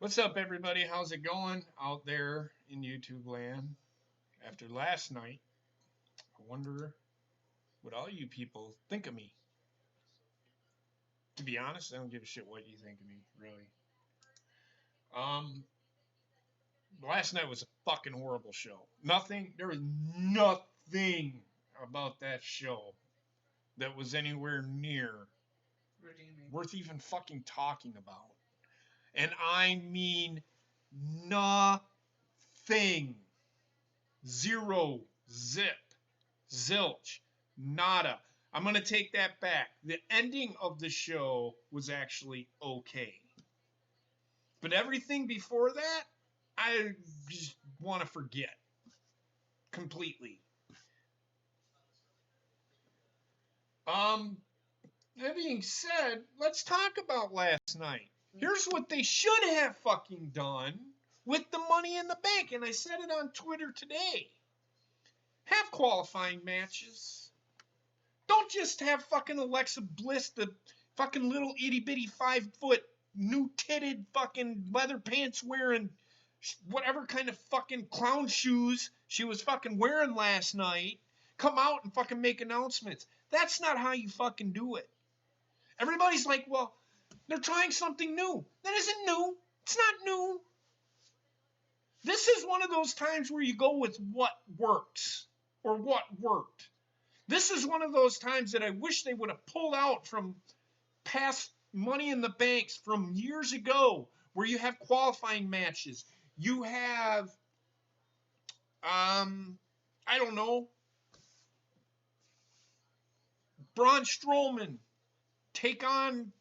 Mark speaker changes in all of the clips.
Speaker 1: What's up, everybody? How's it going out there in YouTube land? After last night, I wonder what all you people think of me. To be honest, I don't give a shit what you think of me, really. Um, Last night was a fucking horrible show. There was nothing about that show that was anywhere near
Speaker 2: redeeming,
Speaker 1: worth even fucking talking about. And I mean nothing. Zero, zip, zilch, nada. I'm going to take that back. The ending of the show was actually okay. But everything before that, I just want to forget completely. That being said, let's talk about last night. Here's what they should have fucking done with the Money in the Bank, and I said it on Twitter today. Have qualifying matches. Don't just have fucking Alexa Bliss, the fucking little itty bitty 5-foot new titted fucking leather pants wearing whatever kind of fucking clown shoes she was fucking wearing last night, come out and fucking make announcements. That's not how you fucking do it. Everybody's like, well, they're trying something new. That isn't new. It's not new. This is one of those times where you go with what works or what worked. This is one of those times that I wish they would have pulled out from past Money in the Banks from years ago, where you have qualifying matches. You have, I don't know, Braun Strowman take on,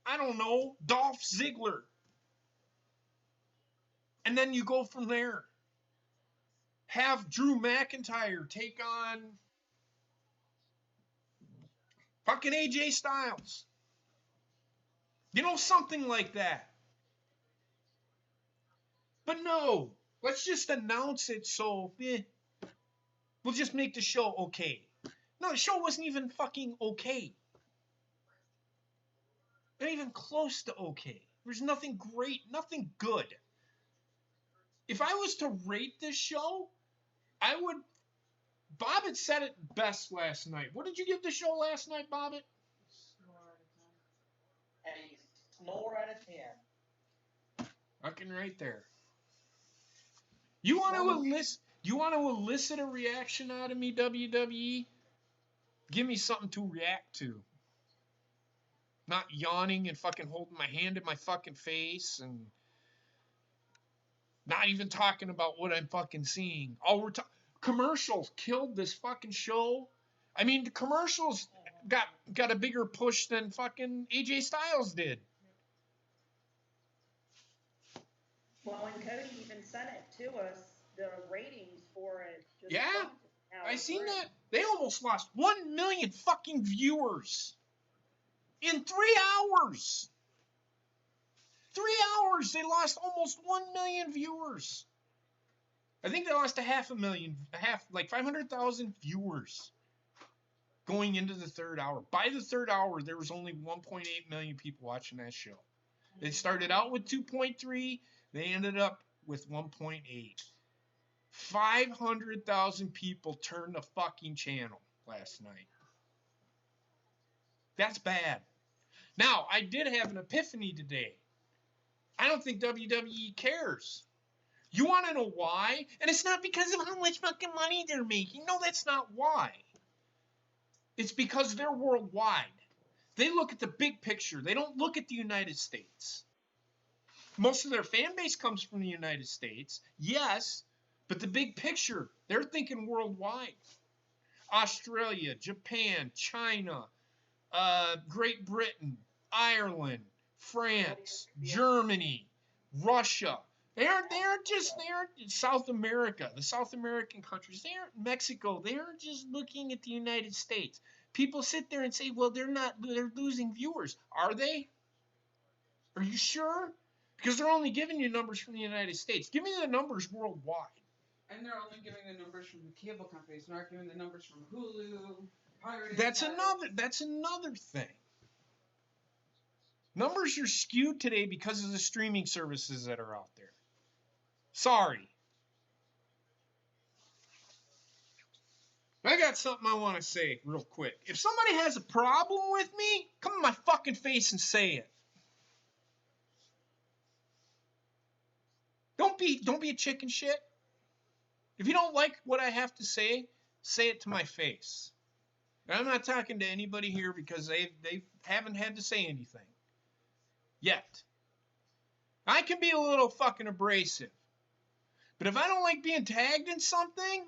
Speaker 1: I don't know, Dolph Ziggler. And then you go from there. Have Drew McIntyre take on fucking AJ Styles. You know, something like that. But no, let's just announce it so we'll just make the show okay. No, the show wasn't even fucking okay. Not even close to okay. There's nothing great, nothing good. If I was to rate this show, I would... Bob had said it best last night. What did you give the show last night, Bobbit?
Speaker 3: 4 out of 10.
Speaker 1: Fucking right there. You want to elicit a reaction out of me, WWE? Give me something to react to. Not yawning and fucking holding my hand in my fucking face and not even talking about what I'm fucking seeing. Commercials killed this fucking show. I mean, the commercials got a bigger push than fucking AJ Styles did.
Speaker 3: Well, and Cody even sent it to us, the ratings for it.
Speaker 1: Yeah, I seen that. They almost lost 1 million fucking viewers in 3 hours. 3 hours, they lost almost 1 million viewers. I think they lost like 500,000 viewers going into the third hour. By the third hour, there was only 1.8 million people watching that show. They started out with 2.3. They ended up with 1.8. 500,000 people turned the fucking channel last night. That's bad. Now, I did have an epiphany today. I don't think WWE cares. You want to know why? And it's not because of how much fucking money they're making. No, that's not why. It's because they're worldwide. They look at the big picture. They don't look at the United States. Most of their fan base comes from the United States, yes, but the big picture, they're thinking worldwide. Australia, Japan, China, Great Britain, Ireland, France, Germany, Russia. They aren't South America, the South American countries. They aren't Mexico. They aren't just looking at the United States. People sit there and say, well, they're losing viewers. Are they? Are you sure? Because they're only giving you numbers from the United States. Give me the numbers worldwide.
Speaker 2: And they're only giving the numbers from the cable companies, not giving the numbers from Hulu, Pirate.
Speaker 1: That's another thing. Numbers are skewed today because of the streaming services that are out there. Sorry. I got something I want to say real quick. If somebody has a problem with me, come in my fucking face and say it. Don't be a chicken shit. If you don't like what I have to say it to my face. And I'm not talking to anybody here because they haven't had to say anything yet. I can be a little fucking abrasive. But if I don't like being tagged in something,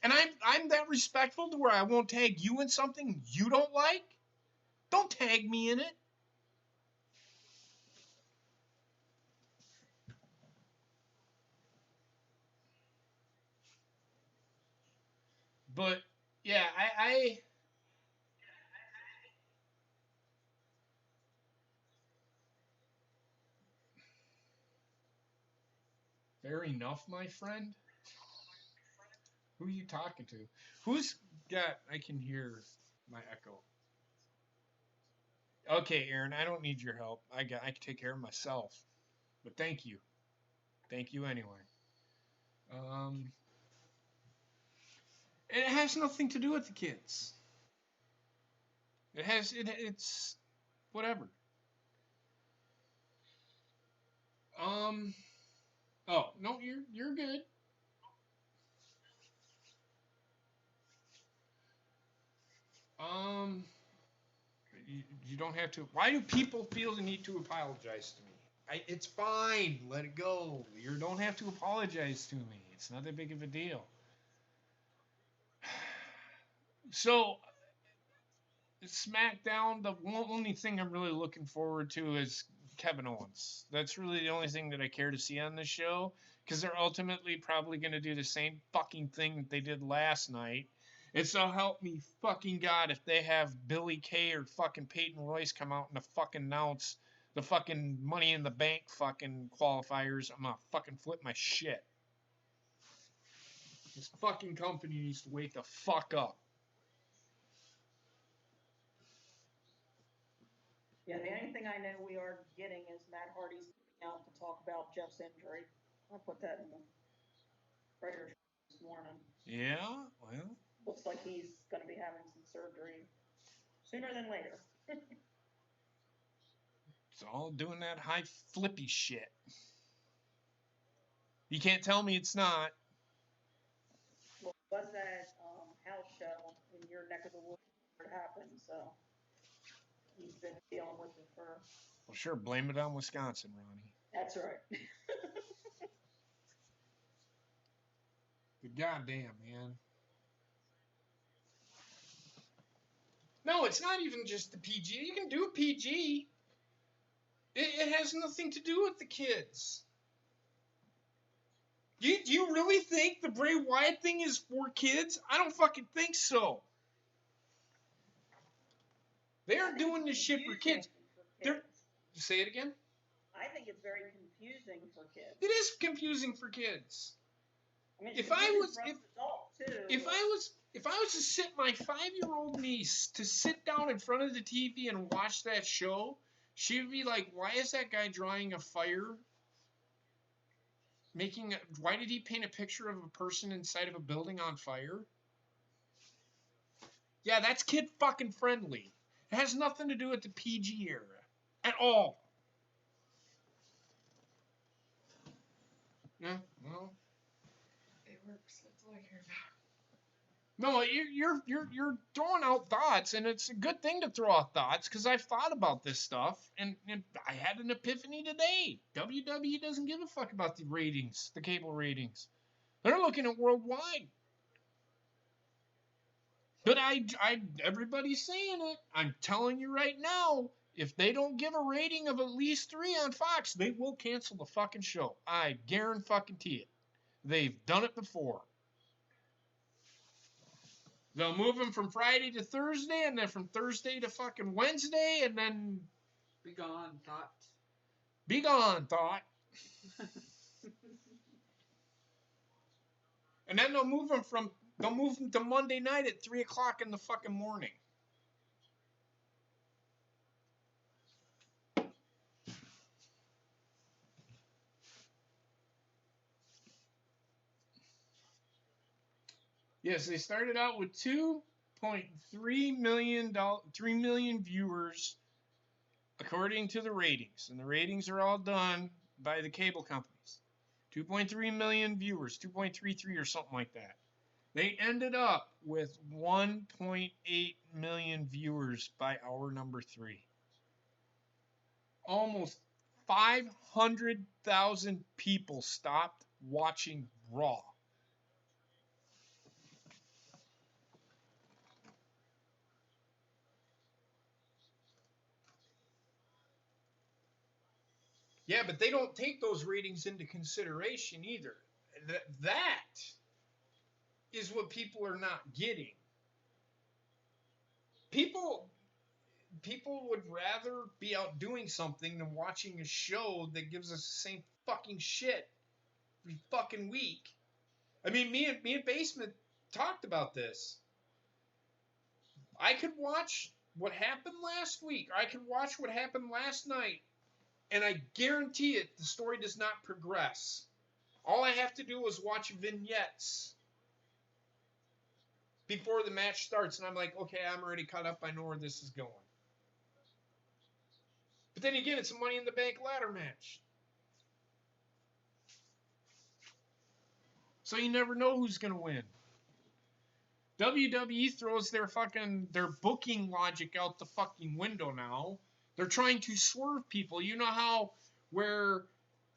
Speaker 1: and I'm that respectful to where I won't tag you in something you don't like, don't tag me in it. But yeah, I fair enough, my friend. Who are you talking to? Who's got? I can hear my echo. Okay, Aaron, I don't need your help. I can take care of myself. But thank you. Thank you anyway. It has nothing to do with the kids. It's whatever. Oh, no, you're good. Um you don't have to. Why do people feel the need to apologize to me? It's fine. Let it go. You don't have to apologize to me. It's not that big of a deal. So, SmackDown, the only thing I'm really looking forward to is Kevin Owens. That's really the only thing that I care to see on this show, because they're ultimately probably going to do the same fucking thing that they did last night. And so help me fucking God if they have Billy Kay or fucking Peyton Royce come out and fucking announce the fucking Money in the Bank fucking qualifiers, I'm gonna fucking flip my shit. This fucking company needs to wake the fuck up.
Speaker 3: Yeah, the only thing I know we are getting is Matt Hardy's coming out to talk about Jeff's injury. I'll put that in the writer's this morning.
Speaker 1: Yeah, well.
Speaker 3: Looks like he's going to be having some surgery sooner than later.
Speaker 1: It's all doing that high flippy shit. You can't tell me it's not.
Speaker 3: Well, was that house show in your neck of the woods where it happened, so he's been dealing with it for...
Speaker 1: Well, sure, blame it on Wisconsin, Ronnie.
Speaker 3: That's right.
Speaker 1: But goddamn, man. No, it's not even just the PG. You can do PG. It has nothing to do with the kids. Do you really think the Bray Wyatt thing is for kids? I don't fucking think so. They aren't doing this shit for kids. Say it again?
Speaker 3: I think it's very confusing for kids.
Speaker 1: It is confusing for kids.
Speaker 3: I mean,
Speaker 1: If I was to sit my 5-year-old niece to sit down in front of the TV and watch that show, she would be like, "Why is that guy drawing a fire? Why did he paint a picture of a person inside of a building on fire?" Yeah, that's kid fucking friendly. It has nothing to do with the PG era at all. Yeah, well.
Speaker 2: It works. That's all I care about.
Speaker 1: No, you're throwing out thoughts, and it's a good thing to throw out thoughts because I've thought about this stuff, and I had an epiphany today. WWE doesn't give a fuck about the ratings, the cable ratings. They're looking at worldwide. But everybody's saying it. I'm telling you right now, if they don't give a rating of at least 3 on Fox, they will cancel the fucking show. I guarantee it. They've done it before. They'll move them from Friday to Thursday, and then from Thursday to fucking Wednesday, and then...
Speaker 2: Be gone, thought.
Speaker 1: Be gone, thought. And then they'll move them to Monday night at 3 o'clock in the fucking morning. Yes, they started out with 2.3 million viewers according to the ratings, and the ratings are all done by the cable companies. 2.3 million viewers, 2.33 or something like that. They ended up with 1.8 million viewers by hour number 3. Almost 500,000 people stopped watching Raw. Yeah, but they don't take those ratings into consideration either. That is what people are not getting. People would rather be out doing something than watching a show that gives us the same fucking shit every fucking week. I mean, me and Basement talked about this. I could watch what happened last week. I could watch what happened last night, and I guarantee it, the story does not progress. All I have to do is watch vignettes before the match starts, and I'm like, okay, I'm already caught up. I know where this is going. But then again, it's a Money in the Bank ladder match. So you never know who's going to win. WWE throws their booking logic out the fucking window now. They're trying to swerve people. You know how where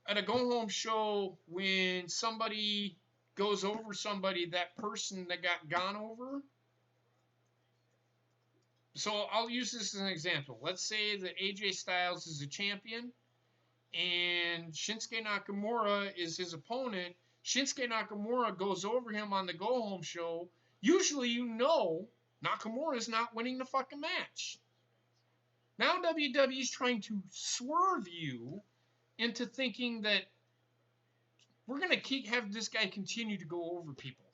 Speaker 1: at a go-home show, when somebody goes over somebody, that person that got gone over. So I'll use this as an example. Let's say that AJ Styles is a champion and Shinsuke Nakamura is his opponent. Shinsuke Nakamura goes over him on the go-home show. Usually you know Nakamura's not winning the fucking match. Now WWE's trying to swerve you into thinking that we're going to have this guy continue to go over people.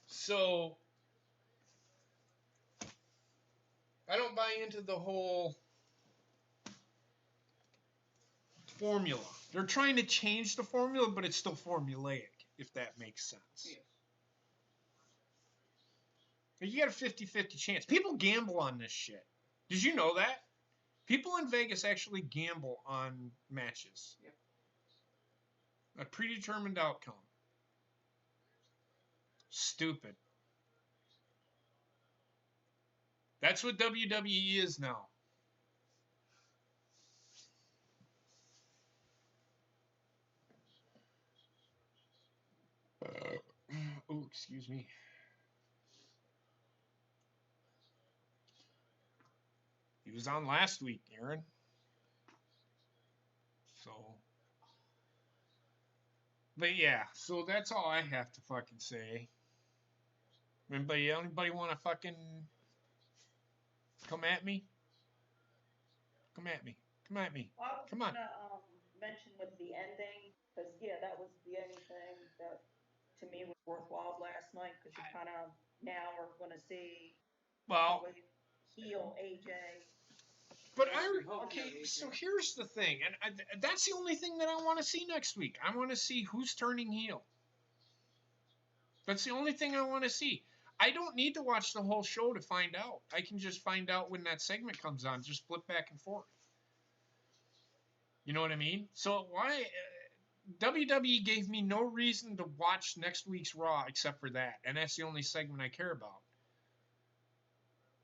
Speaker 1: So I don't buy into the whole formula. They're trying to change the formula, but it's still formulaic, if that makes sense. Yeah. You got a 50-50 chance. People gamble on this shit. Did you know that? People in Vegas actually gamble on matches.
Speaker 2: Yep.
Speaker 1: A predetermined outcome. Stupid. That's what WWE is now. Oh, excuse me. He was on last week, Aaron. So, but yeah, so that's all I have to fucking say. Anybody want to fucking come at me? Come at me. Come at me.
Speaker 3: I was
Speaker 1: Come on.
Speaker 3: gonna mention with the ending, because yeah, that was the only thing that to me was worthwhile last night, because you kind of now are gonna see
Speaker 1: Well,
Speaker 3: probably heel AJ.
Speaker 1: but
Speaker 2: Okay,
Speaker 1: so here's the thing, and that's the only thing that I want to see next week. I want to see who's turning heel. That's the only thing I want to see. I don't need to watch the whole show to find out. I can just find out when that segment comes on. Just flip back and forth. You know what I mean? So why WWE gave me no reason to watch next week's Raw except for that, and that's the only segment I care about.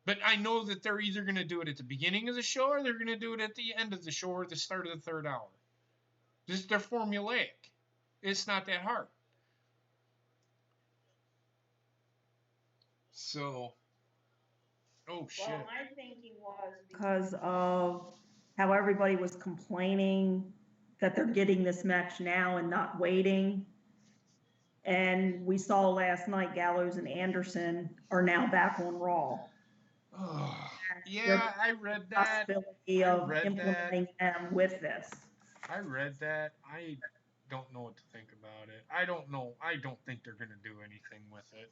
Speaker 1: But I know that they're either going to do it at the beginning of the show or they're going to do it at the end of the show or the start of the third hour. They're formulaic. It's not that hard. So, oh shit.
Speaker 3: Well, my thinking was because of how everybody was complaining that they're getting this match now and not waiting. And we saw last night Gallows and Anderson are now back on Raw.
Speaker 1: Oh, yeah, I read that.
Speaker 3: Possibility of implementing them with this.
Speaker 1: I read that. I don't know what to think about it. I don't know. I don't think they're going to do anything with it.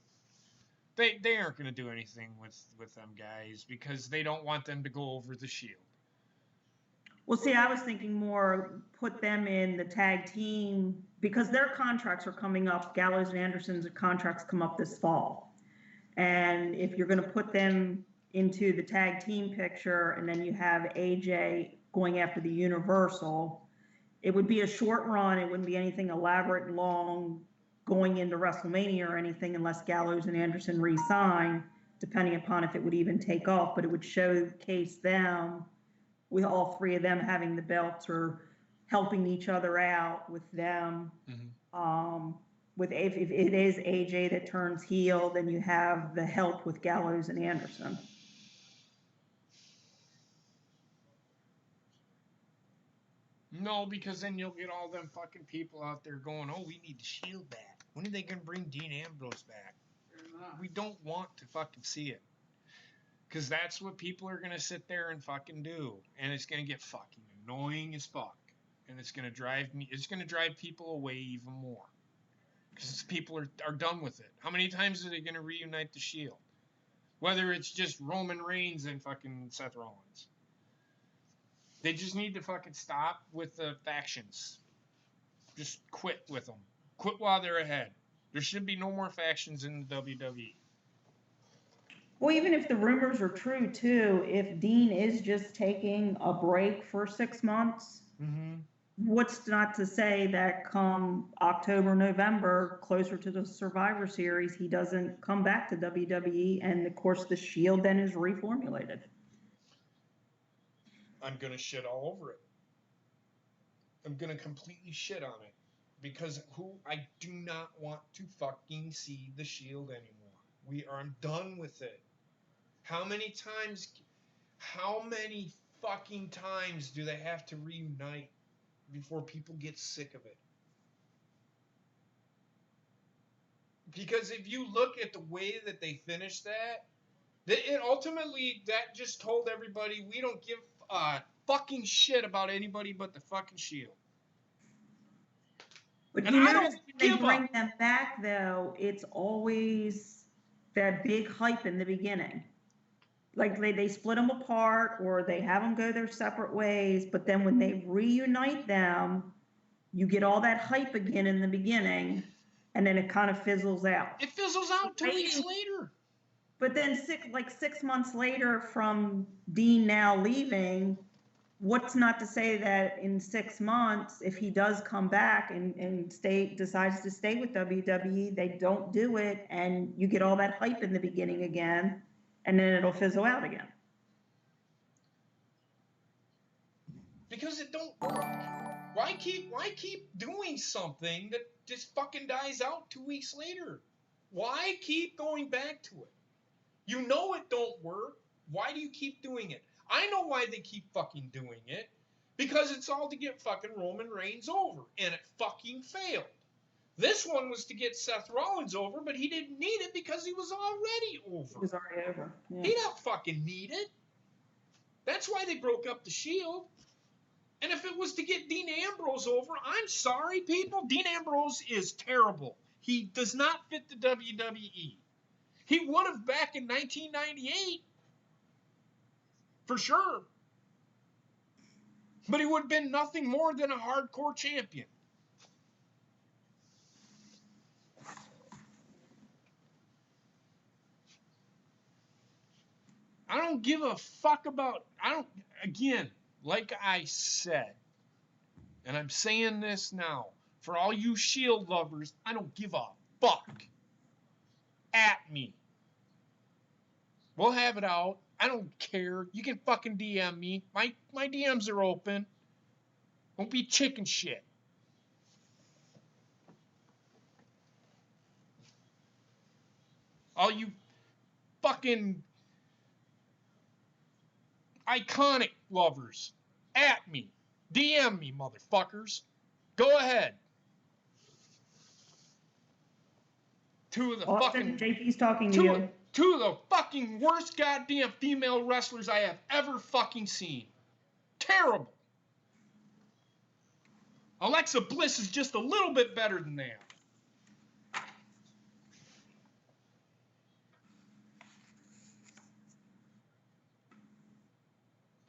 Speaker 1: They aren't going to do anything with them guys because they don't want them to go over the Shield.
Speaker 3: Well, see, I was thinking more put them in the tag team because their contracts are coming up. Gallows and Anderson's contracts come up this fall. And if you're going to put them into the tag team picture and then you have AJ going after the Universal, it would be a short run. It wouldn't be anything elaborate and long going into WrestleMania or anything unless Gallows and Anderson re-sign, depending upon if it would even take off. But it would showcase them with all three of them having the belts or helping each other out with them. With if it is AJ that turns heel, then you have the help with Gallows and Anderson.
Speaker 1: No, because then you'll get all them fucking people out there going, oh, we need the Shield back. When are they going to bring Dean Ambrose back? We don't want to fucking see it. Because that's what people are going to sit there and fucking do. And it's going to get fucking annoying as fuck. And it's going to drive people away even more. Because people are done with it. How many times are they going to reunite the Shield? Whether it's just Roman Reigns and fucking Seth Rollins. They just need to fucking stop with the factions. Just quit with them. Quit while they're ahead. There should be no more factions in the WWE.
Speaker 3: Well, even if the rumors are true, too, if Dean is just taking a break for 6 months, what's not to say that come October, November, closer to the Survivor Series, he doesn't come back to WWE, and, of course, the Shield then is reformulated.
Speaker 1: I'm going to shit all over it. I'm going to completely shit on it. Because I do not want to fucking see the Shield anymore. I'm done with it. How many fucking times do they have to reunite before people get sick of it? Because if you look at the way that they finished that, it ultimately, that just told everybody, we don't give a fucking shit about anybody but the fucking Shield.
Speaker 3: But you notice when they bring them back, though, it's always that big hype in the beginning. Like they split them apart or they have them go their separate ways, but then when they reunite them, you get all that hype again in the beginning, and then it kind of fizzles out.
Speaker 1: It fizzles out 2 weeks later.
Speaker 3: But then 6 months later from Dean now leaving, what's not to say that in 6 months, if he does come back and decides to stay with WWE, they don't do it, and you get all that hype in the beginning again, and then it'll fizzle out again.
Speaker 1: Because it don't work. Why keep doing something that just fucking dies out 2 weeks later? Why keep going back to it? You know it don't work. Why do you keep doing it? I know why they keep fucking doing it. Because it's all to get fucking Roman Reigns over. And it fucking failed. This one was to get Seth Rollins over, but he didn't need it because he was already over.
Speaker 3: He was already over. Yeah.
Speaker 1: He don't fucking need it. That's why they broke up the Shield. And if it was to get Dean Ambrose over, I'm sorry, people. Dean Ambrose is terrible. He does not fit the WWE. He would have back in 1998. For sure. But he would have been nothing more than a hardcore champion. I don't give a fuck about, again, like I said, and I'm saying this now, for all you Shield lovers, I don't give a fuck. At me. We'll have it out. I don't care. You can fucking DM me. My DMs are open. Don't be chicken shit. All you fucking iconic lovers, at me. DM me, motherfuckers. Go ahead.
Speaker 3: Austin, JP's talking to you.
Speaker 1: Two of the fucking worst goddamn female wrestlers I have ever fucking seen. Terrible. Alexa Bliss is just a little bit better than them.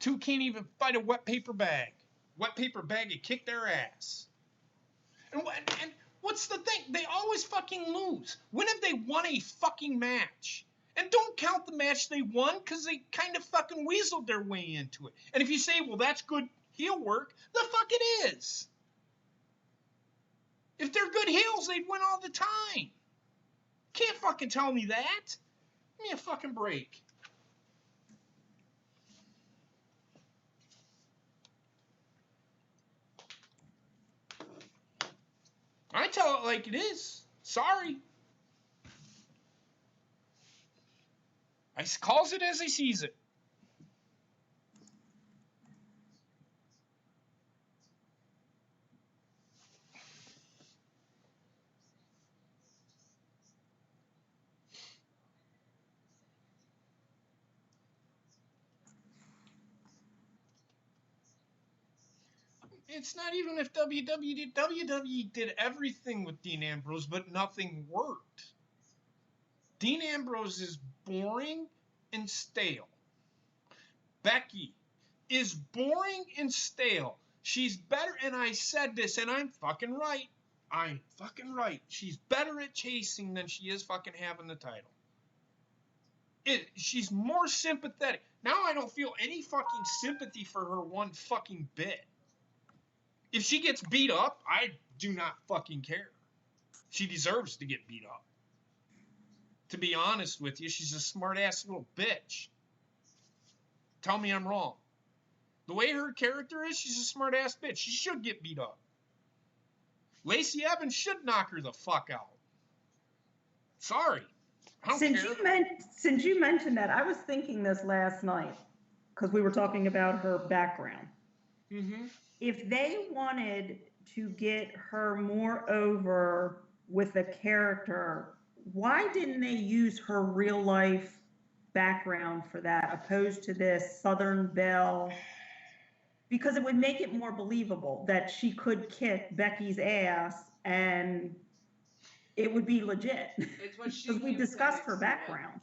Speaker 1: Two can't even fight a wet paper bag. Wet paper bag would kick their ass. And what's the thing? They always fucking lose. When have they won a fucking match? And don't count the match they won, because they kind of fucking weaseled their way into it. And if you say, well, that's good heel work, the fuck it is. If they're good heels, they'd win all the time. Can't fucking tell me that. Give me a fucking break. I tell it like it is. Sorry. I calls it as I sees it. It's not even if WWE did. WWE did everything with Dean Ambrose, but nothing worked. Dean Ambrose is boring and stale. Becky is boring and stale. She's better, and I said this, and I'm fucking right. I'm fucking right. She's better at chasing than she is fucking having the title. She's more sympathetic. Now I don't feel any fucking sympathy for her one fucking bit. If she gets beat up, I do not fucking care. She deserves to get beat up. To be honest with you, she's a smart-ass little bitch. Tell me I'm wrong. The way her character is, she's a smart-ass bitch. She should get beat up. Lacey Evans should knock her the fuck out. Sorry. I don't care.
Speaker 3: Since you mentioned that, I was thinking this last night, because we were talking about her background.
Speaker 1: Mm-hmm.
Speaker 3: If they wanted to get her more over with a character, why didn't they use her real life background for that, opposed to this Southern Belle? Because it would make it more believable that she could kick Becky's ass and it would be legit.
Speaker 2: It's what she
Speaker 3: because we discussed her background.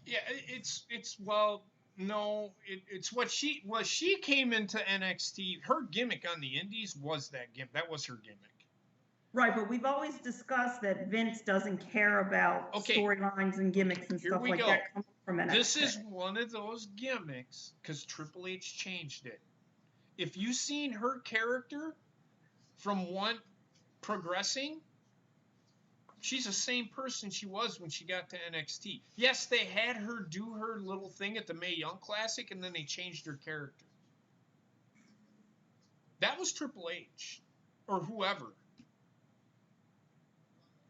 Speaker 1: Yeah, it's what she came into NXT. Her gimmick on the Indies was that gimmick. That was her gimmick.
Speaker 3: Right, but we've always discussed that Vince doesn't care about storylines and gimmicks and stuff like that coming from NXT.
Speaker 1: This is one of those gimmicks because Triple H changed it. If you've seen her character from one progressing, she's the same person she was when she got to NXT. Yes, they had her do her little thing at the Mae Young Classic, and then they changed her character. That was Triple H or whoever.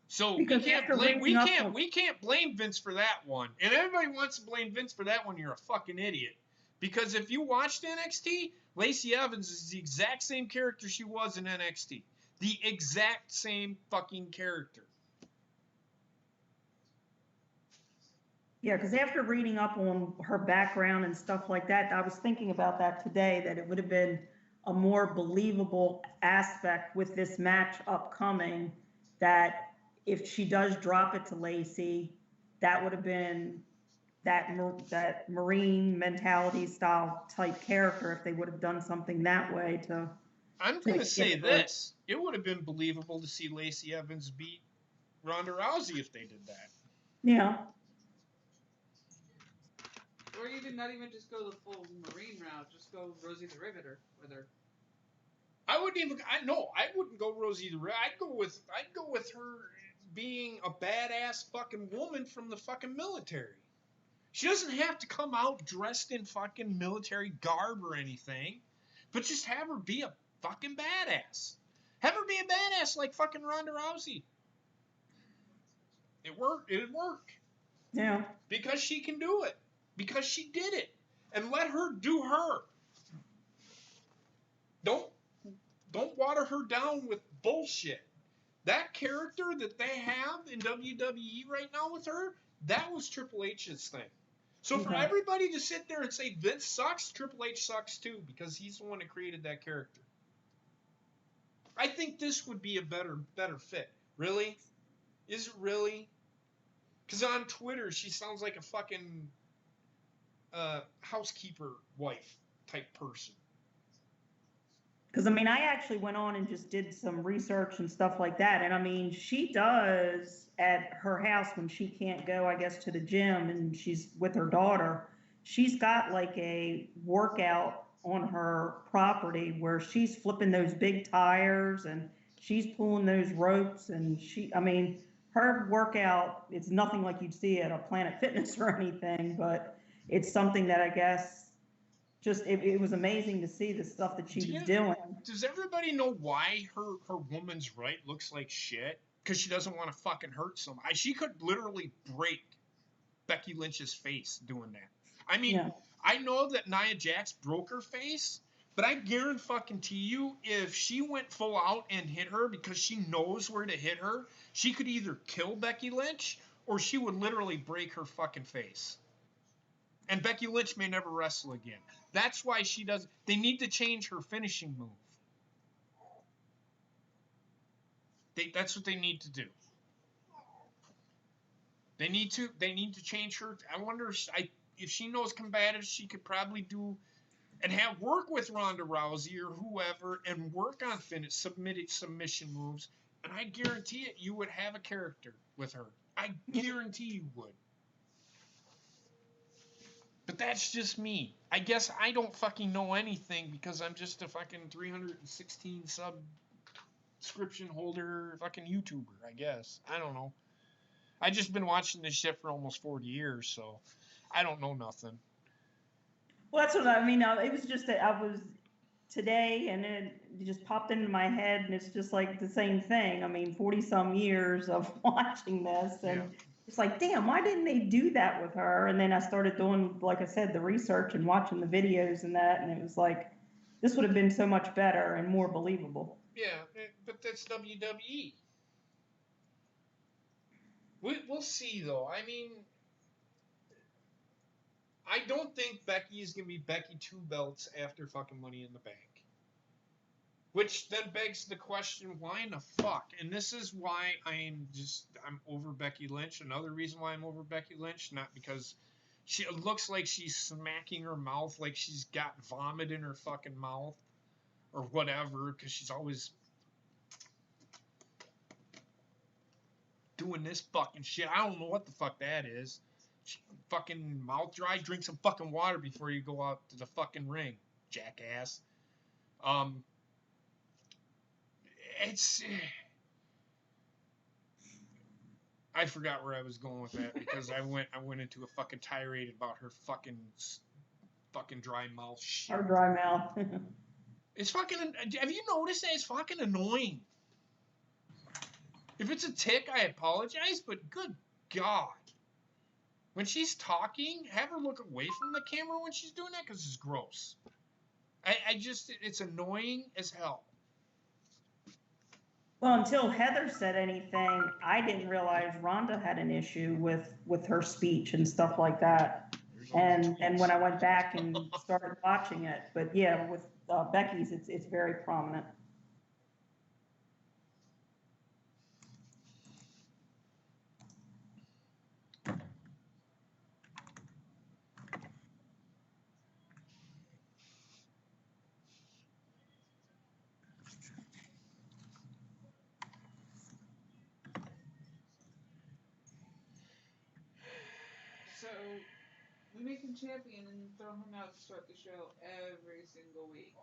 Speaker 1: So we can't blame Vince for that one. And everybody wants to blame Vince for that one. You're a fucking idiot. Because if you watched NXT, Lacey Evans is the exact same character she was in NXT. The exact same fucking character.
Speaker 3: Yeah, because after reading up on her background and stuff like that, I was thinking about that today, that it would have been a more believable aspect with this match upcoming, that if she does drop it to Lacey, that would have been that Marine mentality style type character if they would have done something that way to...
Speaker 1: I'm going to say this. It would have been believable to see Lacey Evans beat Ronda Rousey if they did that.
Speaker 3: Yeah.
Speaker 2: Or you did not even just go the full Marine route. Just go Rosie the Riveter with her.
Speaker 1: I wouldn't go Rosie the Riveter. I'd go with her being a badass fucking woman from the fucking military. She doesn't have to come out dressed in fucking military garb or anything, but just have her be a fucking badass. Have her be a badass like fucking Ronda Rousey. It'd work.
Speaker 3: Yeah.
Speaker 1: Because she can do it. Because she did it. And let her do her. Don't water her down with bullshit. That character that they have in WWE right now with her, that was Triple H's thing. So for everybody to sit there and say Vince sucks, Triple H sucks too, because he's the one that created that character. I think this would be a better fit. Really? Is it really? Because on Twitter, she sounds like a fucking housekeeper wife type person.
Speaker 3: Because, I mean, I actually went on and just did some research and stuff like that. And, I mean, she does at her house when she can't go, I guess, to the gym and she's with her daughter. She's got like a workout on her property where she's flipping those big tires and she's pulling those ropes. And I mean, her workout, it's nothing like you'd see at a Planet Fitness or anything, but it's something that I guess just it was amazing to see the stuff that she was doing.
Speaker 1: Does everybody know why her woman's right looks like shit? Because she doesn't want to fucking hurt somebody. She could literally break Becky Lynch's face doing that. I mean, yeah. I know that Nia Jax broke her face, but I guarantee you, if she went full out and hit her because she knows where to hit her, she could either kill Becky Lynch or she would literally break her fucking face. And Becky Lynch may never wrestle again. That's why she does. They need to change her finishing move. That's what they need to do. They need to change her. I wonder if she knows combatives, she could probably do and have work with Ronda Rousey or whoever and work on submission moves. And I guarantee it, you would have a character with her. I guarantee you would. But that's just me. I guess I don't fucking know anything because I'm just a fucking 316 subscription holder fucking YouTuber, I guess. I don't know. I just been watching this shit for almost 40 years, so I don't know nothing.
Speaker 3: Well, that's what I mean. It was just that I was today and it just popped into my head and it's just like the same thing. I mean, 40 some years of watching this and yeah. It's like, damn, why didn't they do that with her? And then I started doing, like I said, the research and watching the videos and that, and it was like, this would have been so much better and more believable.
Speaker 1: Yeah, but that's WWE. We'll see, though. I mean, I don't think Becky is going to be Becky 2 belts after fucking Money in the Bank. Which then begs the question, why in the fuck? And this is why I'm over Becky Lynch. Another reason why I'm over Becky Lynch, not because it looks like she's smacking her mouth like she's got vomit in her fucking mouth or whatever, because she's always doing this fucking shit. I don't know what the fuck that is. Fucking mouth dry, drink some fucking water before you go out to the fucking ring, jackass. I forgot where I was going with that because I went into a fucking tirade about her fucking dry mouth shit.
Speaker 3: Her dry mouth.
Speaker 1: It's fucking. Have you noticed that it's fucking annoying? If it's a tick, I apologize, but good God. When she's talking, have her look away from the camera when she's doing that because it's gross. It's annoying as hell.
Speaker 3: Well, until Heather said anything, I didn't realize Rhonda had an issue with her speech and stuff like that. And when I went back and started watching it, but yeah, with Becky's, it's very prominent.
Speaker 2: So, we make him champion and throw him out to start the show every single week.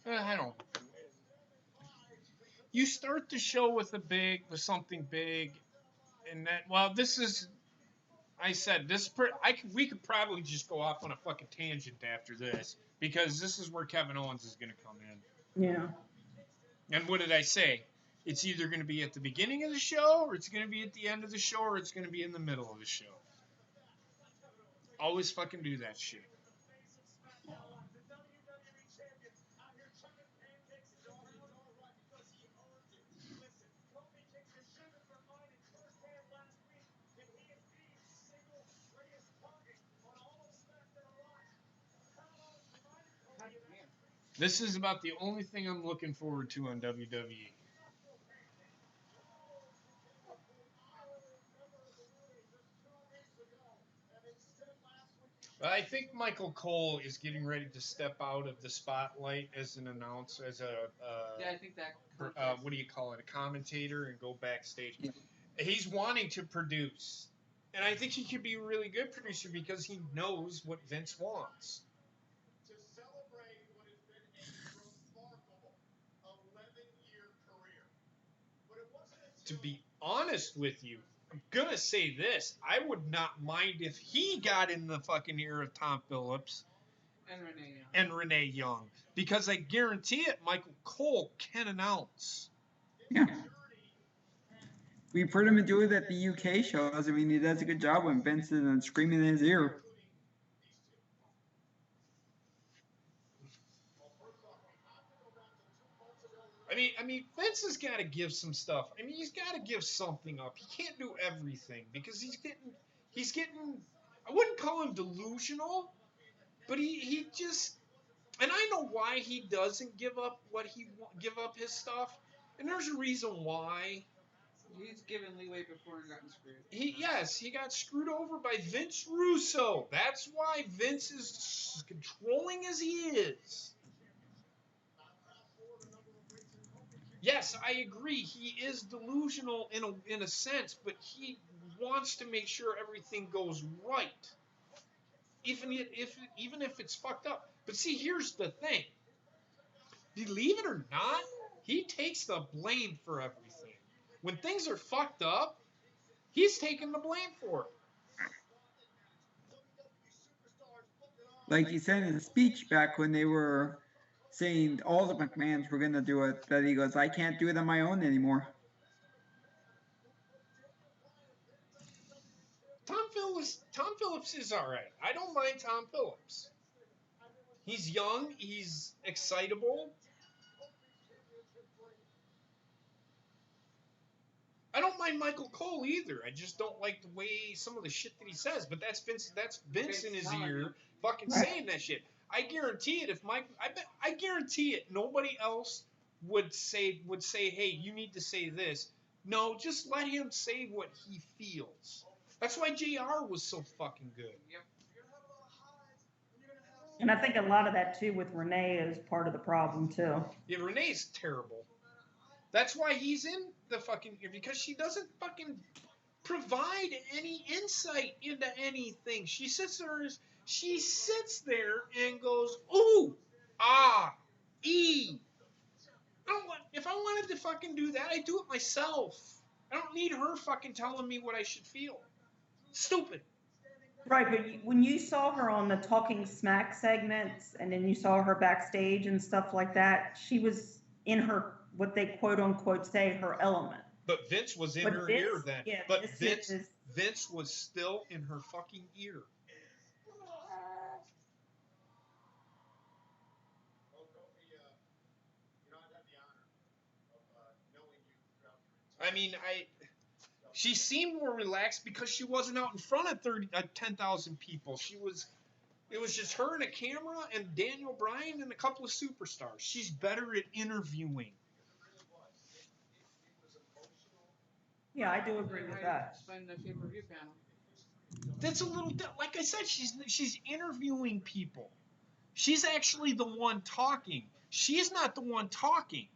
Speaker 1: I don't. You start the show with something big, and that. Well, this is. I said this. We could probably just go off on a fucking tangent after this because this is where Kevin Owens is going to come in.
Speaker 3: Yeah.
Speaker 1: And what did I say? It's either going to be at the beginning of the show, or it's going to be at the end of the show, or it's going to be in the middle of the show. Always fucking do that shit. This is about the only thing I'm looking forward to on WWE. I think Michael Cole is getting ready to step out of the spotlight as an announcer, as a
Speaker 2: Yeah, I think that.
Speaker 1: what do you call it, a commentator, and go backstage. He's wanting to produce, and I think he could be a really good producer because he knows what Vince wants.
Speaker 4: To celebrate what has been a remarkable 11-year career. But it wasn't
Speaker 1: To be honest with you, I'm gonna say this: I would not mind if he got in the fucking ear of Tom Phillips
Speaker 2: And Renee Young.
Speaker 1: Young, because I guarantee it, Michael Cole can announce.
Speaker 5: Yeah. We've heard him do it at the UK shows. I mean, he does a good job when Vince is screaming in his ear.
Speaker 1: I mean, Vince has got to give some stuff. I mean, he's got to give something up. He can't do everything because he's getting. I wouldn't call him delusional, but he just. And I know why he doesn't give up give up his stuff, and there's a reason why.
Speaker 2: He's given leeway before and gotten screwed.
Speaker 1: He got screwed over by Vince Russo. That's why Vince is controlling as he is. Yes, I agree. He is delusional in a sense, but he wants to make sure everything goes right, even if it's fucked up. But see, here's the thing. Believe it or not, he takes the blame for everything. When things are fucked up, he's taking the blame for it.
Speaker 5: Like he said in his speech back when they were saying all the McMahons were going to do it, that he goes, I can't do it on my own anymore.
Speaker 1: Tom Phillips is all right. I don't mind Tom Phillips. He's young. He's excitable. I don't mind Michael Cole either. I just don't like the way some of the shit that he says. But that's Vince in his ear, fucking saying that shit. I guarantee it. I guarantee it. Nobody else would say, hey, you need to say this. No, just let him say what he feels. That's why JR was so fucking good.
Speaker 2: Yep.
Speaker 3: And I think a lot of that too with Renee is part of the problem too.
Speaker 1: Yeah, Renee's terrible. That's why he's in the fucking ear, because she doesn't fucking provide any insight into anything. She sits there and goes, ooh, ah, ee. If I wanted to fucking do that, I'd do it myself. I don't need her fucking telling me what I should feel. Stupid.
Speaker 3: Right, but when you saw her on the Talking Smack segments and then you saw her backstage and stuff like that, she was in her, what they quote unquote say, her element.
Speaker 1: But Vince was in her ear then.
Speaker 3: Yeah,
Speaker 1: but Vince was still in her fucking ear. I mean, she seemed more relaxed because she wasn't out in front of 10,000 people. It was just her and a camera and Daniel Bryan and a couple of superstars. She's better at interviewing.
Speaker 3: Yeah, I do agree with that.
Speaker 2: Explain the pay-per-view panel.
Speaker 1: That's a little, like I said, she's interviewing people. She's actually the one talking. She's not the one talking.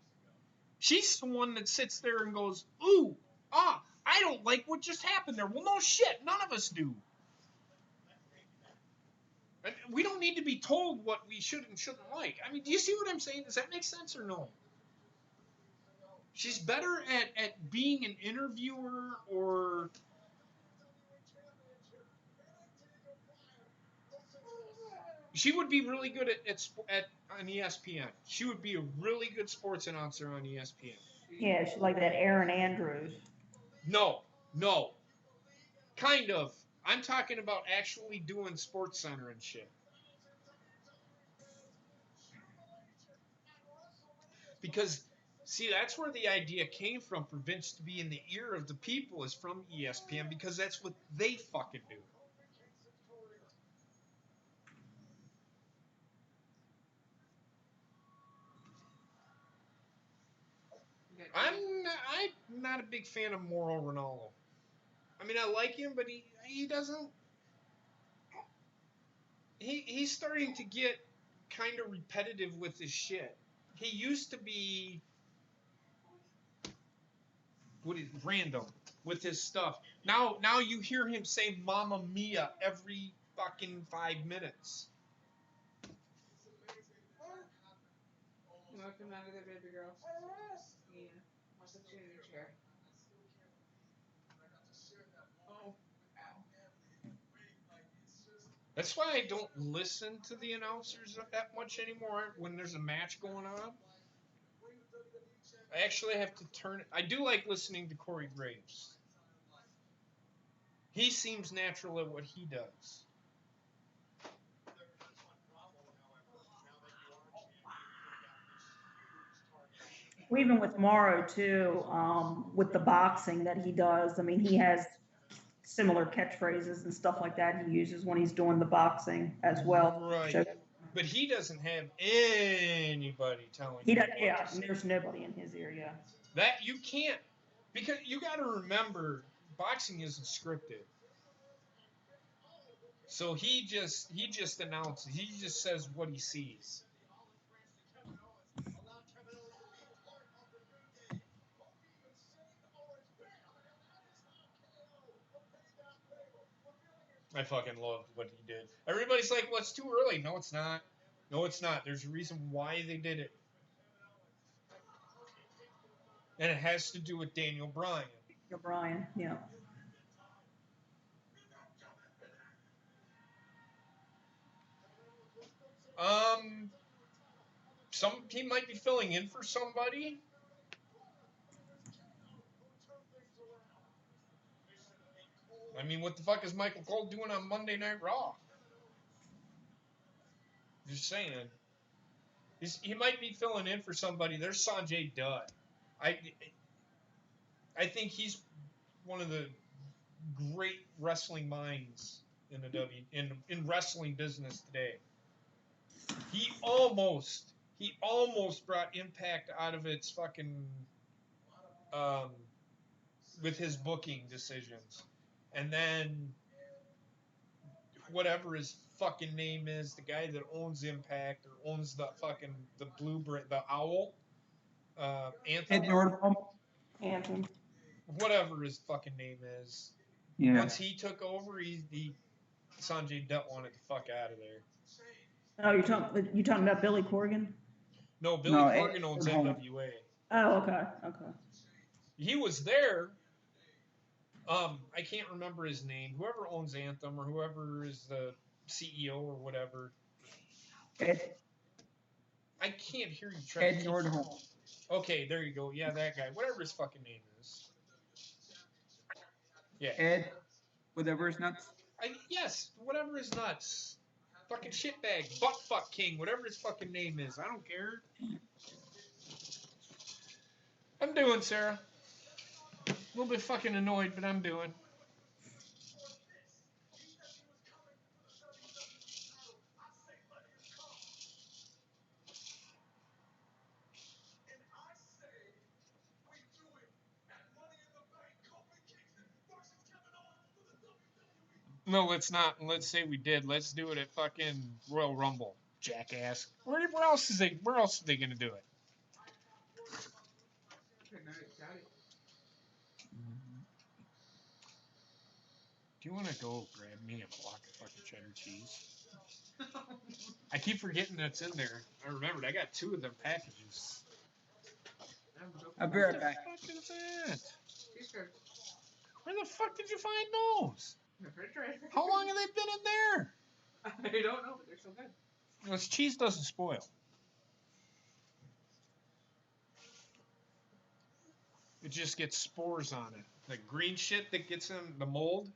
Speaker 1: She's the one that sits there and goes, ooh, ah, I don't like what just happened there. Well, no shit, none of us do. We don't need to be told what we should and shouldn't like. I mean, do you see what I'm saying? Does that make sense or no? She's better at being an interviewer or... She would be really good on ESPN. She would be a really good sports announcer on ESPN.
Speaker 3: Yeah, she's like that Erin Andrews.
Speaker 1: No. Kind of. I'm talking about actually doing Sports Center and shit. Because, see, that's where the idea came from for Vince to be in the ear of the people is from ESPN, because that's what they fucking do. I'm not a big fan of Mauro Ranallo. I mean, I like him, but he doesn't... he's starting to get kind of repetitive with his shit. He used to be random with his stuff. Now you hear him say "Mamma Mia" every fucking 5 minutes.
Speaker 2: Welcome out of there, baby girl. Yeah. I'll put you in your chair. Oh. Ow.
Speaker 1: That's why I don't listen to the announcers that much anymore when there's a match going on. I actually have to turn it. I do like listening to Corey Graves. He seems natural at what he does.
Speaker 3: Even with Morrow too, with the boxing that he does, I mean, he has similar catchphrases and stuff like that he uses when he's doing the boxing as well.
Speaker 1: Right.
Speaker 3: So
Speaker 1: But he doesn't have anybody telling
Speaker 3: he
Speaker 1: him
Speaker 3: does,
Speaker 1: what
Speaker 3: yeah,
Speaker 1: to say.
Speaker 3: there's nobody in his ear, yeah.
Speaker 1: That you can't, because you got to remember, boxing isn't scripted. So he just announces. He just says what he sees. I fucking loved what he did. Everybody's like, well, it's too early. No, it's not. No, it's not. There's a reason why they did it. And it has to do with Daniel Bryan.
Speaker 3: Brian, yeah.
Speaker 1: He might be filling in for somebody. I mean, what the fuck is Michael Cole doing on Monday Night Raw? Just saying. He might be filling in for somebody. There's Sanjay Dutt. I think he's one of the great wrestling minds in the in wrestling business today. He almost brought Impact out of its fucking with his booking decisions. And then whatever his fucking name is, the guy that owns Impact or owns the fucking the Owl, Anthem.
Speaker 5: Ed Nordholm.
Speaker 3: Anthem.
Speaker 1: Whatever his fucking name is.
Speaker 5: Yeah.
Speaker 1: Once he took over, he Sanjay Dutt wanted the fuck out of there.
Speaker 3: Oh, you talking about Billy Corgan?
Speaker 1: No, Billy Corgan owns NWA.
Speaker 3: Oh, okay.
Speaker 1: He was there. I can't remember his name. Whoever owns Anthem or whoever is the CEO or whatever.
Speaker 5: Ed.
Speaker 1: I can't hear you.
Speaker 5: Ed Nordholm.
Speaker 1: Okay, there you go. Yeah, that guy. Whatever his fucking name is. Yeah.
Speaker 5: Ed. Whatever his nuts.
Speaker 1: Yes, whatever his nuts. Fucking shitbag. Buttfuck King. Whatever his fucking name is. I don't care. I'm doing, Sarah. A little bit fucking annoyed, but I'm doing. No, let's not. Let's say we did. Let's do it at fucking Royal Rumble, jackass. Where else are they gonna do it? Do you want to go grab me a block of fucking cheddar cheese? I keep forgetting that's in there. I remembered. I got 2 of their packages.
Speaker 5: I'll be right back.
Speaker 1: What the fuck is that?
Speaker 2: T-shirt.
Speaker 1: Where the fuck did you find those?
Speaker 2: Refrigerator.
Speaker 1: How long have they been in there?
Speaker 2: I don't know, but they're so good.
Speaker 1: This cheese doesn't spoil. It just gets spores on it. The green shit that gets in the mold.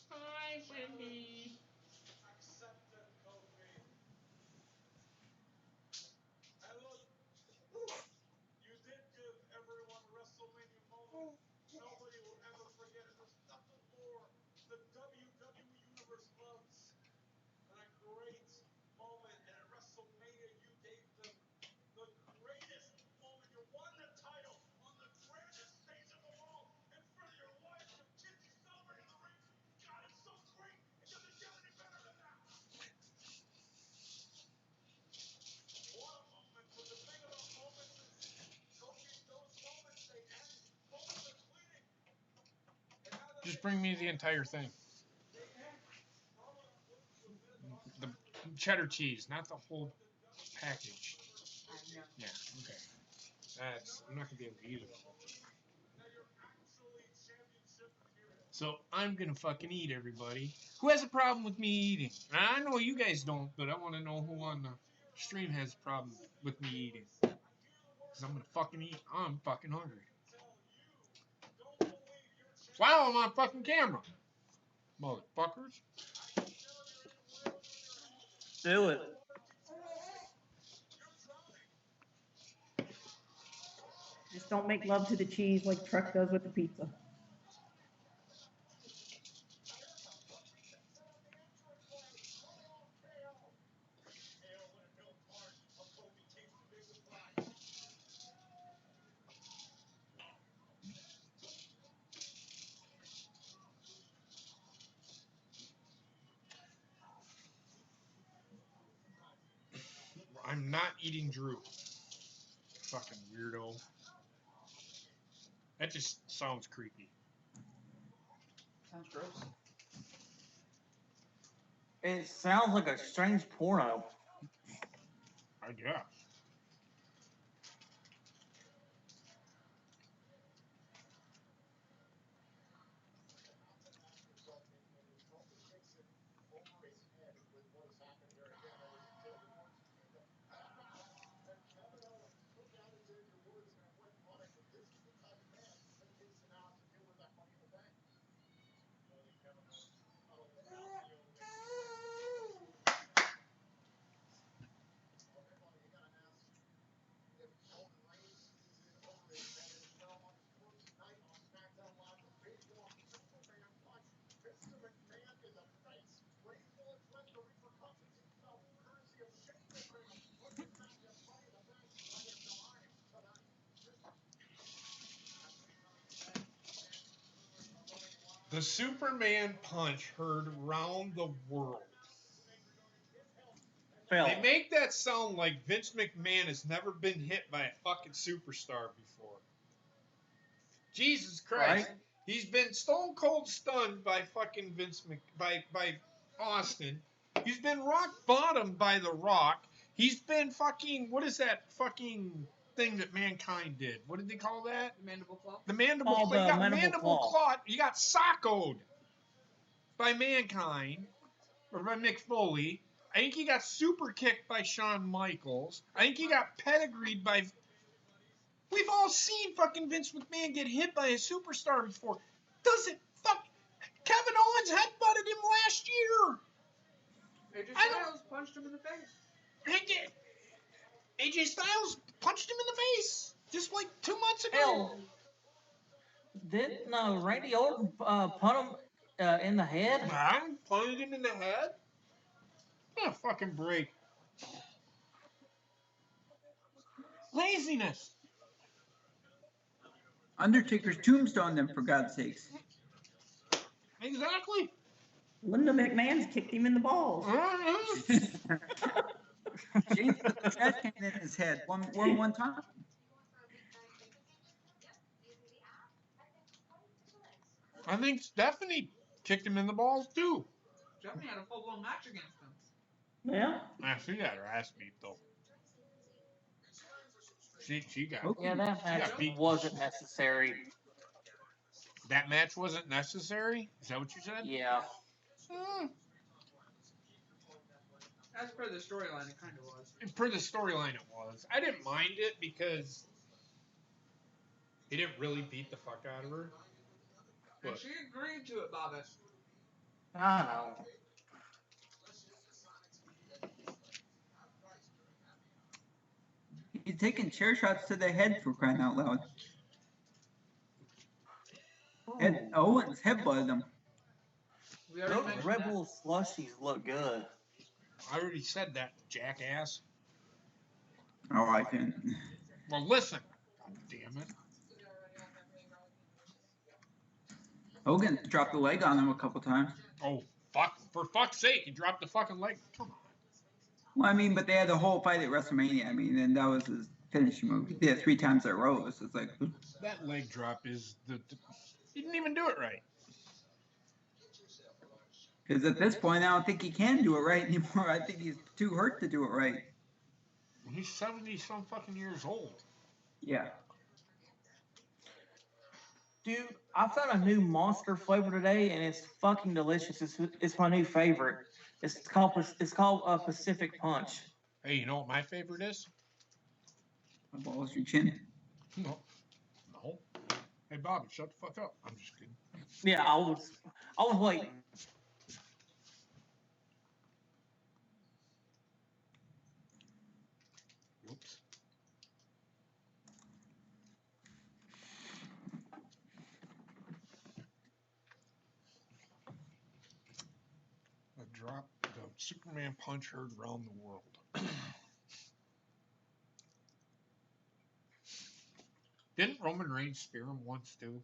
Speaker 1: Hi, Wendy.
Speaker 4: And look, you did give everyone WrestleMania moment. Nobody will ever forget it. There's nothing more the WWE Universe loves than a great moment. And at WrestleMania, you gave them the greatest moment. You won the title on the grandest stage
Speaker 1: Just bring me the entire thing. The cheddar cheese, not the whole package. Yeah, okay. I'm not gonna be able to eat it all. So I'm gonna fucking eat, everybody. Who has a problem with me eating? I know you guys don't, but I want to know who on the stream has a problem with me eating. Cause I'm gonna fucking eat. I'm fucking hungry. Wow, I'm on fucking camera, motherfuckers.
Speaker 6: Do it.
Speaker 3: Just don't make love to the cheese like Truck does with the pizza.
Speaker 1: I'm not eating Drew. Fucking weirdo. That just sounds creepy.
Speaker 2: Sounds gross.
Speaker 6: It sounds like a strange porno.
Speaker 1: I guess. The Superman punch heard around the world.
Speaker 6: Phil,
Speaker 1: They make that sound like Vince McMahon has never been hit by a fucking superstar before. Jesus Christ.
Speaker 6: Right?
Speaker 1: He's been stone cold stunned by fucking by Austin. He's been rock bottom by The Rock. He's been fucking, what is that fucking thing that Mankind did? What did they call that?
Speaker 2: Mandible claw.
Speaker 1: The mandible
Speaker 6: Oh,
Speaker 1: claw.
Speaker 6: the
Speaker 1: You got
Speaker 6: mandible
Speaker 1: mandible
Speaker 6: claw.
Speaker 1: claw. You got sockoed by Mankind or by Mick Foley. I think he got super kicked by Shawn Michaels. I think he got pedigreed by. We've all seen fucking Vince McMahon get hit by a superstar before. Doesn't fuck. Kevin Owens headbutted him last year.
Speaker 2: AJ
Speaker 1: I don't-
Speaker 2: Styles punched him in the face.
Speaker 1: AJ Styles punched him in the face just like 2 months ago.
Speaker 6: Phil, didn't Randy Orton punt him in the head?
Speaker 1: I punted him in the head. What a fucking break. Laziness.
Speaker 5: Undertaker's tombstone them, for God's sakes.
Speaker 1: Exactly.
Speaker 3: Linda McMahon's kicked him in the balls.
Speaker 5: James put the trash can in his head one time.
Speaker 1: I think Stephanie kicked him in the balls too.
Speaker 2: Stephanie had a full-blown match against him.
Speaker 3: Yeah.
Speaker 1: She got her ass beat though. She got.
Speaker 5: Okay.
Speaker 6: Yeah, that match
Speaker 1: got beat.
Speaker 6: wasn't necessary.
Speaker 1: That match wasn't necessary. Is that what you said?
Speaker 6: Yeah.
Speaker 2: As per the storyline, it kind of was.
Speaker 1: Per the storyline, it was. I didn't mind it because he didn't really beat the fuck out of her.
Speaker 2: And
Speaker 1: But
Speaker 2: she agreed to it, Bobby.
Speaker 6: I know.
Speaker 5: He's taking chair shots to the head, for crying out loud. And Owens headbutted him.
Speaker 2: We already
Speaker 6: Those
Speaker 2: mentioned
Speaker 6: Red
Speaker 2: that.
Speaker 6: Bull slushies look good.
Speaker 1: I already said that, jackass.
Speaker 5: Oh, I can.
Speaker 1: Well, listen. God damn it.
Speaker 5: Hogan dropped the leg on him a couple times.
Speaker 1: Oh, fuck. For fuck's sake, he dropped the fucking leg. Come on.
Speaker 5: Well, I mean, but they had the whole fight at WrestleMania. I mean, and that was his finishing move. He did it 3 times at Rose. It's like,
Speaker 1: That leg drop is the. He didn't even do it right.
Speaker 5: Because at this point, I don't think he can do it right anymore. I think he's too hurt to do it right.
Speaker 1: He's 70-some fucking years old.
Speaker 5: Yeah.
Speaker 6: Dude, I found a new monster flavor today, and it's fucking delicious. It's my new favorite. It's called Pacific Punch.
Speaker 1: Hey, you know what my favorite is?
Speaker 5: My balls, your chin.
Speaker 1: No. No. Hey, Bobby, shut the fuck up. I'm just kidding.
Speaker 6: Yeah, I was waiting.
Speaker 1: Whoops. The Superman punch heard around the world. Didn't Roman Reigns spear him once too?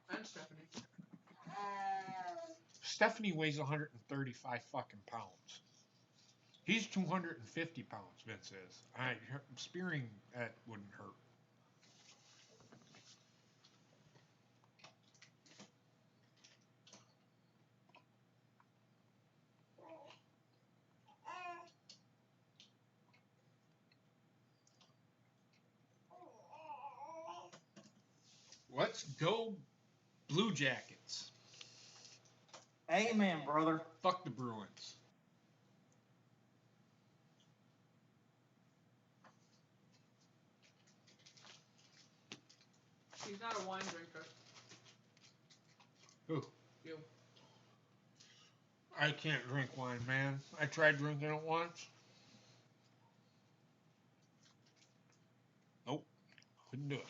Speaker 2: And Stephanie.
Speaker 1: Stephanie weighs 135 fucking pounds. He's 250 pounds, Vince is. Spearing that wouldn't hurt. Let's go Blue Jackets.
Speaker 6: Amen, brother.
Speaker 1: Fuck the Bruins.
Speaker 2: He's not a wine drinker.
Speaker 1: Who?
Speaker 2: You.
Speaker 1: I can't drink wine, man. I tried drinking it once. Nope. Couldn't do it.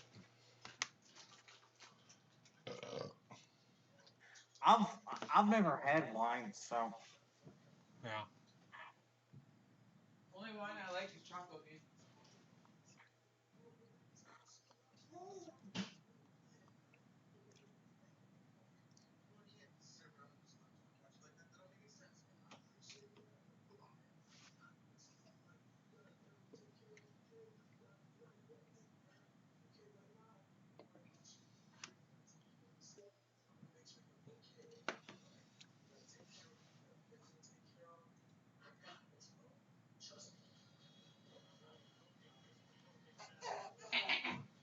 Speaker 6: I've never had wine, so
Speaker 1: Yeah.
Speaker 2: Only wine I like is chocolate bean.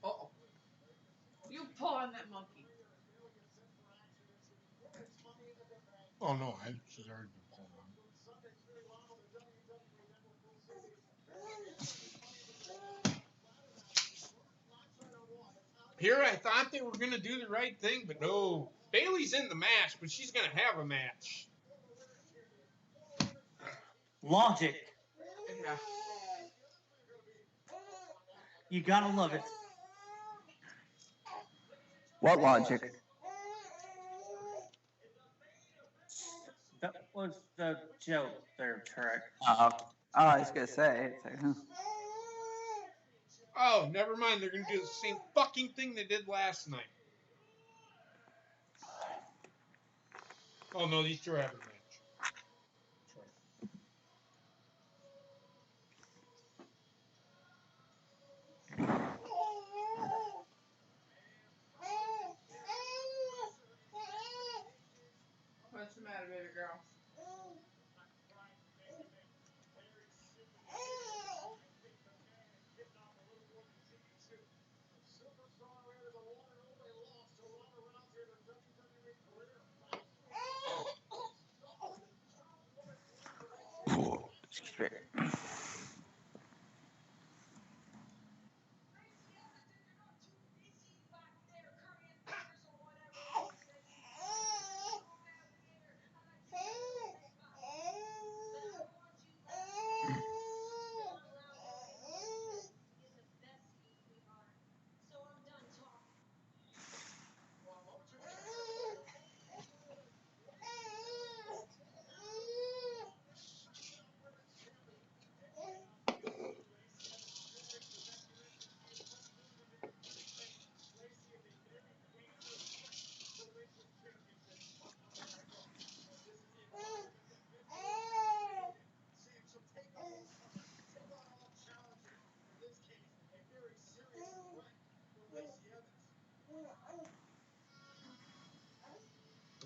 Speaker 2: Uh-oh. You pull on that monkey.
Speaker 1: Oh no, she's already been pulled on. Here I thought they were gonna do the right thing, but no. Bailey's in the match, but she's gonna have a match.
Speaker 6: logic.
Speaker 2: Yeah.
Speaker 6: You gotta love it.
Speaker 5: What logic?
Speaker 6: That was the joke there, Trek.
Speaker 5: I was gonna say. It's like, huh.
Speaker 1: Oh, never mind. They're gonna do the same fucking thing they did last night. Oh no, these two are having a match.
Speaker 2: What's the matter, baby girl?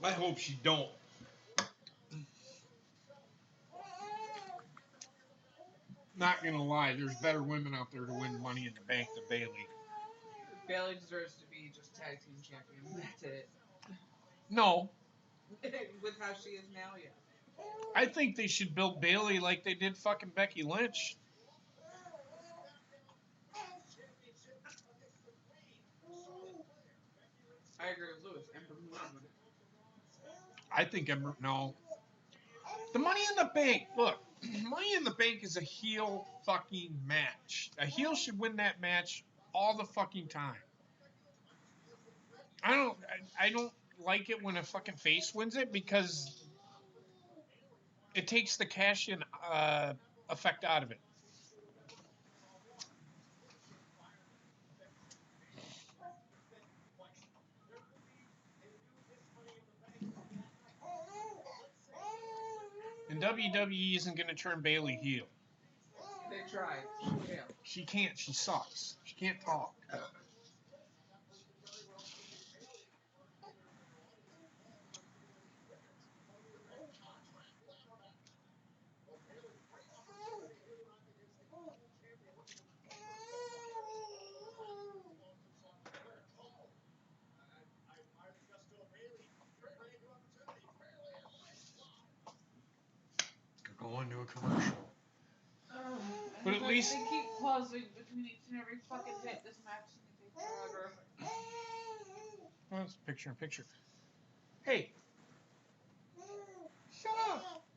Speaker 1: I hope she don't. Not gonna lie, there's better women out there to win Money in the Bank than Bailey.
Speaker 2: Bailey deserves to be just tag team champion. That's it.
Speaker 1: No,
Speaker 2: With how she is now, yeah.
Speaker 1: I think they should build Bailey like they did fucking Becky Lynch.
Speaker 2: I agree with Lewis. Ember Moon.
Speaker 1: I think no. The Money in the Bank, look, Money in the Bank is a heel fucking match. A heel should win that match all the fucking time. I don't like it when a fucking face wins it because it takes the cash in effect out of it. And WWE isn't going to turn Bailey heel.
Speaker 2: They tried. She failed.
Speaker 1: She can't. She sucks. She can't talk. Go into a commercial. But at least
Speaker 2: they keep pausing between each and every fucking hit. This match is gonna take forever.
Speaker 1: Well, it's picture in picture. Hey, shut up.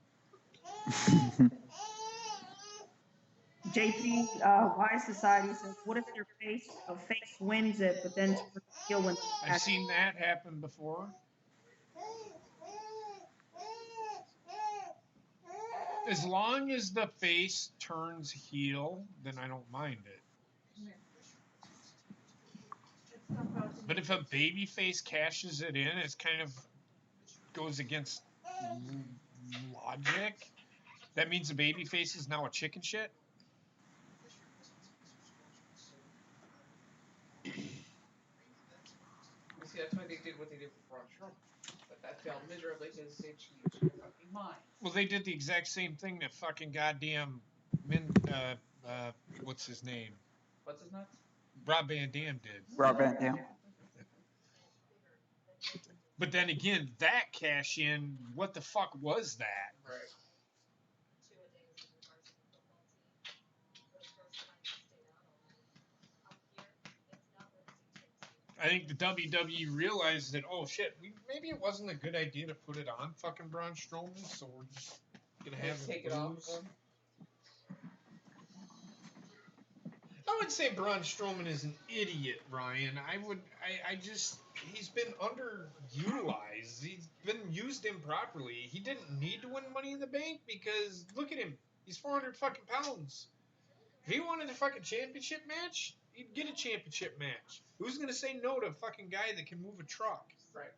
Speaker 3: JP, Wise Society says, what if a face wins it, but then turns heel when
Speaker 1: I've seen that happen before. As long as the face turns heel, then I don't mind it. But if a baby face cashes it in, it's kind of goes against logic. That means the baby face is now a chicken shit.
Speaker 2: See, that's why they did what they did with Braun Strowman. But that failed miserably because they changed their fucking mind.
Speaker 1: Well, they did the exact same thing that fucking goddamn what's his name?
Speaker 2: What's his nuts?
Speaker 1: Rob Van Dam did.
Speaker 5: Rob Van Dam.
Speaker 1: But then again, that cash in, what the fuck was that?
Speaker 2: Right.
Speaker 1: I think the WWE realized that, oh shit, maybe it wasn't a good idea to put it on fucking Braun Strowman, so we're just gonna have him
Speaker 2: take it off.
Speaker 1: I would say Braun Strowman is an idiot, Ryan. I just, he's been underutilized. He's been used improperly. He didn't need to win Money in the Bank because look at him. He's 400 fucking pounds. If he wanted a fucking championship match, he'd get a championship match. Who's gonna say no to a fucking guy that can move a truck?
Speaker 2: Right.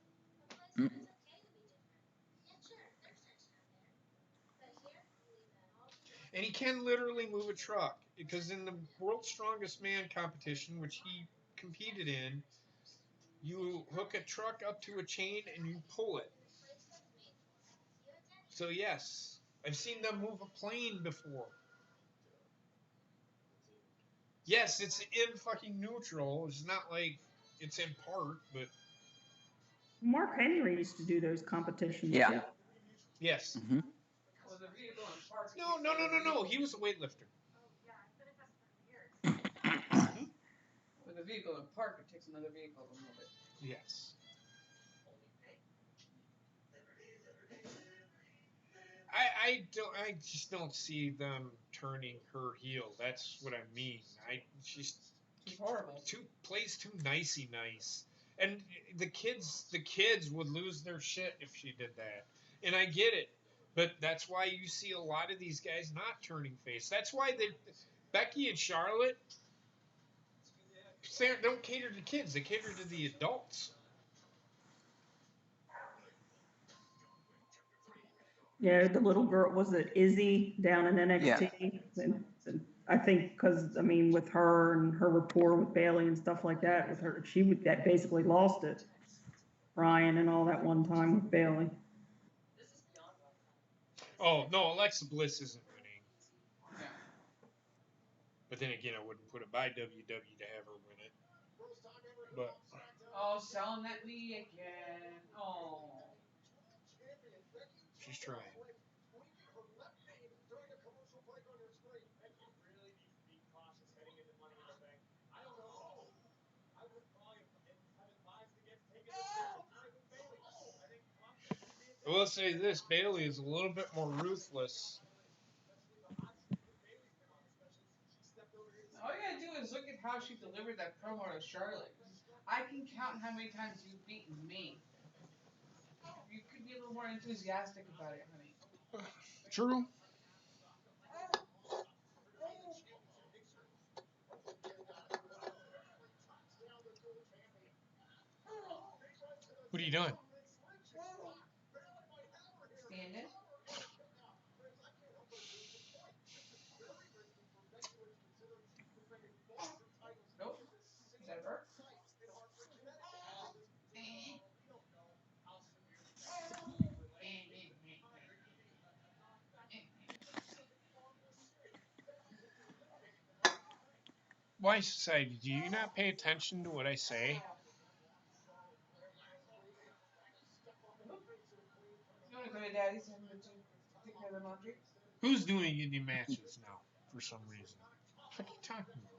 Speaker 1: And he can literally move a truck because in the World's Strongest Man competition, which he competed in, you hook a truck up to a chain and you pull it. So yes, I've seen them move a plane before. Yes, it's in fucking neutral. It's not like it's in part, but
Speaker 3: Mark Henry used to do those competitions.
Speaker 5: Yeah.
Speaker 1: yes.
Speaker 5: Mm-hmm.
Speaker 2: Was a vehicle in park?
Speaker 1: No. He was a weightlifter.
Speaker 2: With a vehicle in park, it takes another vehicle to move it.
Speaker 1: Yes. I just don't see them turning her heel. That's what I mean. She's
Speaker 2: horrible.
Speaker 1: Plays too nicey nice. And the kids would lose their shit if she did that. And I get it. But that's why you see a lot of these guys not turning face. That's why Becky and Charlotte don't cater to kids. They cater to the adults.
Speaker 3: Yeah, the little girl, was it Izzy down in NXT?
Speaker 5: Yeah.
Speaker 3: And I think because, I mean, with her and her rapport with Bailey and stuff like that, with her, that basically lost it. Ryan and all that one time with Bailey.
Speaker 1: Oh, no, Alexa Bliss isn't winning. But then again, I wouldn't put it by WWE to have her win it. But
Speaker 2: Oh, selling at me again. Oh.
Speaker 1: she's trying. I will say this, Bailey is a little bit more ruthless.
Speaker 2: All you gotta do is look at how she delivered that promo to Charlotte. I can count how many times you've beaten me. You could be a little more enthusiastic about it, honey.
Speaker 1: True. What are you doing?
Speaker 2: Standing? Nope. Is that her?
Speaker 1: Why, society, do you not pay attention to what I say?
Speaker 2: You wanna go to Daddy's and take care of the laundry?
Speaker 1: Who's doing indie matches now, for some reason? What are you talking about?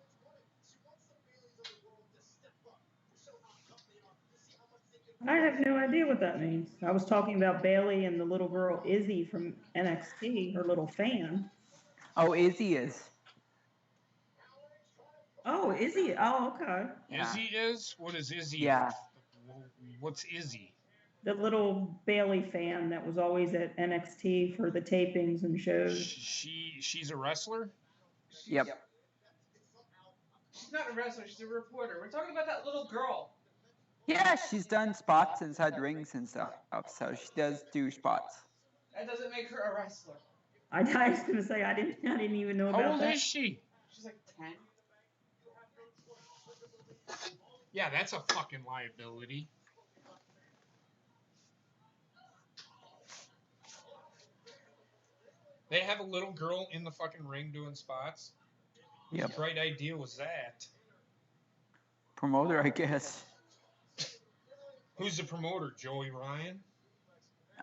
Speaker 3: I have no idea what that means. I was talking about Bailey and the little girl Izzy from NXT, her little fan.
Speaker 5: Oh, Izzy is.
Speaker 3: Oh, Izzy. Oh, okay.
Speaker 5: Yeah.
Speaker 1: Izzy is? What is Izzy?
Speaker 5: Yeah.
Speaker 1: What's Izzy?
Speaker 3: The little Bailey fan that was always at NXT for the tapings and shows.
Speaker 1: She's a wrestler?
Speaker 5: Yep.
Speaker 2: She's not a wrestler, she's a reporter. We're talking about that little girl.
Speaker 5: Yeah, she's done spots inside rings and stuff, so she does do spots.
Speaker 2: That doesn't make her a wrestler.
Speaker 3: I was going to say I didn't even know about
Speaker 1: How old
Speaker 3: that.
Speaker 1: is she?
Speaker 2: She's like 10.
Speaker 1: Yeah, that's a fucking liability. They have a little girl in the fucking ring doing spots.
Speaker 5: Yep.
Speaker 1: What great idea was that?
Speaker 5: Promoter, I guess.
Speaker 1: Who's the promoter? Joey Ryan?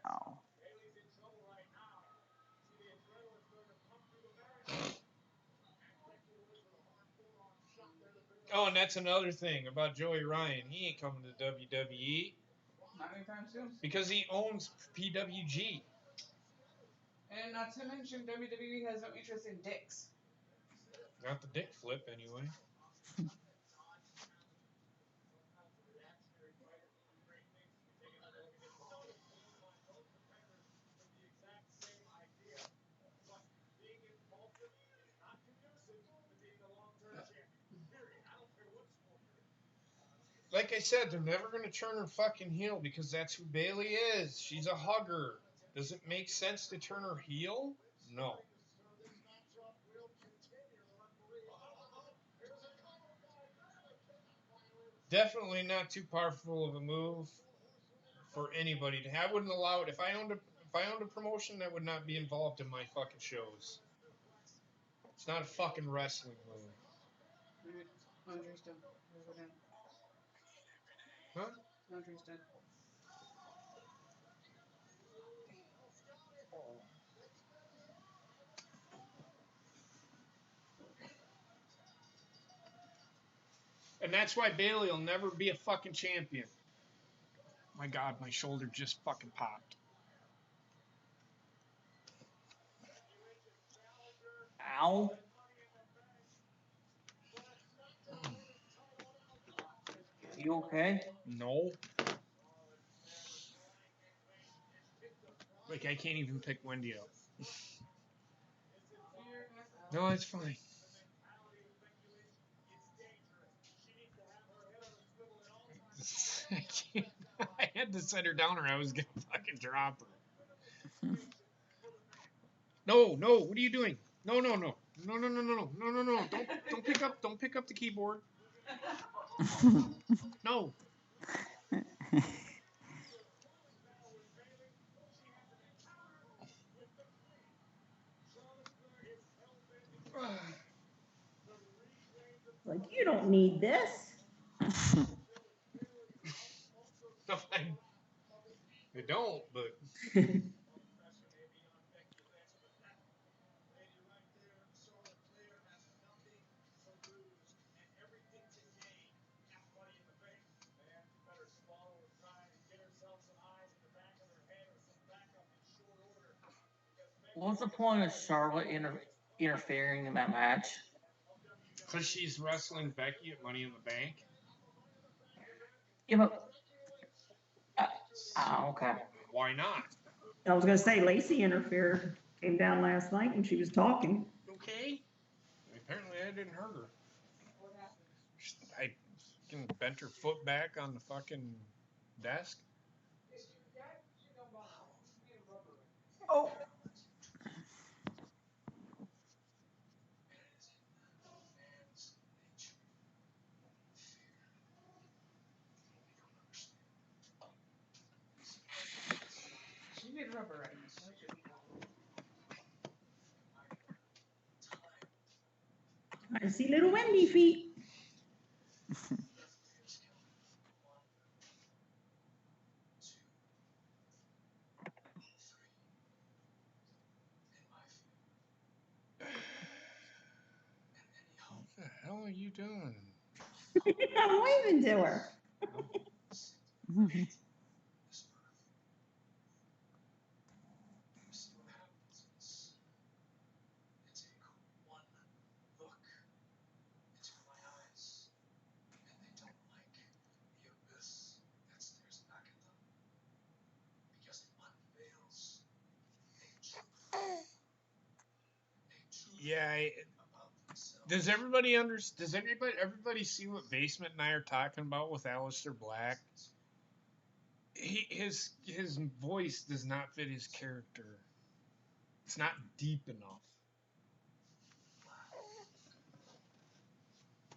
Speaker 5: No.
Speaker 1: Oh, and that's another thing about Joey Ryan. He ain't coming to WWE
Speaker 2: Not anytime soon.
Speaker 1: because he owns PWG.
Speaker 2: And not to mention, WWE has no interest in dicks.
Speaker 1: Not the dick flip, anyway. Like I said, they're never going to turn her fucking heel because that's who Bailey is. She's a hugger. Does it make sense to turn her heel? No. Definitely not too powerful of a move for anybody to have. I wouldn't allow it. If I owned a promotion, that would not be involved in my fucking shows. It's not a fucking wrestling move.
Speaker 2: Andre's done. We're done.
Speaker 1: Huh?
Speaker 2: Andre's done.
Speaker 1: And that's why Bailey will never be a fucking champion. My God, my shoulder just fucking popped.
Speaker 6: Ow. You okay?
Speaker 1: No. Like, I can't even pick Wendy up. No, it's fine. I had to set her down or I was going to fucking drop her. No, what are you doing? No. No. Don't pick up the keyboard. No.
Speaker 3: Like, you don't need this.
Speaker 1: No, I don't, but
Speaker 6: What's the point of Charlotte interfering in that match?
Speaker 1: because she's wrestling Becky at Money in the Bank.
Speaker 6: Yeah, but okay.
Speaker 1: Why not?
Speaker 3: I was going to say, Lacey interfered, came down last night when she was talking.
Speaker 1: Okay. Apparently, I didn't hurt her. I bent her foot back on the fucking desk.
Speaker 5: Oh.
Speaker 2: She did rubber right.
Speaker 3: I see little Wendy feet.
Speaker 1: What the hell are you doing?
Speaker 3: I'm waving to her.
Speaker 1: Yeah. Does everybody see what Basement and I are talking about with Aleister Black? His voice does not fit his character. It's not deep enough.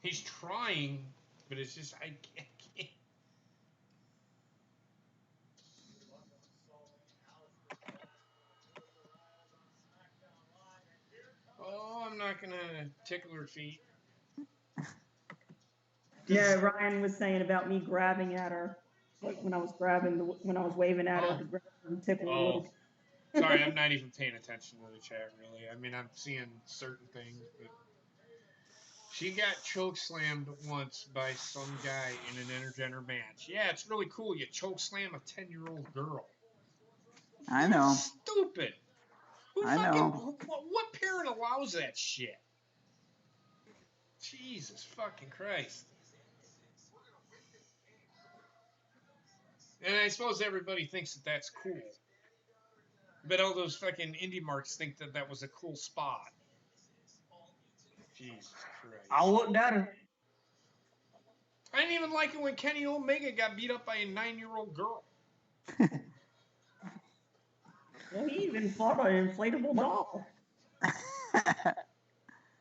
Speaker 1: He's trying, but it's just I can't. Oh, I'm not gonna tickle her feet.
Speaker 3: Yeah, Ryan was saying about me grabbing at her, like when I was waving at her to grab her and tickle her little.
Speaker 1: Sorry, I'm not even paying attention to the chat really. I mean, I'm seeing certain things, but she got choke slammed once by some guy in an intergender match. Yeah, it's really cool. You choke slam a 10-year-old girl.
Speaker 5: I know.
Speaker 1: Stupid. What parent allows that shit? Jesus fucking Christ. And I suppose everybody thinks that that's cool. But all those fucking indie marks think that that was a cool spot. Jesus Christ.
Speaker 6: I wouldn't doubt it.
Speaker 1: I didn't even like it when Kenny Omega got beat up by a 9-year-old girl.
Speaker 3: Well, he even fought an inflatable doll.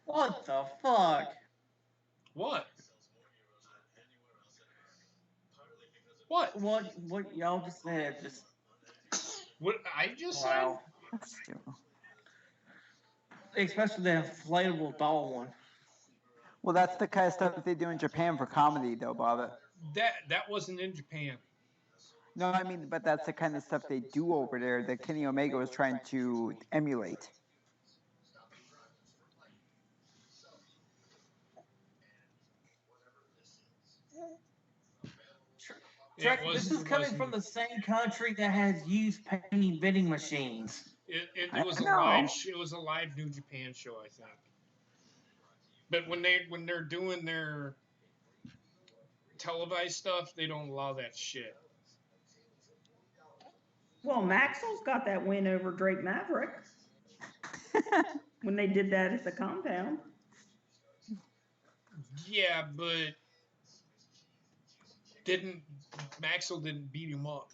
Speaker 6: What the fuck?
Speaker 1: What?
Speaker 6: What y'all just said? Just
Speaker 1: what I just
Speaker 6: wow.
Speaker 1: said?
Speaker 6: Especially the inflatable doll one.
Speaker 5: Well, that's the kind of stuff they do in Japan for comedy, though, Bob.
Speaker 1: That wasn't in Japan.
Speaker 5: No, I mean, but that's the kind of stuff they do over there that Kenny Omega was trying to emulate.
Speaker 6: This is coming from the same country that has used painting vending machines.
Speaker 1: It was a live. It was a live New Japan show, I think. But when they're doing their televised stuff, they don't allow that shit.
Speaker 3: Well, Maxwell's got that win over Drake Maverick when they did that at the compound.
Speaker 1: Yeah, but Maxwell didn't beat him up.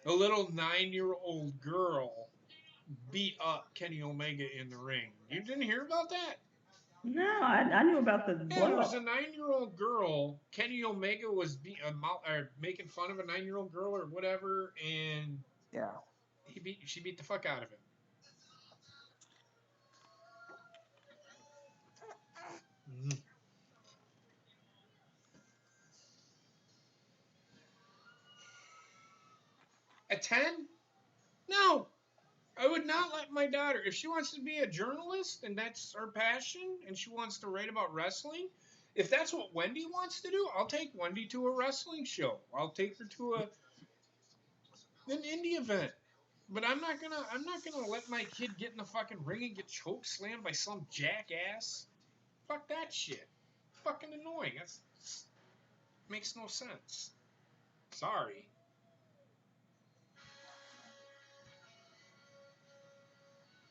Speaker 1: A little 9-year-old girl beat up Kenny Omega in the ring. You didn't hear about that?
Speaker 3: No, I knew about the blow.
Speaker 1: Yeah, it was a 9-year-old girl. Kenny Omega was making fun of a 9-year-old girl or whatever, and
Speaker 5: yeah,
Speaker 1: she beat the fuck out of him. At 10? No. I would not let my daughter, if she wants to be a journalist and that's her passion and she wants to write about wrestling, if that's what Wendy wants to do, I'll take Wendy to a wrestling show. I'll take her to an indie event. But I'm not gonna let my kid get in the fucking ring and get choke slammed by some jackass. Fuck that shit. Fucking annoying. That's makes no sense. Sorry.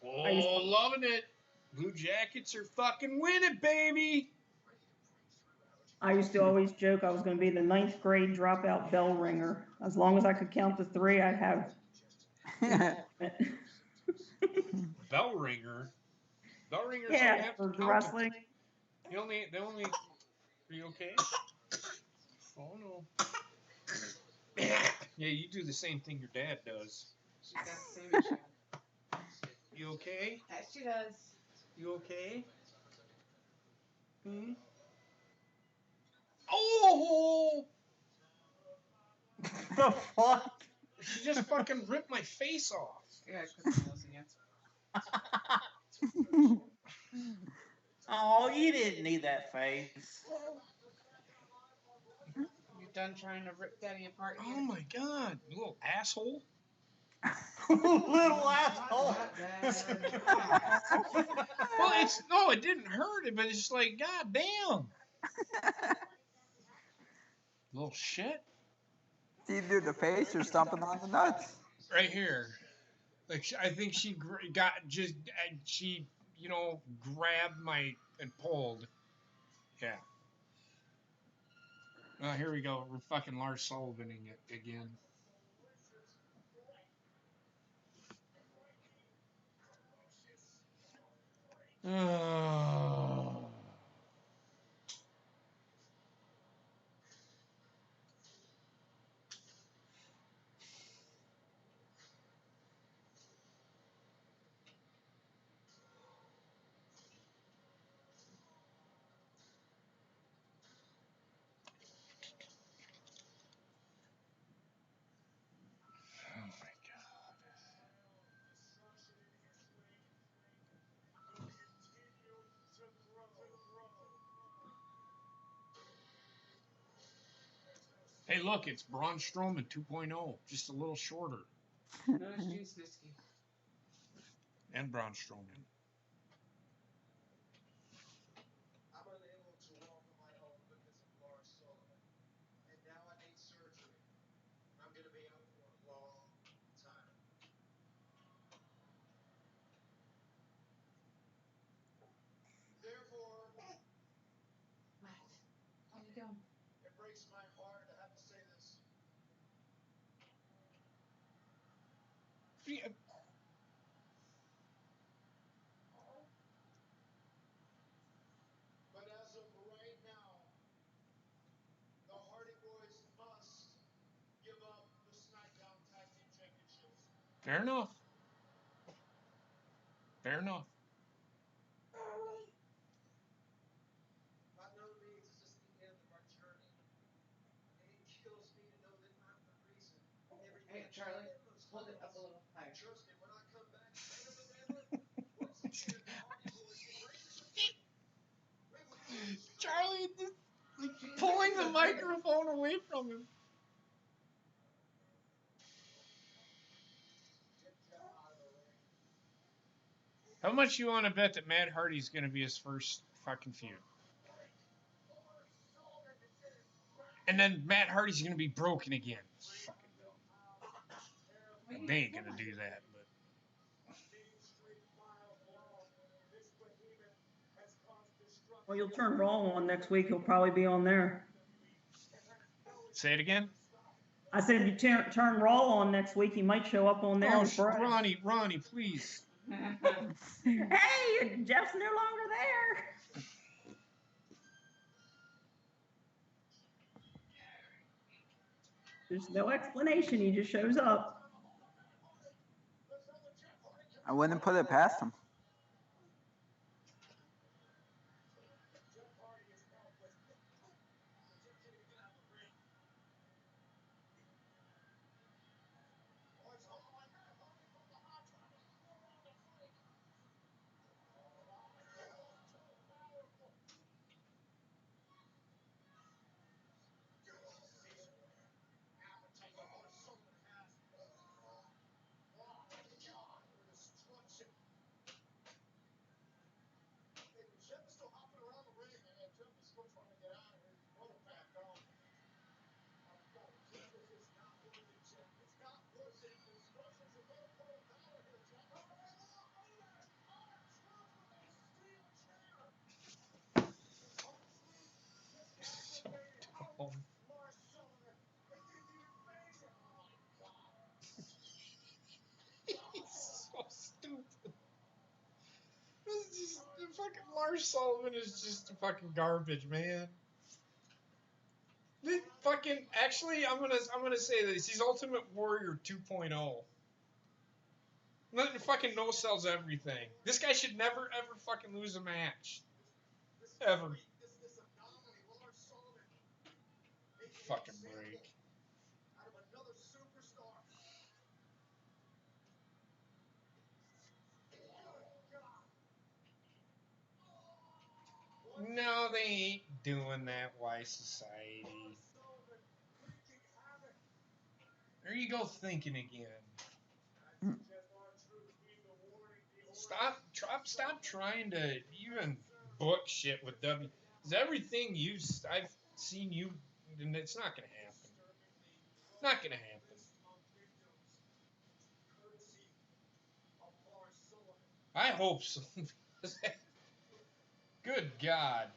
Speaker 1: Oh, loving it. Blue Jackets are fucking winning, baby.
Speaker 3: I used to always joke I was going to be the 9th grade dropout bell ringer. As long as I could count to 3, I'd have.
Speaker 1: Bell ringer. Bell ringers
Speaker 3: Yeah,
Speaker 1: only have
Speaker 3: for
Speaker 1: to
Speaker 3: the
Speaker 1: count
Speaker 3: wrestling.
Speaker 1: They only. Are you okay? Oh no. Yeah, you do the same thing your dad does.
Speaker 2: She got the same issue.
Speaker 1: You okay?
Speaker 2: Yes, she does.
Speaker 1: You okay? Hmm? Oh!
Speaker 6: The fuck?
Speaker 1: She just fucking ripped my face off.
Speaker 2: Yeah, I couldn't nails again.
Speaker 6: Oh, you didn't need that face.
Speaker 2: You done trying to rip Daddy apart
Speaker 1: Oh
Speaker 2: here?
Speaker 1: my god, you little asshole.
Speaker 6: Little asshole.
Speaker 1: Well, it didn't hurt him, but it's just like, god damn. Little shit.
Speaker 5: Do you do the face or stomping on the nuts?
Speaker 1: Right here. Like, I think she grabbed my, and pulled. Yeah. Here we go. We're fucking Lars Sullivaning it again. Oh. Oh my god. Hey, look, it's Braun Strowman 2.0, just a little shorter.
Speaker 2: No, it's Juice Whiskey.
Speaker 1: And Braun Strowman.
Speaker 4: I'm unable to walk on my own because of Lars Sullivan. And now I need surgery. I'm going to be out for a long time. Therefore,
Speaker 2: What? How you doing?
Speaker 4: it breaks my heart to have to say this.
Speaker 1: Yeah,
Speaker 4: But as of right now, the Hardy Boys must give up the SmackDown Tag Team Championships.
Speaker 1: fair enough. Fair enough.
Speaker 4: By no means is this the end of our journey. And it kills me to know that I'm the reason everything.
Speaker 2: Hey, Charlie, hold it up a little higher.
Speaker 4: Trust me, when I come back later than ever, once again, the Hardy Boys can raise us again. We will use
Speaker 1: Charlie just like pulling the microphone away from him. How much you want to bet that Matt Hardy's going to be his first fucking feud? And then Matt Hardy's going to be broken again. It's fucking dumb. They ain't going to do that, but.
Speaker 3: Well, you'll turn Raw on next week. He'll probably be on there.
Speaker 1: Say it again?
Speaker 3: I said if you turn Raw on next week, he might show up on there.
Speaker 1: Oh,
Speaker 3: with Brett.
Speaker 1: Ronnie, please.
Speaker 3: Hey, Jeff's no longer there. There's no explanation. He just shows up.
Speaker 5: I wouldn't put it past him.
Speaker 1: him. He's so stupid. This is just, fucking Lars Sullivan is just fucking garbage, man. Fucking, actually, I'm gonna say this. He's Ultimate Warrior 2.0. Fucking no sells everything. This guy should never ever fucking lose a match. Ever. Fucking break. No, they ain't doing that, Y Society. There you go thinking again. Stop trying to even book shit with W. Because everything I've seen you, and it's not gonna happen. Not gonna happen. I hope so. Good God.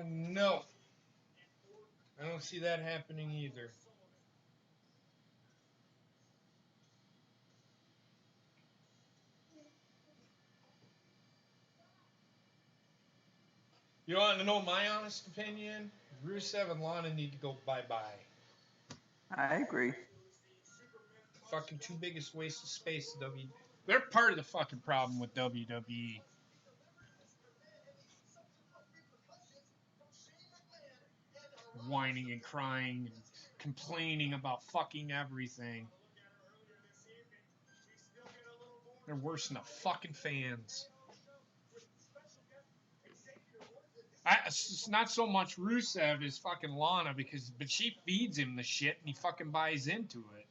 Speaker 1: No. I don't see that happening either. You want to know my honest opinion? Rusev and Lana need to go bye-bye.
Speaker 5: I agree.
Speaker 1: Fucking two biggest wastes of space. They're part of the fucking problem with WWE. Whining and crying and complaining about fucking everything. They're worse than the fucking fans. It's not so much Rusev as fucking Lana but she feeds him the shit and he fucking buys into it.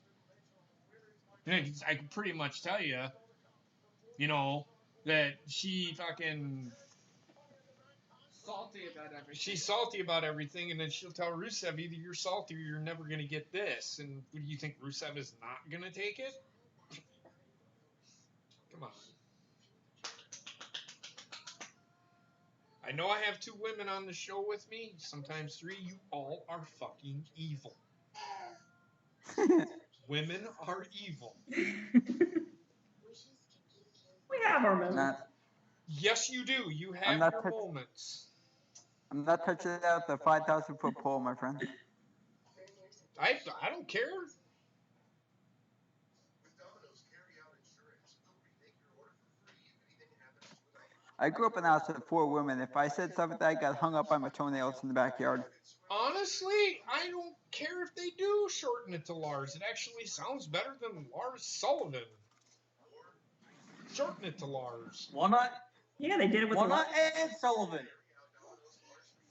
Speaker 1: And I can pretty much tell you, that she fucking
Speaker 2: Salty about everything.
Speaker 1: she's salty about everything, and then she'll tell Rusev, either you're salty or you're never gonna get this. And do you think Rusev is not gonna take it? Come on. I know I have two women on the show with me, sometimes three. You all are fucking evil. Women are evil.
Speaker 3: We have our moments.
Speaker 1: Yes, you do. You have your moments.
Speaker 5: I'm not touching out the 5,000-foot pole, my friend.
Speaker 1: I don't care.
Speaker 5: I grew up in a house with 4 women. If I said something, I got hung up by my toenails in the backyard.
Speaker 1: Honestly, I don't care if they do shorten it to Lars. It actually sounds better than Lars Sullivan. Shorten it to Lars.
Speaker 6: Why not?
Speaker 3: Yeah, they did it with
Speaker 6: Why not Ed Sullivan?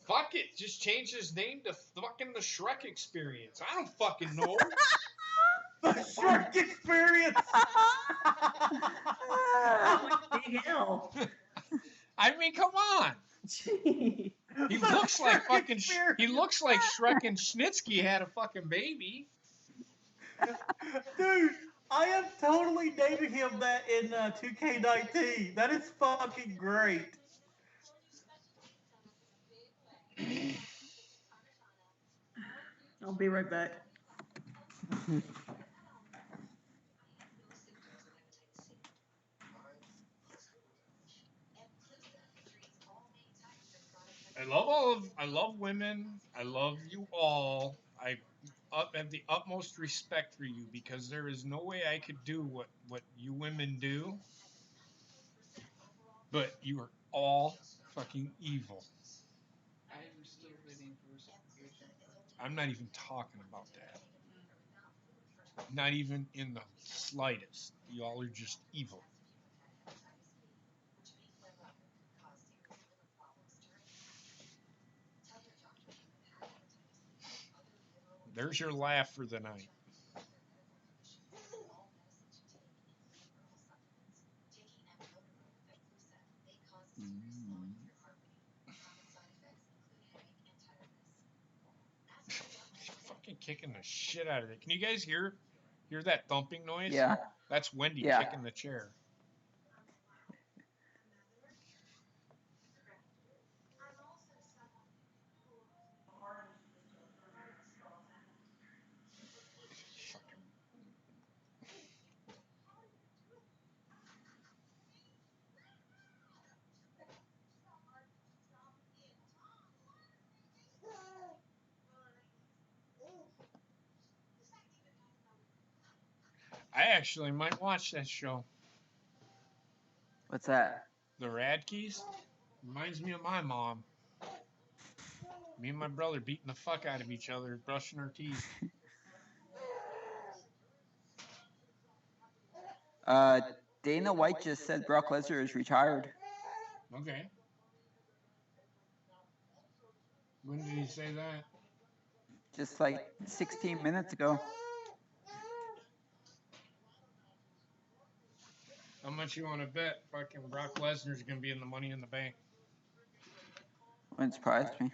Speaker 1: Fuck it. Just change his name to fucking the Shrek Experience. I don't fucking know.
Speaker 6: The Shrek Experience!
Speaker 3: Big L.
Speaker 1: I mean, come on.
Speaker 3: Gee.
Speaker 1: He looks like fucking. He looks like Shrek and Schnitzky had a fucking baby.
Speaker 6: Dude, I am totally naming him that in 2K19. That is fucking great.
Speaker 3: I'll be right back.
Speaker 1: I love women. I love you all. I have the utmost respect for you because there is no way I could do what you women do. But you are all fucking evil.
Speaker 2: I'm still waiting for reciprocation.
Speaker 1: I'm not even talking about that. Not even in the slightest. You all are just evil. There's your laugh for the night. Fucking kicking the shit out of it. Can you guys hear that thumping noise?
Speaker 5: Yeah.
Speaker 1: That's Wendy
Speaker 5: Yeah.
Speaker 1: kicking the chair. I actually might watch that show.
Speaker 5: What's that?
Speaker 1: The Radkeys. Reminds me of my mom. Me and my brother beating the fuck out of each other, brushing our teeth.
Speaker 5: Dana White just said Brock Lesnar is retired.
Speaker 1: Okay. When did he say that?
Speaker 5: Just like 16 minutes ago.
Speaker 1: How much you want to bet fucking Brock Lesnar's going to be in the Money in the Bank?
Speaker 5: Wouldn't surprise me.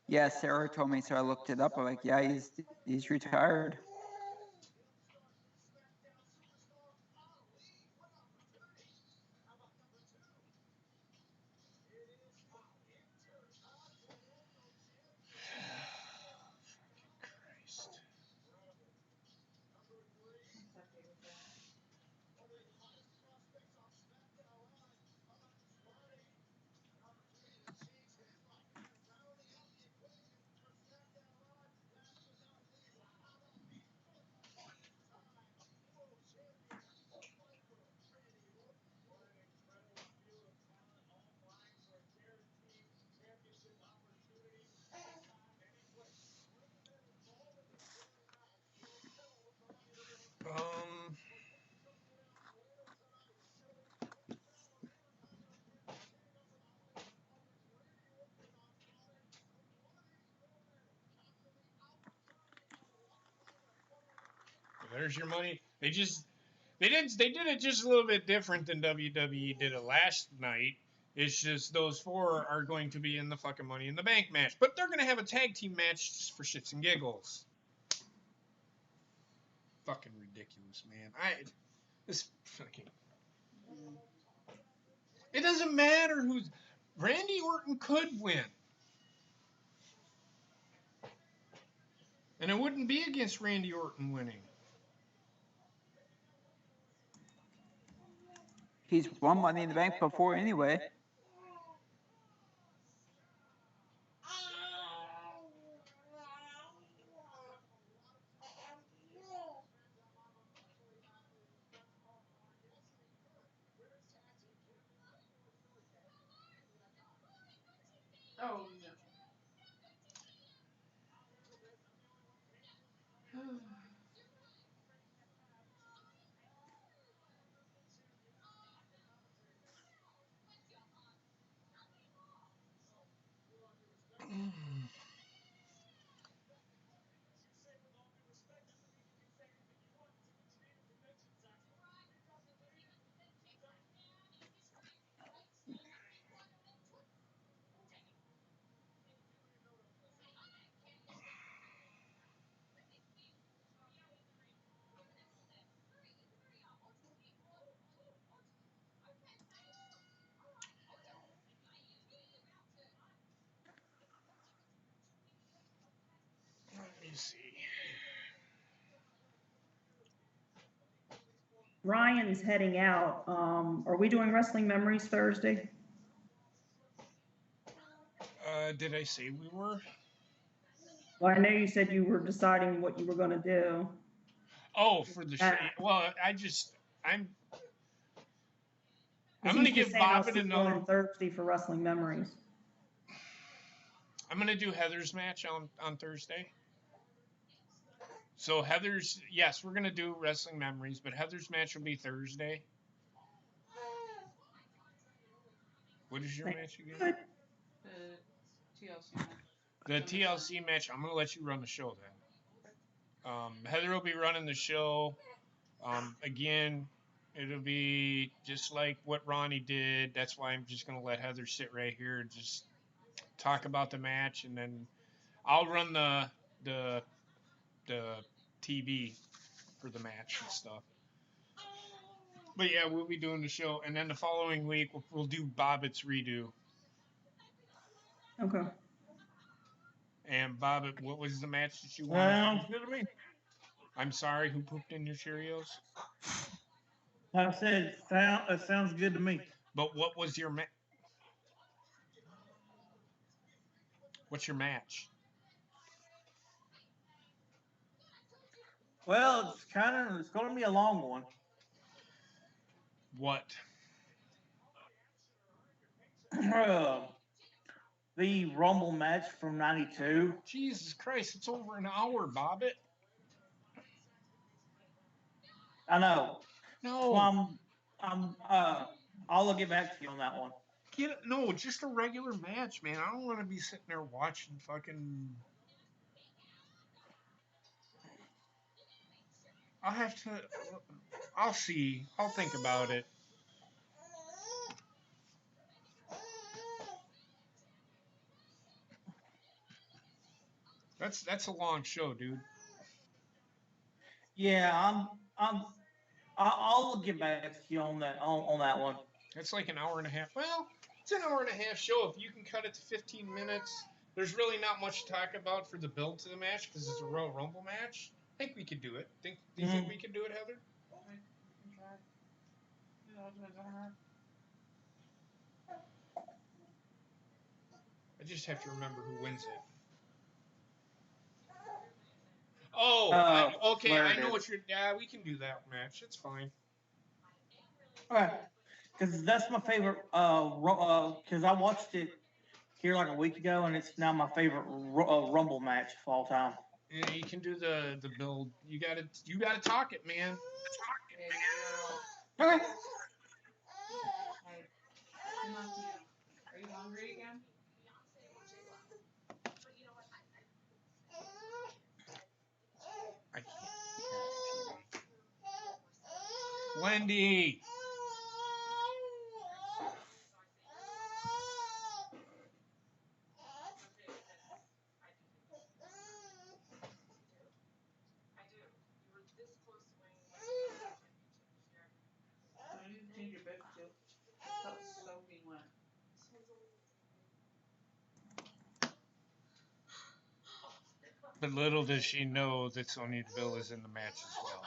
Speaker 5: Yeah, Sarah told me, so I looked it up. I'm like, yeah, he's retired.
Speaker 1: There's your money. They did it just a little bit different than WWE did it last night. It's just those four are going to be in the fucking Money in the Bank match, but they're going to have a tag team match just for shits and giggles. Fucking ridiculous, man. This fucking. It doesn't matter who's. Randy Orton could win. And it wouldn't be against Randy Orton winning.
Speaker 5: He's won Money in the Bank before anyway.
Speaker 2: Oh, no.
Speaker 1: Let me see.
Speaker 3: Ryan's heading out. Are we doing Wrestling Memories Thursday?
Speaker 1: Did I say we were?
Speaker 3: Well, I know you said you were deciding what you were going to do.
Speaker 1: Oh, for the show. Well, I'm going to give Bob another
Speaker 3: on Thursday for Wrestling Memories.
Speaker 1: I'm going to do Heather's match on Thursday. So Heather's, yes, we're going to do Wrestling Memories, but Heather's match will be Thursday. What is your match again?
Speaker 3: Good.
Speaker 2: The TLC match.
Speaker 1: The TLC match. I'm gonna let you run the show then. Heather will be running the show. Again, it'll be just like what Ronnie did. That's why I'm just gonna let Heather sit right here and just talk about the match, and then I'll run the TV for the match and stuff. But yeah, we'll be doing the show, and then the following week we'll do Bobbitt's redo.
Speaker 3: Okay.
Speaker 1: And Bobbitt, what was the match that you wanted?
Speaker 6: Sounds good to me.
Speaker 1: I'm sorry, who pooped in your Cheerios?
Speaker 6: Like I said, it sounds good to me.
Speaker 1: But what was your match? What's your match?
Speaker 6: Well, it's going to be a long one.
Speaker 1: What?
Speaker 6: The Rumble match from '92.
Speaker 1: Jesus Christ, it's over an hour, Bobbitt.
Speaker 6: I know.
Speaker 1: No.
Speaker 6: Well, I'll get back to you on that one.
Speaker 1: No, just a regular match, man. I don't want to be sitting there watching fucking. I'll have to. I'll see. I'll think about it. That's a long show, dude.
Speaker 6: Yeah, I'll get back to you on that one.
Speaker 1: It's like an hour and a half. Well, it's an hour and a half show. If you can cut it to 15 minutes, there's really not much to talk about for the build to the match because it's a Royal Rumble match. I think we could do it. Do you think we could do it, Heather? I just have to remember who wins it. Oh, okay. I know what you're. Yeah, we can do that match. It's fine.
Speaker 6: All right, because that's my favorite. Because I watched it here like a week ago, and it's now my favorite Rumble match of all time.
Speaker 1: Yeah, you can do the build. You gotta talk it, man.
Speaker 6: Okay.
Speaker 2: Are you hungry again?
Speaker 1: I can't. Wendy.
Speaker 2: I didn't change your bed too. That's soaking wet.
Speaker 1: But little does she know that Sonya Deville is in the match as well.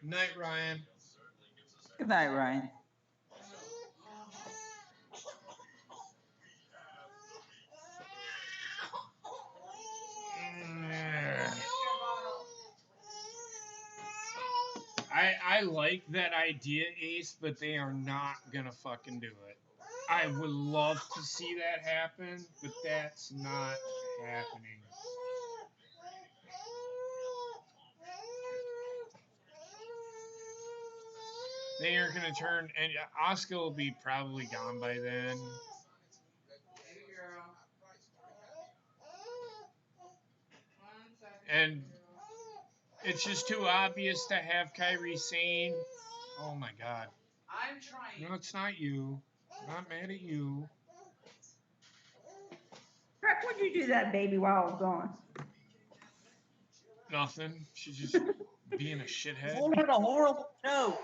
Speaker 1: Night, Ryan.
Speaker 5: Good night, Ryan.
Speaker 1: I like that idea, Ace, but they are not gonna fucking do it. I would love to see that happen, but that's not happening. They aren't gonna turn, and Asuka will be probably gone by then. And it's just too obvious to have Kairi Sane. Oh my god.
Speaker 2: I'm trying.
Speaker 1: No, it's not you. I'm not mad at you.
Speaker 3: Brett, what'd you do that baby while I was gone?
Speaker 1: Nothing. She's just being a shithead.
Speaker 6: He told her the horrible joke.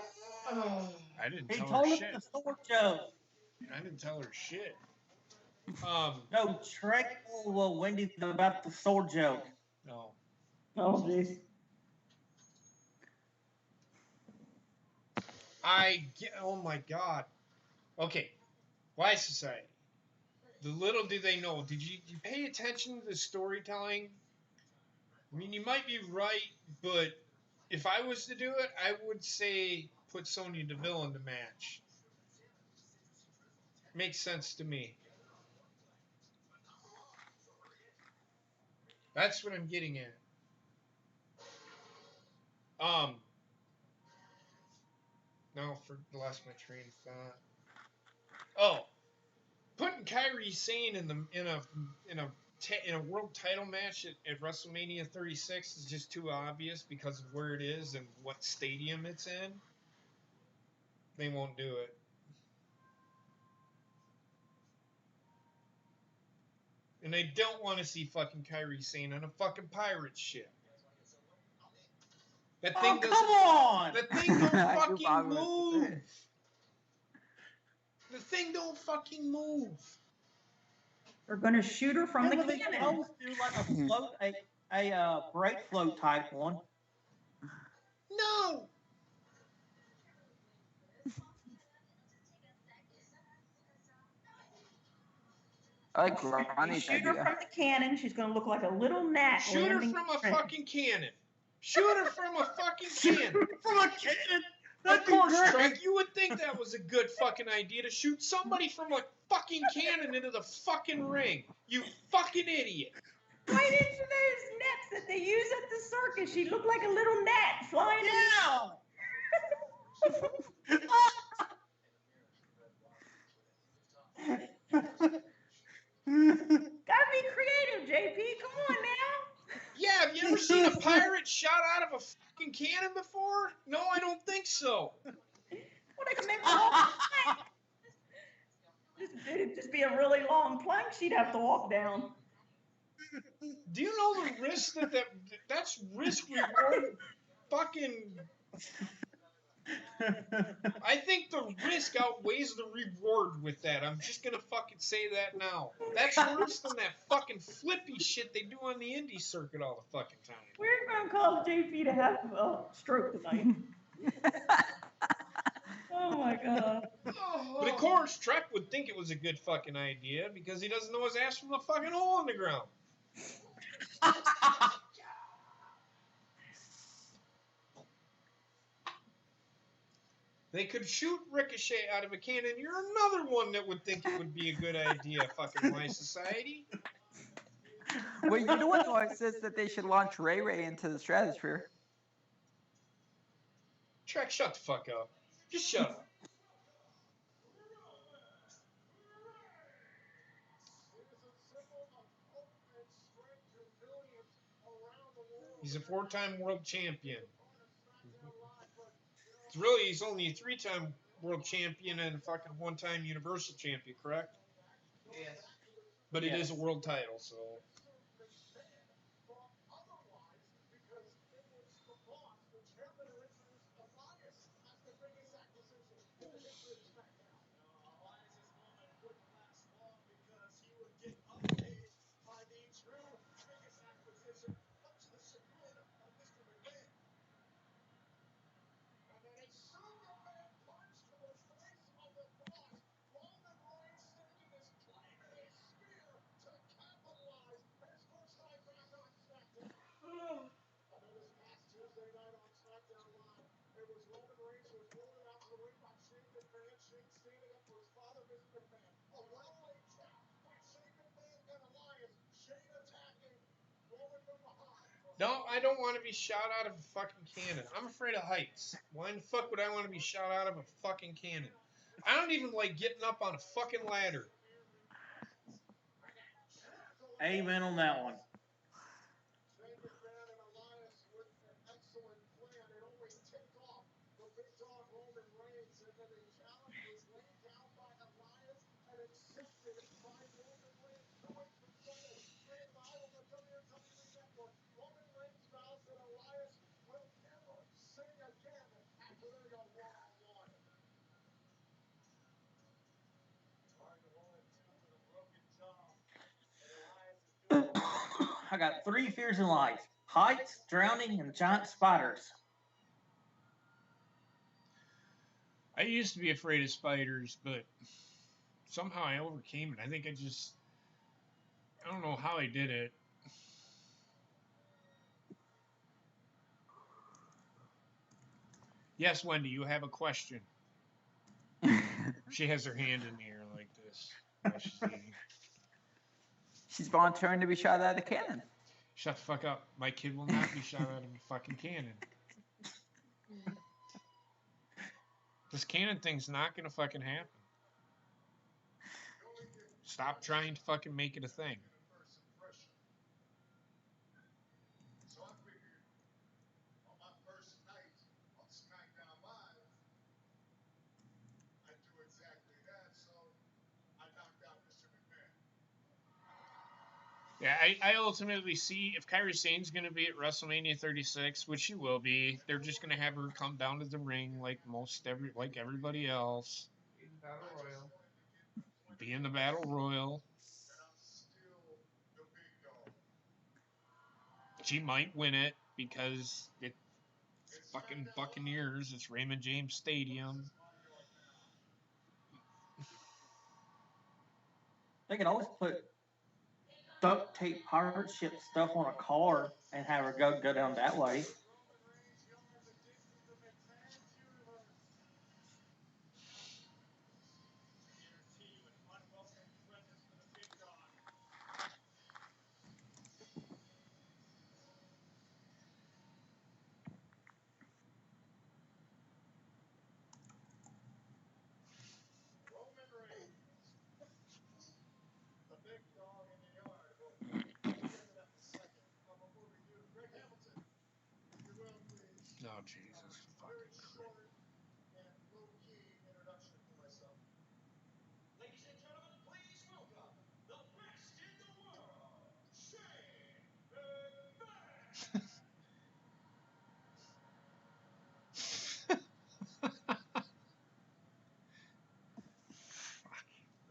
Speaker 1: I didn't
Speaker 6: He
Speaker 1: tell her
Speaker 6: told her
Speaker 1: shit.
Speaker 6: the sword joke.
Speaker 1: I didn't tell her shit.
Speaker 6: No, Trek told Wendy about the sword joke.
Speaker 1: No.
Speaker 3: Oh, jeez.
Speaker 1: Oh my god. Okay. Why Society? The little do they know. Did you pay attention to the storytelling? I mean, you might be right, but if I was to do it, I would say put Sonya Deville in the match. Makes sense to me. That's what I'm getting at. No, lost my train of thought. Oh, putting Kairi Sane in a world title match at WrestleMania 36 is just too obvious because of where it is and what stadium it's in. They won't do it. And I don't want to see fucking Kairi Sane on a fucking pirate ship. That thing
Speaker 6: come on!
Speaker 1: That thing don't fucking move. The thing don't fucking move.
Speaker 3: They're gonna shoot her from the
Speaker 6: They
Speaker 3: cannon.
Speaker 6: always do like a float, a break float type one.
Speaker 1: No.
Speaker 5: I like Ronnie's
Speaker 3: Shoot her
Speaker 5: idea.
Speaker 3: from the cannon. She's gonna look like a little gnat.
Speaker 1: Shoot her from a fucking cannon. Shoot her from a fucking cannon.
Speaker 6: From a cannon.
Speaker 1: Of course, Trek, you would think that was a good fucking idea to shoot somebody from a fucking cannon into the fucking ring. You fucking idiot.
Speaker 3: Right into those nets that they use at the circus. She looked like a little gnat flying Gotta be creative, JP. Come on now.
Speaker 1: Yeah, have you ever seen a pirate shot out of a fucking cannon before? No, I don't think so.
Speaker 3: Well, they can make a long plank. It'd just be a really long plank she'd have to walk down.
Speaker 1: Do you know the risk that's risk reward fucking... I think the risk outweighs the reward with that. I'm just gonna fucking say that now. That's worse than that fucking flippy shit they do on the indie circuit all the fucking time.
Speaker 3: We're gonna call JP to have a stroke tonight. Oh my god.
Speaker 1: But of course, Trek would think it was a good fucking idea because he doesn't know his ass from a fucking hole in the ground. They could shoot Ricochet out of a cannon. You're another one that would think it would be a good idea, fucking my society.
Speaker 5: Well, you know what? It says that they should launch Ray Ray into the stratosphere.
Speaker 1: Trek, shut the fuck up. Just shut up. He's a 4-time world champion. Really, he's only a 3-time world champion and a fucking 1-time universal champion, correct?
Speaker 2: Yes.
Speaker 1: But it is a world title, so. No, I don't want to be shot out of a fucking cannon. I'm afraid of heights. Why in the fuck would I want to be shot out of a fucking cannon? I don't even like getting up on a fucking ladder.
Speaker 6: Amen on that one. I got 3 fears in life: heights, drowning, and giant spiders.
Speaker 1: I used to be afraid of spiders, but somehow I overcame it. I think I don't know how I did it. Yes, Wendy, you have a question. She has her hand in the air like this. is while she's eating.
Speaker 5: She's volunteering to be shot out of the cannon.
Speaker 1: Shut the fuck up. My kid will not be shot out of a fucking cannon. This cannon thing's not gonna fucking happen. Stop trying to fucking make it a thing.
Speaker 4: So I figured on my first night on SmackDown Live, I'd do exactly that. So I knocked out Mr. McMahon.
Speaker 1: Yeah, I ultimately see if Kairi Sane's going to be at WrestleMania 36, which she will be, they're just going to have her come down to the ring like everybody else.
Speaker 2: In Battle Royal.
Speaker 1: Be in the Battle Royal.
Speaker 4: And I'm still the big dog.
Speaker 1: She might win it because it's fucking Buccaneers. It's Raymond James Stadium.
Speaker 6: They can always put duct tape pirate ship stuff on a car and have her go down that way.
Speaker 4: Roman Reigns, the big dog in the yard. We'll get to that in a second. Before we do, Greg Hamilton, if you will, please.
Speaker 1: Oh, Jesus.
Speaker 4: Very short and low-key introduction for myself. Ladies and gentlemen, please welcome the best in the world, Shane McMahon.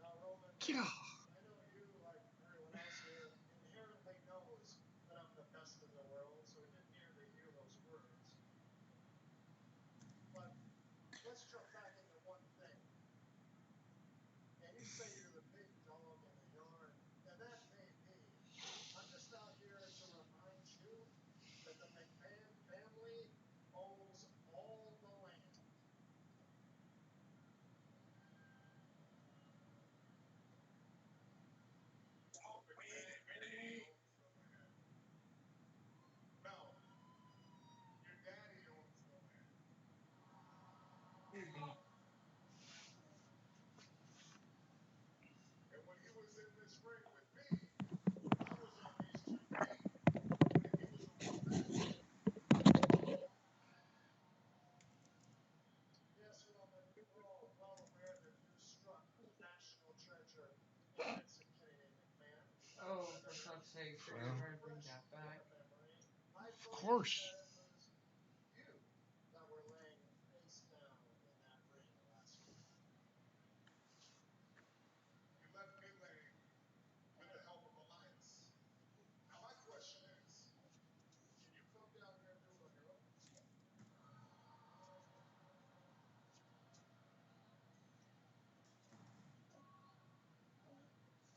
Speaker 4: Now, Roman,
Speaker 1: Get off.
Speaker 4: I know you, like everyone else here, inherently knows that I'm the best in the world, so we didn't need to hear those words. But let's jump back into one thing. And you say you're the big dog in the yard, and that may be. I'm just out here to remind you that the McMahon family owns all the land. No, your daddy owns the land. And when he was in this ring with me, I was on these two feet, and he was on his back. Yes, Roman, we're all well aware that you struck national treasure in Vincent Kennedy McMahon.
Speaker 2: Oh, for fuck's sake, they're gonna try to bring that back.
Speaker 1: Of course.
Speaker 4: You that were laying face down in that ring last week. You left me laying with the help of Alliance. Now my question is, can you come down here and do it on your own?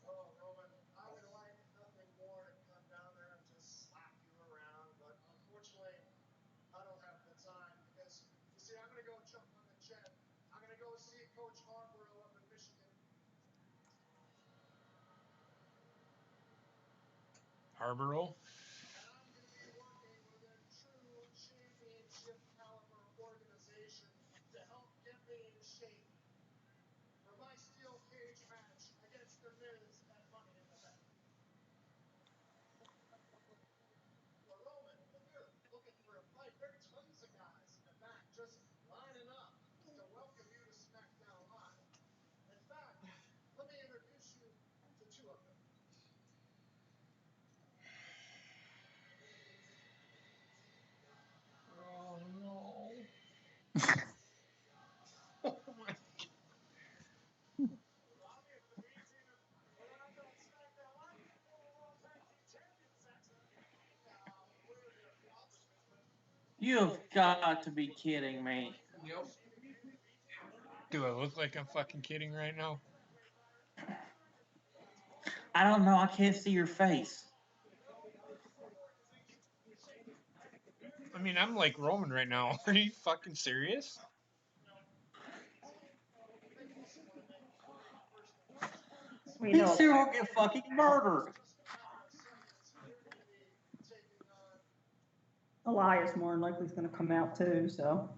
Speaker 4: Oh, Roman, I would like nothing more to come down there and just slap you around, but unfortunately, I don't have the time because, you see, I'm going to go jump on the jet. I'm going to go see Coach Harborough up in Michigan.
Speaker 1: Harborough.
Speaker 4: And I'm going to be working with a true championship caliber organization to help get me in shape for my steel cage match against The Miz at Money in the Bank. Well, Roman, if you're looking for a fight, there are tons of guys in the back just lining up to welcome you to SmackDown Live. In fact, let me introduce you to two of them.
Speaker 1: Oh, no. Oh, my
Speaker 4: Obvious the B team of what I know SmackDown Live, former World Tag Team Champions, Saxon. Now, we're their accomplishments, but
Speaker 6: You've got to be kidding me.
Speaker 2: Yep.
Speaker 1: Do I look like I'm fucking kidding right now?
Speaker 6: I don't know. I can't see your face.
Speaker 1: I mean, I'm like Roman right now. Are you fucking serious?
Speaker 4: they also want to make one first impression.
Speaker 3: We
Speaker 6: These
Speaker 3: know.
Speaker 6: two will get fucking murdered.
Speaker 3: Elias more than likely is going to come out too, so.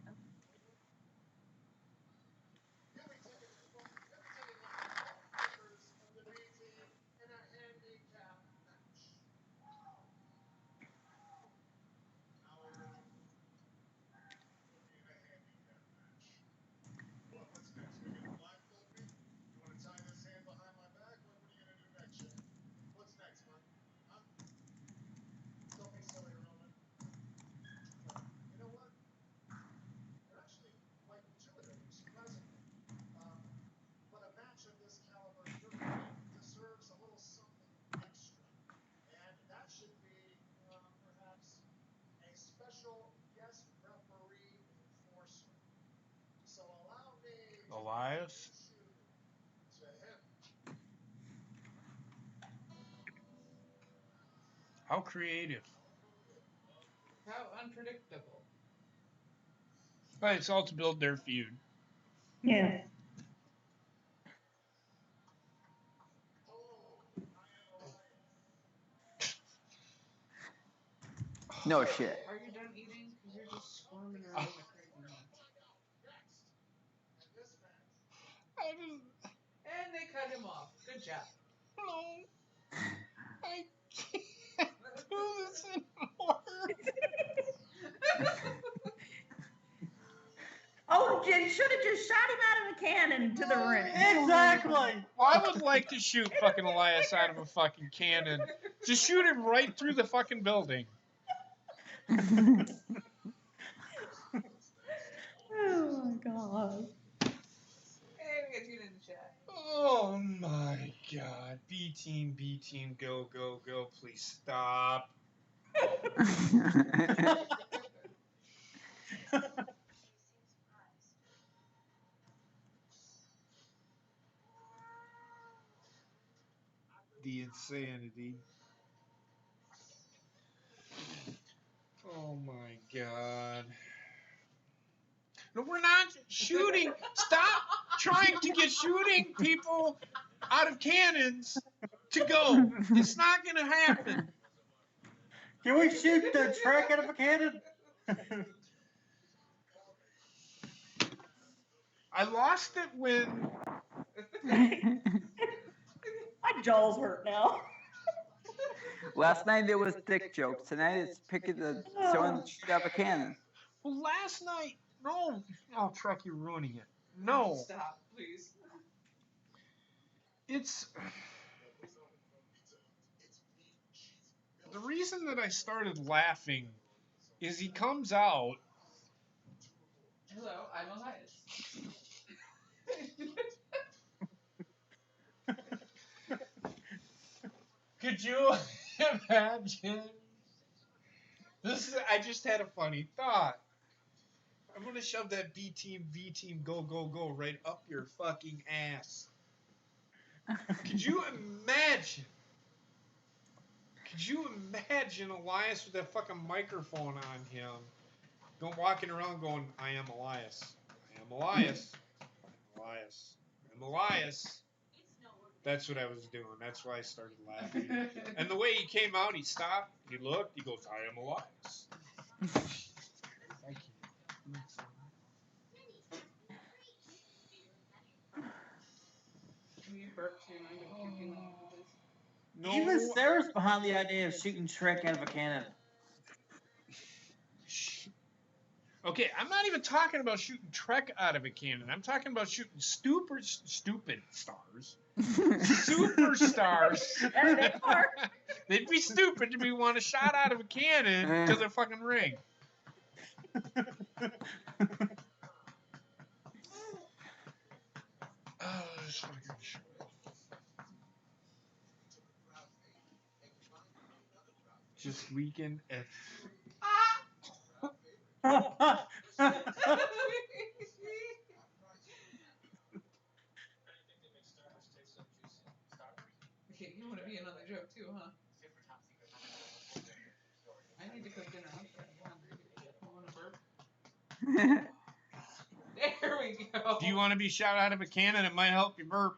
Speaker 1: Elias? How creative.
Speaker 2: How unpredictable.
Speaker 1: But it's all to build their feud.
Speaker 3: Yeah.
Speaker 5: No shit.
Speaker 2: Are you done eating? Because you're just squirming around like crazy. And they cut him off. Good job.
Speaker 1: No. I can't do this anymore.
Speaker 3: Oh, you should have just shot him out of a cannon to the ring.
Speaker 6: Exactly.
Speaker 1: Well, I would like to shoot fucking Elias out of a fucking cannon. Just shoot him right through the fucking building.
Speaker 3: Oh my god.
Speaker 2: Hey, we got you in the chat.
Speaker 1: Oh my god. B team, go, go, go. Please stop. The insanity. Oh my god. No, we're not shooting. Stop trying to get shooting people out of cannons to go. It's not going to happen.
Speaker 6: Can we shoot the track out of a cannon?
Speaker 1: I lost it when...
Speaker 3: My jaw's hurt now.
Speaker 5: Last night it was dick jokes. Tonight it's picking the throwing the shit out of a cannon.
Speaker 1: Well, last night... No. Oh, Trek, you're ruining it. No.
Speaker 2: Stop, please.
Speaker 1: It's... The reason that I started laughing is he comes out...
Speaker 2: Hello, I'm Elias.
Speaker 1: Could you imagine? I just had a funny thought. I'm gonna shove that B team, V team, go, go, go right up your fucking ass. Could you imagine? Could you imagine Elias with that fucking microphone on him, walking around going, I am Elias. I am Elias. I'm Elias. I'm Elias. That's what I was doing. That's why I started laughing. And the way he came out, he stopped, he looked, he goes, I am Elias. Thank you.
Speaker 2: Can you burp so your mind don't kick in like this?
Speaker 1: No,
Speaker 6: Even Sarah's behind the idea of shooting Shrek out of a cannon.
Speaker 1: okay, I'm not even talking about shooting Trek out of a cannon. I'm talking about shooting stupid stars. Superstars. They'd be stupid to be want a shot out of a cannon to their fucking ring. Oh, this fucking shit. Just weekend F.
Speaker 2: Okay, you want to be another joke too, huh? I need to cook dinner. I'm hungry. You want to burp? There we go.
Speaker 1: Do you want to be shot out of a cannon? It might help you burp.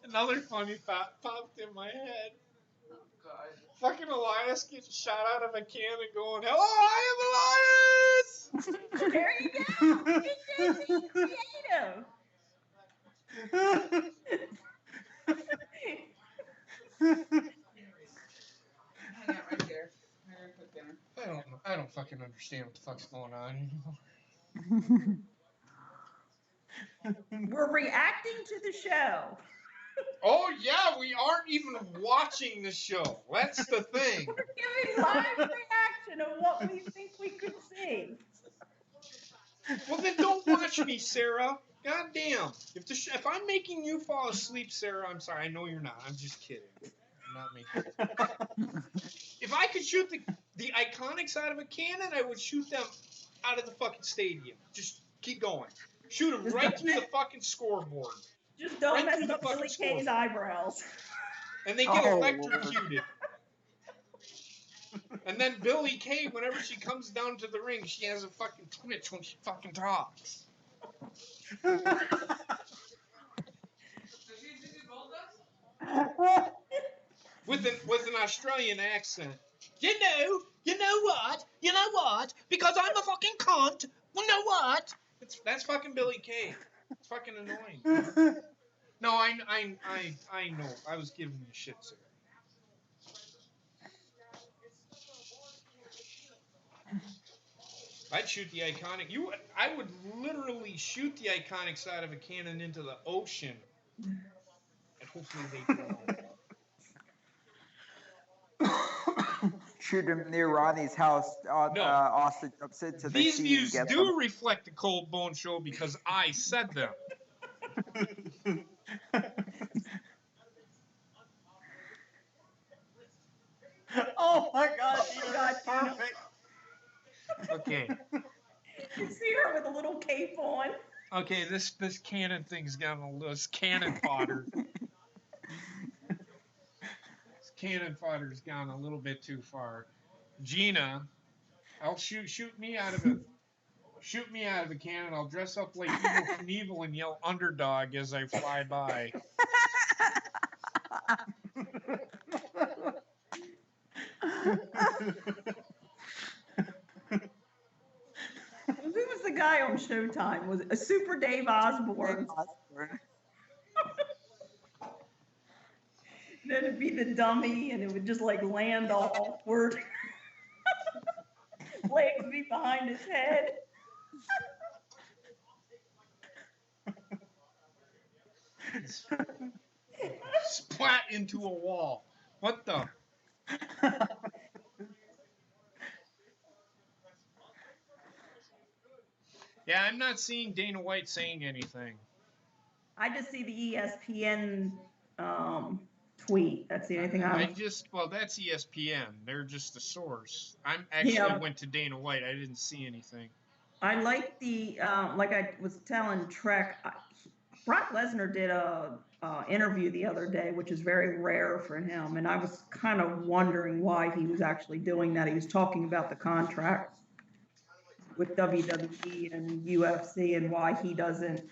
Speaker 1: Another funny thought popped in my head.
Speaker 2: Oh, God.
Speaker 1: Fucking Elias getting shot out of a cannon going, hello, I am Elias!
Speaker 3: There you go. He's just being creative.
Speaker 2: Hang out right there. I'm gonna cook dinner.
Speaker 1: I don't fucking understand what the fuck's going on anymore.
Speaker 3: We're reacting to the show.
Speaker 1: Oh yeah, we aren't even watching the show. That's the thing.
Speaker 3: We're giving live reaction of what we think we could see.
Speaker 1: Well then don't watch me, Sarah. God damn. If I'm making you fall asleep, Sarah, I'm sorry. I know you're not. I'm just kidding. I'm not making you. If I could shoot the Iconics out of a cannon, I would shoot them out of the fucking stadium. Just keep going. Shoot them right through the fucking scoreboard.
Speaker 3: Just don't
Speaker 1: Right
Speaker 3: mess
Speaker 1: through the
Speaker 3: up Billy
Speaker 1: fucking
Speaker 3: Kay's
Speaker 1: scoreboard.
Speaker 3: eyebrows.
Speaker 1: And they get
Speaker 5: Oh,
Speaker 1: electrocuted. And then Billy Kay, whenever she comes down to the ring, she has a fucking twitch when she fucking talks.
Speaker 2: Does she do both us?
Speaker 1: With an Australian accent. You know what? Because I'm a fucking cunt. You know what? That's fucking Billy Kay. It's fucking annoying. No, I know. I was giving you shit, sir. I'd shoot the Iconic. I would literally shoot the Iconics out of a cannon into the ocean, and hopefully they drown.
Speaker 5: Shoot him near Ronnie's house.
Speaker 1: No.
Speaker 5: Austin jumps into the
Speaker 1: These
Speaker 5: sea
Speaker 1: views
Speaker 5: and gets
Speaker 1: do
Speaker 5: him.
Speaker 1: reflect the Cold Bone Show because I said them.
Speaker 6: Oh my God, you got
Speaker 3: God,
Speaker 6: perfect.
Speaker 1: Okay.
Speaker 3: You see her with a little cape on.
Speaker 1: Okay, this cannon thing's got this cannon fodder. This cannon fodder's gone a little bit too far. Gina, I'll shoot me out of a cannon. I'll dress up like Evel Knievel and yell underdog as I fly by.
Speaker 3: Who was the guy on Showtime? Was it a Super Dave Osborne? Then it'd be the dummy, and it would just like land awkward. Legs be behind his head.
Speaker 1: Splat into a wall. What the? Yeah, I'm not seeing Dana White saying anything.
Speaker 3: I just see the ESPN tweet. That's the only thing
Speaker 1: Well, that's ESPN. They're just the source. I'm actually went to Dana White. I didn't see anything.
Speaker 3: I like the like I was telling Trek. Brock Lesnar did a interview the other day, which is very rare for him, and I was kind of wondering why he was actually doing that. He was talking about the contract with WWE and UFC and why he doesn't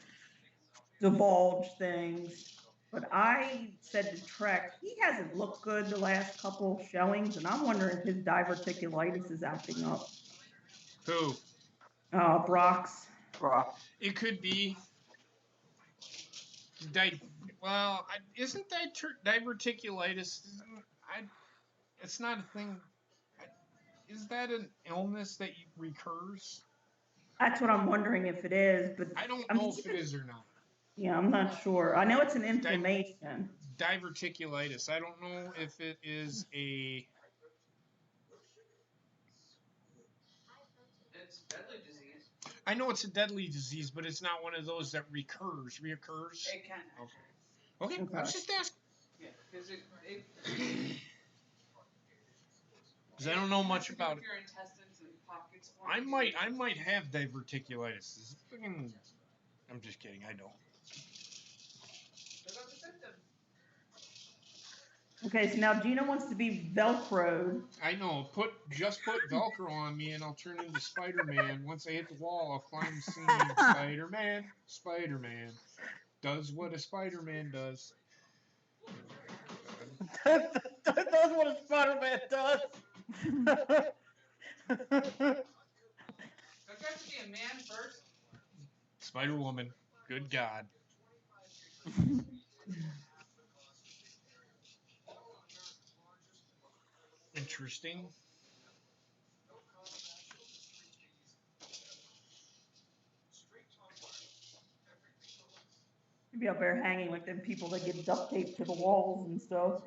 Speaker 3: divulge things. But I said to Trek, he hasn't looked good the last couple showings, and I'm wondering if his diverticulitis is acting up.
Speaker 1: Who?
Speaker 3: Brock's.
Speaker 1: It could be. Isn't that diverticulitis? It's not a thing. Is that an illness that recurs?
Speaker 3: That's what I'm wondering if it is, but
Speaker 1: I don't know if it is or not.
Speaker 3: Yeah, I'm not sure. I know it's an inflammation.
Speaker 1: Diverticulitis. I don't know if it is a.
Speaker 2: It's a deadly disease.
Speaker 1: I know it's a deadly disease, but it's not one of those that reoccurs.
Speaker 2: It can.
Speaker 1: Okay. I was just asking.
Speaker 2: Yeah, because it
Speaker 1: Because I don't know much about it.
Speaker 2: Your intestines and pockets.
Speaker 1: I might have diverticulitis. I'm just kidding. I don't.
Speaker 3: Okay, so now Gina wants to be Velcroed.
Speaker 1: I know. Just put Velcro on me, and I'll turn into Spider-Man. Once I hit the wall, I'll climb singing Spider-Man. Spider-Man does what a Spider-Man does.
Speaker 6: That's what a Spider-Man does.
Speaker 2: Don't you have to be a man first?
Speaker 1: Spider-Woman. Good God. Interesting.
Speaker 3: You'd be up there hanging like them people that get duct taped to the walls and stuff.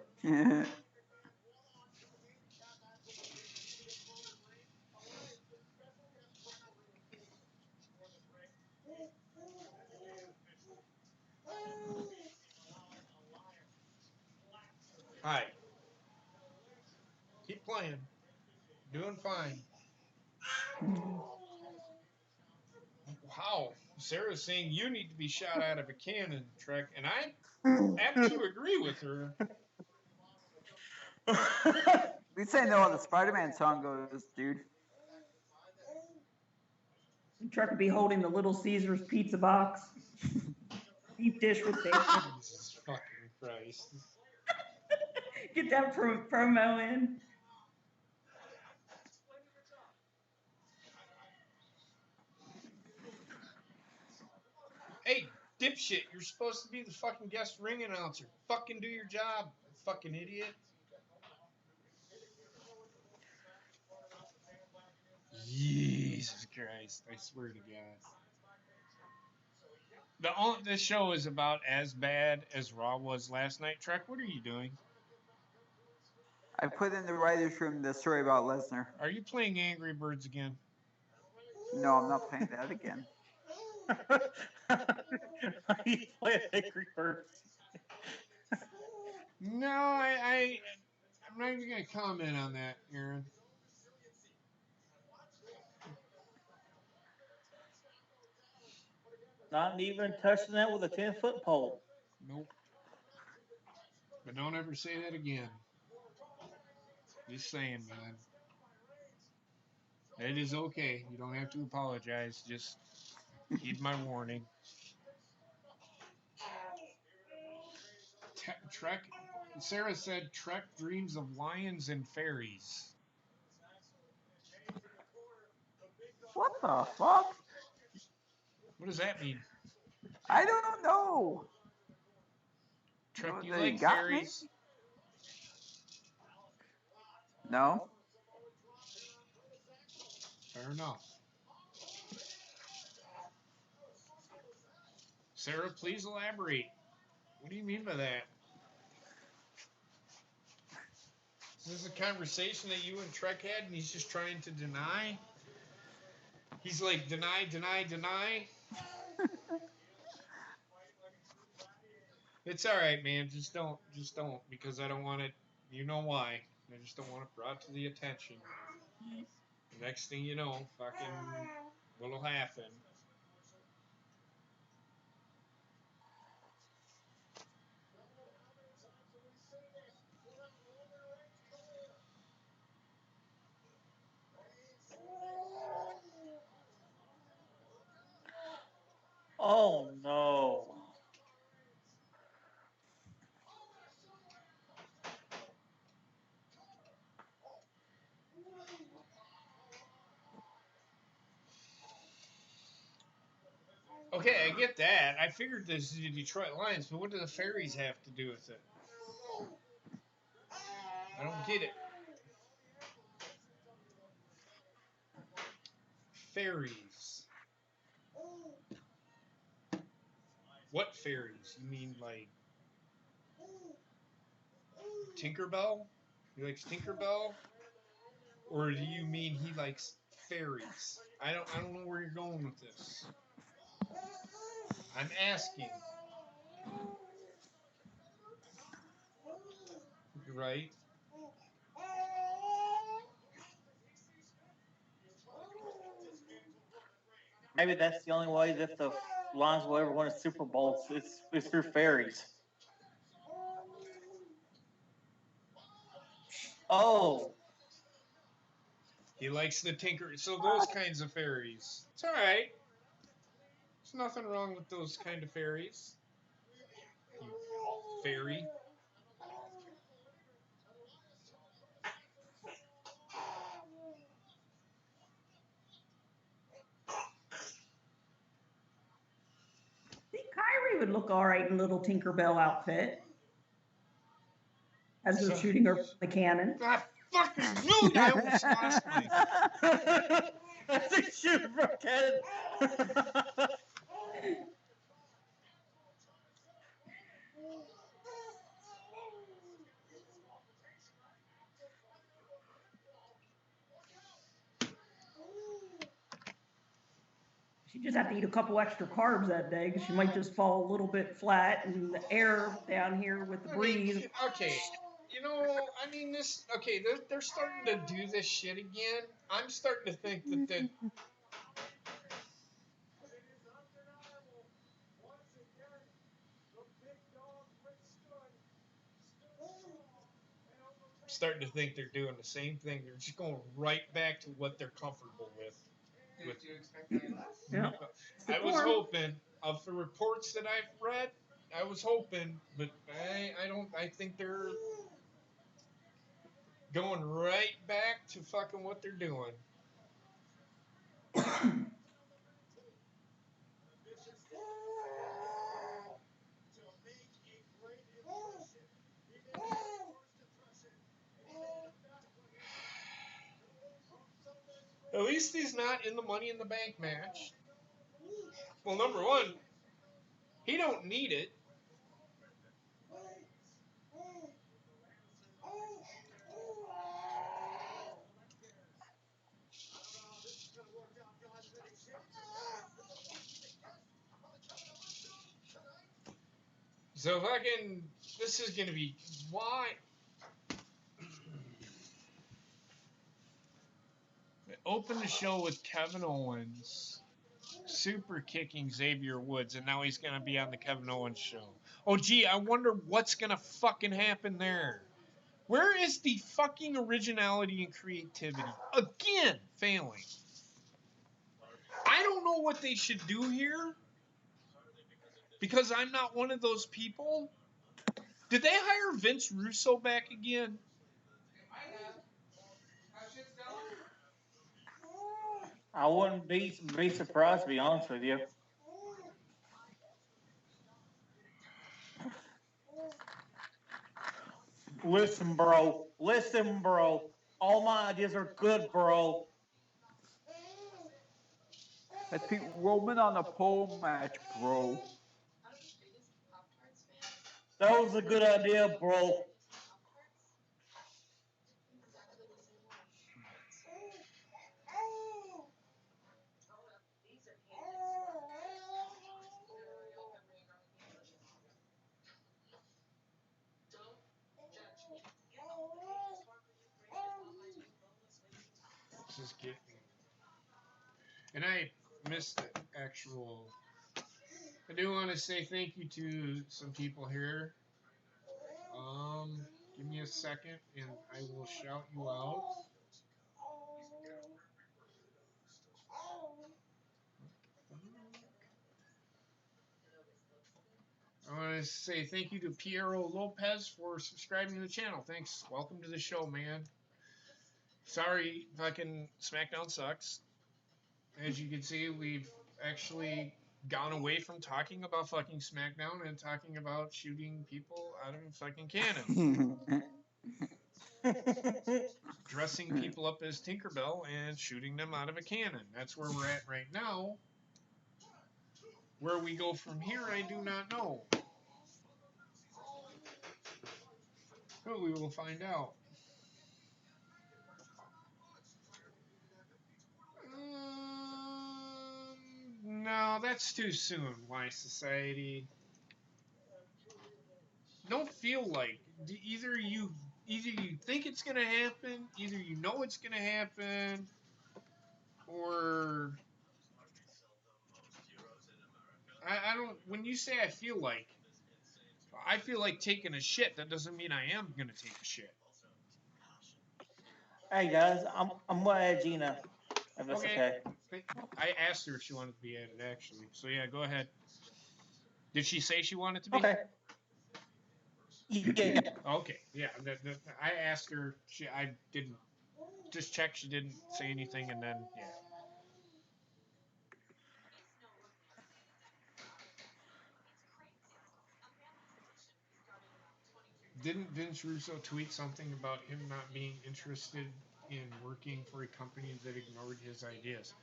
Speaker 1: Hi. Keep playing. Doing fine. Wow. Sarah's saying you need to be shot out of a cannon, Trek, and I have to agree with her.
Speaker 5: We say no on the Spider-Man song goes, dude.
Speaker 3: Truck would be holding the Little Caesars pizza box. Deep dish with bacon.
Speaker 1: Jesus fucking Christ.
Speaker 3: Get that promo in.
Speaker 1: Hey, dipshit, you're supposed to be the fucking guest ring announcer. Fucking do your job, fucking idiot. Jesus Christ, I swear to God. This show is about as bad as Raw was last night. Trek, what are you doing?
Speaker 5: I put in the writer's room the story about Lesnar.
Speaker 1: Are you playing Angry Birds again?
Speaker 5: No, I'm not playing that again.
Speaker 6: You play Angry Birds.
Speaker 1: No, I'm not even going to comment on that, Aaron.
Speaker 6: Not even touching that with a 10-foot pole.
Speaker 1: Nope. But don't ever say that again. Just saying, man. It is okay. You don't have to apologize. Just heed my warning. Trek. Sarah said Trek dreams of lions and fairies.
Speaker 5: What the fuck?
Speaker 1: What does that mean?
Speaker 5: I don't know.
Speaker 1: Trek, do you
Speaker 5: They
Speaker 1: like
Speaker 5: got
Speaker 1: fairies?
Speaker 5: me? No.
Speaker 1: Fair enough. Sarah, please elaborate. What do you mean by that? Is this a conversation that you and Trek had and he's just trying to deny? He's like, deny, deny, deny. It's all right, man. Just don't, because I don't want it. You know why? I just don't want it brought to the attention. The next thing you know, fucking, what'll happen?
Speaker 6: Oh no.
Speaker 1: Okay, I get that. I figured this is the Detroit Lions, but what do the fairies have to do with it? I don't get it. Fairies. What fairies? You mean like Tinkerbell? He likes Tinkerbell? Or do you mean he likes fairies? I don't know where you're going with this. I'm asking. Right?
Speaker 6: Maybe that's the only way that the Lions will ever win a Super Bowl. It's through fairies. Oh,
Speaker 1: He likes the tinker. So those kinds of fairies. It's all right. There's nothing wrong with those kind of fairies. You fairy.
Speaker 3: See, Kyrie would look all right in a little Tinkerbell outfit as they're shooting her from the cannon.
Speaker 1: I fucking knew I almost lost my.
Speaker 6: that's a shoot from cannon.
Speaker 3: She just have to eat a couple extra carbs that day because she might just fall a little bit flat in the air down here with the breeze.
Speaker 1: Okay, you know, I mean this. Okay, they're starting to do this shit again. I'm starting to think that
Speaker 4: It is undeniable. Once again, the big dog withstood.
Speaker 1: starting to think they're doing the same thing. They're just going right back to what they're comfortable with.
Speaker 2: Did you expect any less?
Speaker 3: Yeah.
Speaker 1: I was hoping, of the reports that I've read, I was hoping, but I don't. I think they're going right back to fucking what they're doing.
Speaker 4: To make a great impression. He made his first impression. And he made it back when he from Sunday's
Speaker 1: At least he's not in the Money in the Bank match. Well, number one, he don't need it. So fucking, this is gonna be why. Open the show with Kevin Owens super kicking Xavier Woods, and now he's gonna be on the Kevin Owens show. Oh gee, I wonder what's gonna fucking happen there. Where is the fucking originality and creativity? Again, failing. I don't know what they should do here because I'm not one of those people. Did they hire Vince Russo back again?
Speaker 2: They might have. How shit's going?
Speaker 6: I wouldn't be surprised, to be honest with you. Listen, bro. Listen, bro. All my ideas are good, bro.
Speaker 5: Let's put Roman on a pole match, bro.
Speaker 6: That was a good idea, bro.
Speaker 1: This is getting. And I missed the actual. I do want to say thank you to some people here. Give me a second and I will shout you out. I want to say thank you to Piero Lopez for subscribing to the channel. Thanks. Welcome to the show, man. Sorry, fucking SmackDown sucks. As you can see, we've actually gone away from talking about fucking SmackDown and talking about shooting people out of a fucking cannon. Dressing people up as Tinkerbell and shooting them out of a cannon. That's where we're at right now. Where we go from here, I do not know. But we will find out. No, that's too soon, Wise Society. Don't feel like. Either you think it's gonna happen, either you know it's gonna happen, or I don't. When you say I feel like taking a shit, that doesn't mean I am gonna take a shit.
Speaker 6: Hey guys, I'm gonna add Gina. If that's okay.
Speaker 1: I asked her if she wanted to be added, actually. So yeah, go ahead. Did she say she wanted to be?
Speaker 6: Okay. Yeah.
Speaker 1: Okay. Yeah. I asked her. I didn't just check. She didn't say anything, and then yeah. Didn't Vince Russo tweet something about him not being interested in working for a company that ignored his ideas?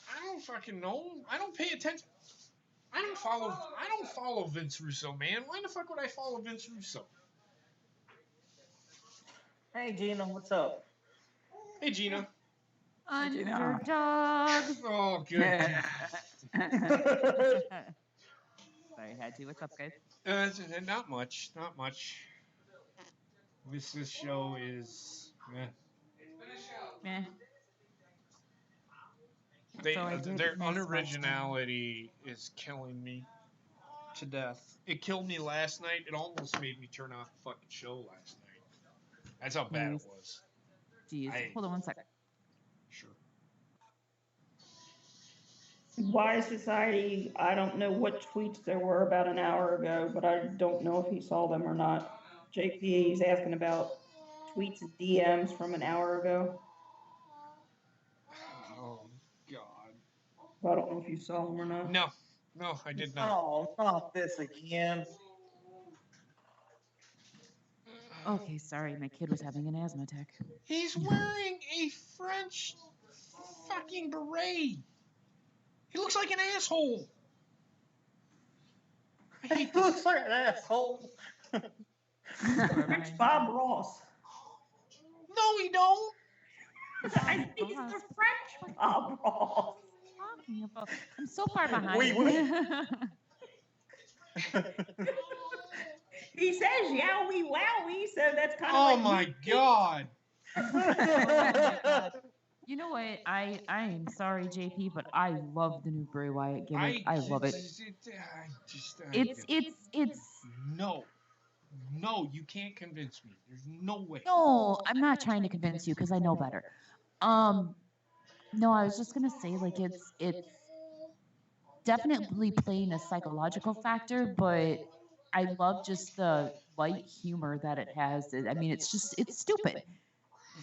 Speaker 1: I don't fucking know. I don't pay attention. I don't follow Vince Russo, man. Why the fuck would I follow Vince Russo?
Speaker 6: Hey Gina, what's up?
Speaker 1: Hey Gina.
Speaker 7: Underdog.
Speaker 1: Oh good.
Speaker 7: Sorry, had to. What's up, guys?
Speaker 1: Not much. Not much. This show is.
Speaker 2: It's been a show.
Speaker 7: Meh.
Speaker 1: Their unoriginality is killing me to death. It killed me last night. It almost made me turn off the fucking show last night. That's how bad it was.
Speaker 7: Jeez. Hold on one second.
Speaker 1: Sure.
Speaker 3: Why Society, I don't know what tweets there were about an hour ago, but I don't know if he saw them or not. JP is asking about tweets and DMs from an hour ago.
Speaker 1: Oh, God.
Speaker 3: But I don't know if you saw them or not.
Speaker 1: No, I did not.
Speaker 6: Oh, not this again.
Speaker 7: Okay, sorry. My kid was having an asthma attack.
Speaker 1: He's wearing a French fucking beret. He looks like an asshole. I hate
Speaker 6: He looks like an asshole.
Speaker 3: French Bob Ross.
Speaker 1: No, he don't.
Speaker 3: I think it's the French Bob Ross.
Speaker 7: Talking about? I'm so far behind.
Speaker 6: Wait.
Speaker 3: He says yowie wowie, so that's kind of
Speaker 1: Oh
Speaker 3: like
Speaker 1: my God.
Speaker 7: Oh my God. You know what? I am sorry, JP, but I love the new Bray Wyatt gimmick. I love it. It's.
Speaker 1: No, you can't convince me. There's no way.
Speaker 7: No, I'm not trying to convince you because I know better. No, I was just gonna say like it's definitely playing a psychological factor, but I love just the light humor that it has. I mean, it's stupid.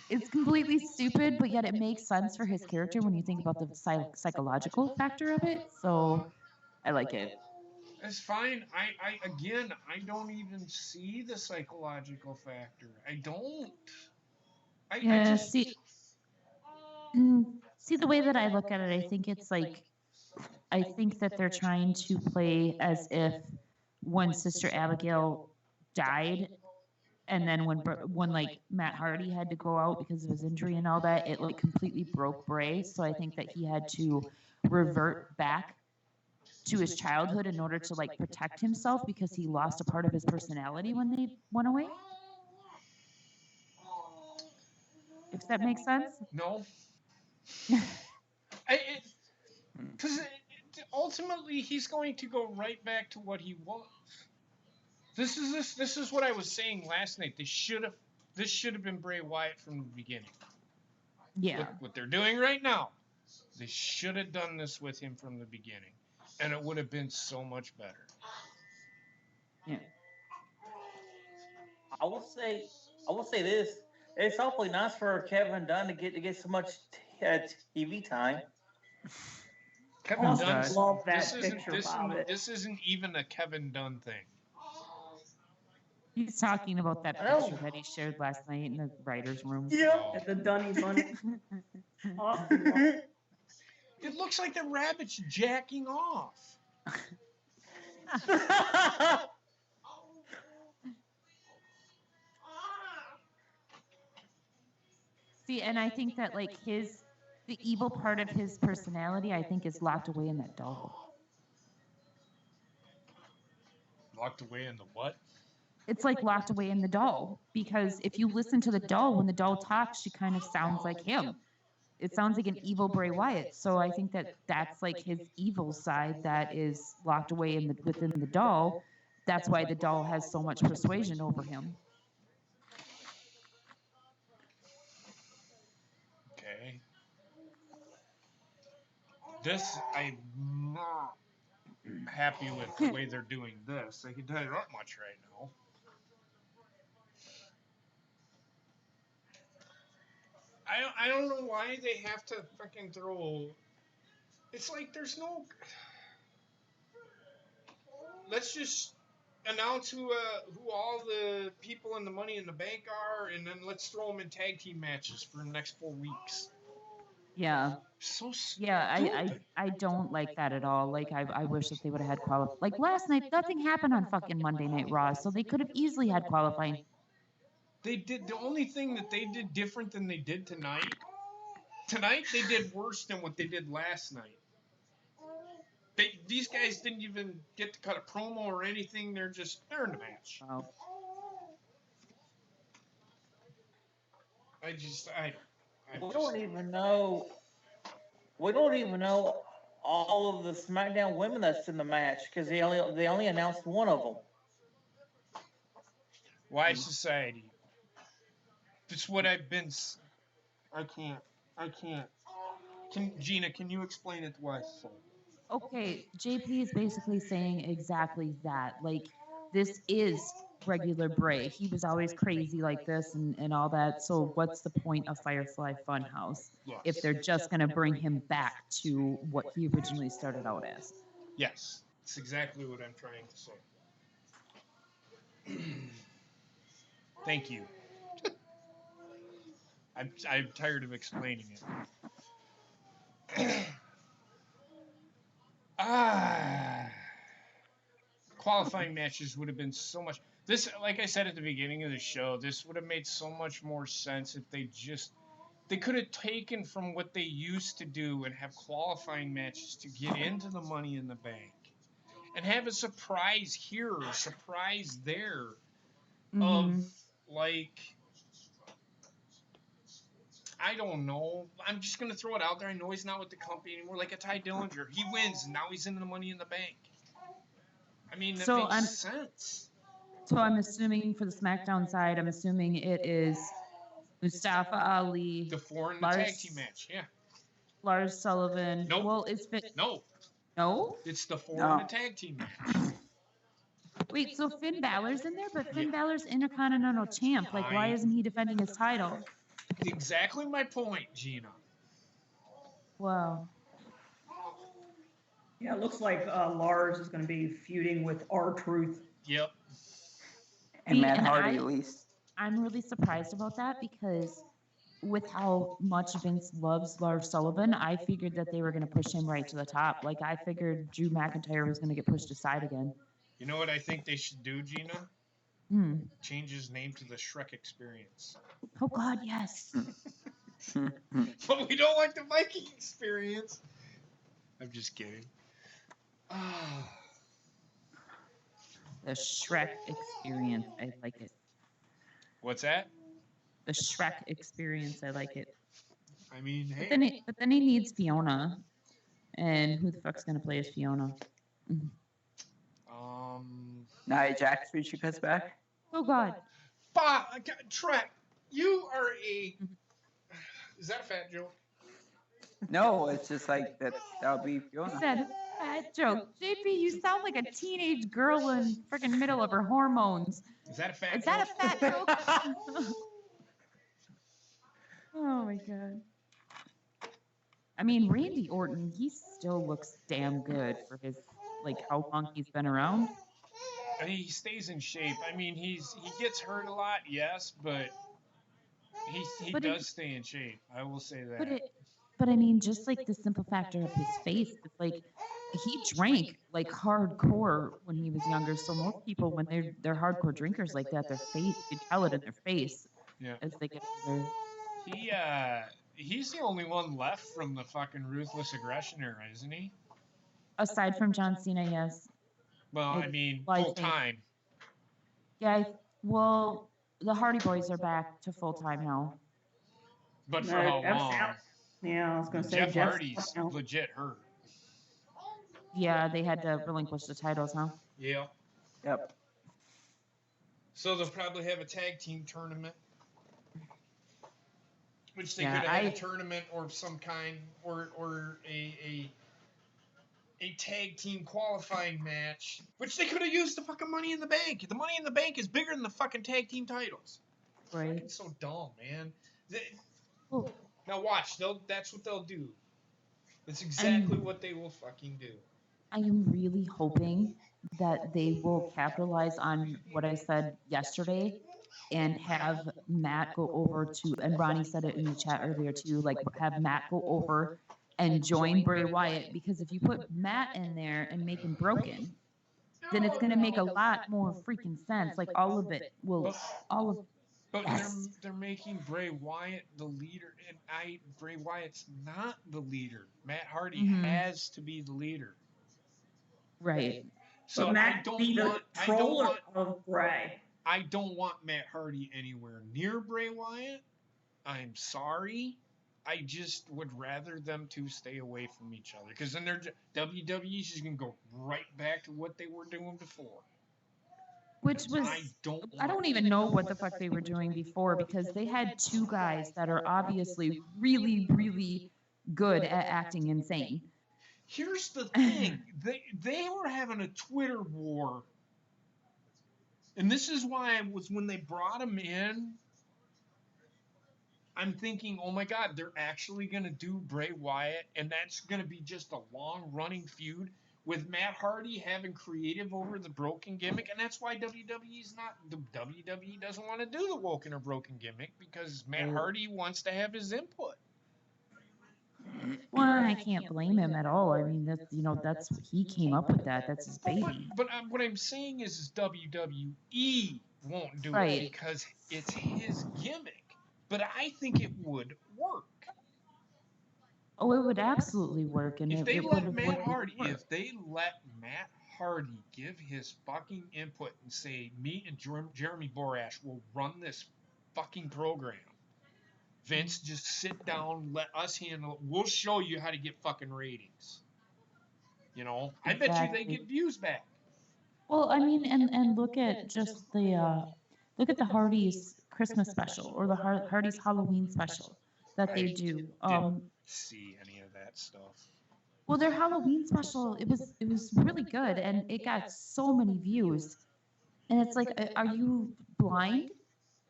Speaker 7: It's completely stupid, but yet it makes sense for his character when you think about the psychological factor of it. So I like it.
Speaker 1: It's fine. I don't even see the psychological factor. I don't.
Speaker 7: Yeah, see the way that I look at it, I think it's like, I think that they're trying to play as if when Sister Abigail died, and then when like Matt Hardy had to go out because of his injury and all that, it like completely broke Bray. So I think that he had to revert back to his childhood in order to like protect himself because he lost a part of his personality when they went away. If that makes sense.
Speaker 1: No. Because ultimately he's going to go right back to what he was. This is what I was saying last night. This should have been Bray Wyatt from the beginning.
Speaker 7: Yeah.
Speaker 1: What they're doing right now, they should have done this with him from the beginning, and it would have been so much better.
Speaker 7: Yeah.
Speaker 6: I will say this. It's awfully nice for Kevin Dunn to get so much TV time.
Speaker 1: Kevin Dunn.
Speaker 3: Love that picture,
Speaker 1: This isn't even a Kevin Dunn thing.
Speaker 7: He's talking about that picture that he shared last night in the writer's room.
Speaker 6: Yeah.
Speaker 3: At the Dunny Bunny.
Speaker 1: It looks like the rabbit's jacking off.
Speaker 7: See, and I think that like the evil part of his personality, I think, is locked away in that doll.
Speaker 1: Locked away in the what?
Speaker 7: It's like locked away in the doll, because if you listen to the doll, when the doll talks, she kind of sounds like him. It sounds like an evil Bray Wyatt. So I think that that's like his evil side that is locked away within the doll. that's why the doll has so much persuasion over him.
Speaker 1: Okay. This, I'm not happy with the way they're doing this. I can tell you that much right now. I don't know why they have to fucking throw. It's like there's no. Let's just announce who all the people in the Money in the Bank are, and then let's throw them in tag team matches for the next 4 weeks.
Speaker 7: Yeah.
Speaker 1: So
Speaker 7: Yeah,
Speaker 1: stupid.
Speaker 7: I don't like that at all. Like I wish that they would have had like last night. Nothing happened on fucking Monday Night Raw, so they could have easily had qualifying.
Speaker 1: They did the only thing that they did different than they did tonight. Tonight they did worse than what they did last night. These guys didn't even get to cut a promo or anything. They're in the match.
Speaker 7: Wow.
Speaker 6: We don't even know. We don't even know all of the SmackDown women that's in the match because they only announced one of them.
Speaker 1: Why society? That's what I've been. I can't. Gina, can you explain it to why society?
Speaker 7: Okay, JP is basically saying exactly that. Like, this is regular Bray. He was always crazy like this and all that. So what's the point of FIreFly Fun House if they're just going to bring him back to what he originally started out as?
Speaker 1: Yes, it's exactly what I'm trying to say. Thank you. I'm tired of explaining it. Qualifying matches would have been so much. This, like I said at the beginning of the show, this would have made so much more sense if they could have taken from what they used to do and have qualifying matches to get into the Money in the Bank, and have a surprise here, a surprise there, of like. I don't know. I'm just going to throw it out there. I know he's not with the company anymore. Like a Ty Dillinger. He wins, and now he's in the Money in the Bank. I mean, that makes sense.
Speaker 7: So I'm assuming for the SmackDown side, I'm assuming it is Mustafa Ali.
Speaker 1: The 4 in the tag team match, yeah.
Speaker 7: Lars Sullivan.
Speaker 1: Nope.
Speaker 7: Well, it's been...
Speaker 1: No.
Speaker 7: No?
Speaker 1: It's the 4 in the tag team match.
Speaker 7: Wait, so Finn Balor's in there? But Finn Balor's Intercontinental Champ. Like, why isn't he defending his title?
Speaker 1: Exactly my point, Gina.
Speaker 7: Wow.
Speaker 3: Yeah, it looks like Lars is going to be feuding with R-Truth.
Speaker 1: Yep.
Speaker 5: And Matt Hardy, at least.
Speaker 7: I'm really surprised about that because with how much Vince loves Lars Sullivan, I figured that they were going to push him right to the top. Like, I figured Drew McIntyre was going to get pushed aside again.
Speaker 1: You know what I think they should do, Gina? Change his name to the Shrek Experience.
Speaker 7: Oh, God, yes.
Speaker 1: But we don't like the Viking Experience. I'm just kidding.
Speaker 7: The Shrek Experience. I like it.
Speaker 1: What's that?
Speaker 7: The Shrek Experience. I like it.
Speaker 1: I mean, hey.
Speaker 7: But then he needs Fiona. And who the fuck's going to play as Fiona?
Speaker 5: Nia Jax when she comes back.
Speaker 7: Oh, God.
Speaker 1: Trek, you are a... Is that a fat joke?
Speaker 5: No, it's just like that'll be Fiona.
Speaker 7: Said fat joke. JP, you sound like a teenage girl in freaking middle of her hormones.
Speaker 1: Is that a fat joke?
Speaker 7: Is that a fat joke? Oh my God. I mean, Randy Orton, he still looks damn good for his, like, how long he's been around.
Speaker 1: He stays in shape. I mean, he gets hurt a lot, yes, but he does stay in shape. I will say that.
Speaker 7: But I mean, just like the simple factor of his face, it's like he drank like hardcore when he was younger. So most people, when they're hardcore drinkers like that, their face, you tell it in their face as they get older.
Speaker 1: He's the only one left from the fucking Ruthless Aggression era, isn't he?
Speaker 7: Aside from John Cena, yes.
Speaker 1: Well, I mean, full time.
Speaker 7: Yeah, well, the Hardy Boys are back to full time now.
Speaker 1: But for how long?
Speaker 3: Yeah, I was going to say
Speaker 1: Jeff Hardy's legit hurt.
Speaker 7: Yeah, they had to relinquish the titles, huh?
Speaker 1: Yeah.
Speaker 5: Yep.
Speaker 1: So they'll probably have a tag team tournament, which they
Speaker 7: Yeah,
Speaker 1: could have had a tournament or some kind, or a tag team qualifying match, which they could have used the fucking Money in the Bank. The Money in the Bank is bigger than the fucking tag team titles.
Speaker 7: Right.
Speaker 1: Fucking so dumb, man.
Speaker 7: Well,
Speaker 1: Now watch, that's what they'll do. That's exactly what they will fucking do.
Speaker 7: I am really hoping that they will capitalize on what I said yesterday and have Matt go over to, and Ronnie said it in the chat earlier too, like have Matt go over and join Bray Wyatt, because if you put Matt in there and make him broken, then it's going to make a lot more freaking sense. Like all of it will, all of.
Speaker 1: But
Speaker 7: Yes.
Speaker 1: they're making Bray Wyatt the leader, and Bray Wyatt's not the leader. Matt Hardy has to be the leader.
Speaker 7: Right.
Speaker 1: So
Speaker 3: But Matt
Speaker 1: I don't
Speaker 3: be the
Speaker 1: want
Speaker 3: controller of Bray.
Speaker 1: I don't want Matt Hardy anywhere near Bray Wyatt. I'm sorry. I just would rather them two stay away from each other, because then WWE's just gonna go right back to what they were doing before.
Speaker 7: Which was, I don't even know what the fuck they were doing before, because they had two guys that are obviously really, really good at acting insane.
Speaker 1: Here's the thing. They were having a Twitter war. And this is why when they brought him in, I'm thinking, oh my God, they're actually going to do Bray Wyatt, and that's going to be just a long-running feud with Matt Hardy having creative over the broken gimmick, and that's why WWE doesn't want to do the woken or broken gimmick, because Matt Hardy wants to have his input.
Speaker 7: Well, I can't blame him at all. I mean, that's he came up with that. That's his baby.
Speaker 1: But what I'm saying is WWE won't do
Speaker 7: Right.
Speaker 1: it because it's his gimmick. But I think it would work.
Speaker 7: Oh, it would absolutely work, and
Speaker 1: If they
Speaker 7: it
Speaker 1: let
Speaker 7: would
Speaker 1: Matt
Speaker 7: work.
Speaker 1: Hardy, give his fucking input and say, me and Jeremy Borash will run this fucking program. Vince, just sit down, let us handle it. We'll show you how to get fucking ratings. You know, I bet you they get views back.
Speaker 7: Well, I mean, and look at just the Hardy's Christmas special or the Hardy's Halloween special that they do.
Speaker 1: Didn't see any of that stuff.
Speaker 7: Well, their Halloween special, it was really good, and it got so many views. And it's like, are you blind,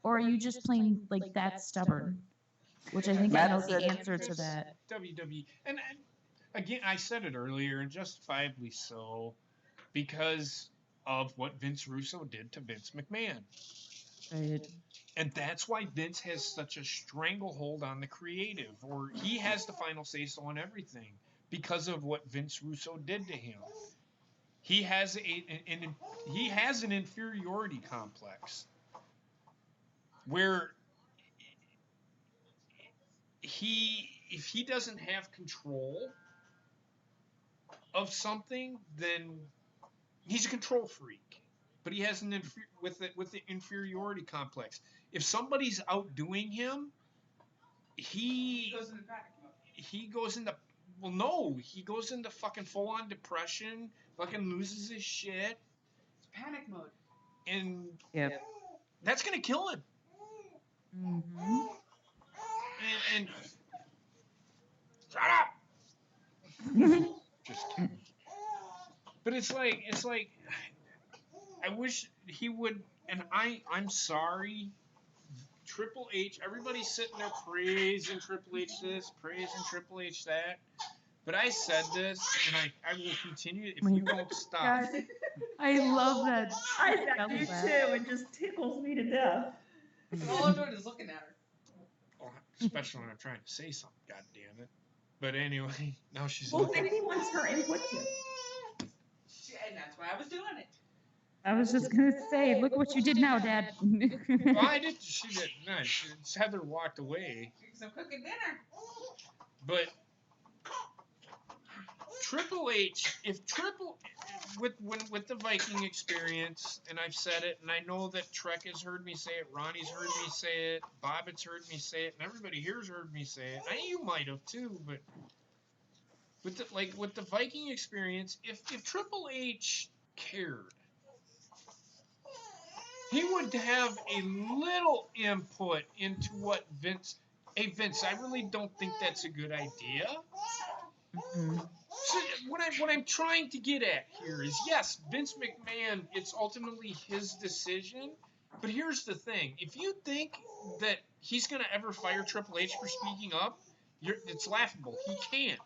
Speaker 7: or are you just plain like that stubborn? Which I think I know the answer to that.
Speaker 1: WWE, and again, I said it earlier, and justifiably so, because of what Vince Russo did to Vince McMahon.
Speaker 7: Right.
Speaker 1: And that's why Vince has such a stranglehold on the creative, or he has the final say-so on everything, because of what Vince Russo did to him. He has an inferiority complex, where if he doesn't have control of something, then he's a control freak. But he has with the inferiority complex. If somebody's outdoing him, he goes into fucking full-on depression, fucking loses his shit.
Speaker 2: It's panic mode.
Speaker 1: And
Speaker 7: Yep.
Speaker 1: that's gonna kill him.
Speaker 7: Mm-hmm.
Speaker 1: And shut up. Just kidding. But it's like I wish he would, and I'm sorry, Triple H, everybody's sitting there praising Triple H this, praising Triple H that. But I said this, and I will continue if you don't stop.
Speaker 3: God,
Speaker 7: I love that.
Speaker 3: I do too. It just tickles me to death.
Speaker 2: All I'm doing is looking at her.
Speaker 1: Well, especially when I'm trying to say something, god damn it. But anyway, now she's
Speaker 3: Well,
Speaker 1: looking.
Speaker 3: Vicky wants her input too.
Speaker 2: And that's why I was doing it.
Speaker 7: I was just gonna say, look what you did now, Dad.
Speaker 1: Well, I did. She did. No, Heather walked away.
Speaker 2: Because I'm cooking dinner.
Speaker 1: But Triple H, with the Viking experience, and I've said it, and I know that Trek has heard me say it, Ronnie's heard me say it, Bobbitt's heard me say it, and everybody here's heard me say it. I know you might have too, but with the Viking experience, if Triple H cared, he would have a little input into what Vince. Hey Vince, I really don't think that's a good idea.
Speaker 7: Mhm.
Speaker 1: So what I'm trying to get at here is, yes, Vince McMahon, it's ultimately his decision. But here's the thing: if you think that he's gonna ever fire Triple H for speaking up, it's laughable. He can't.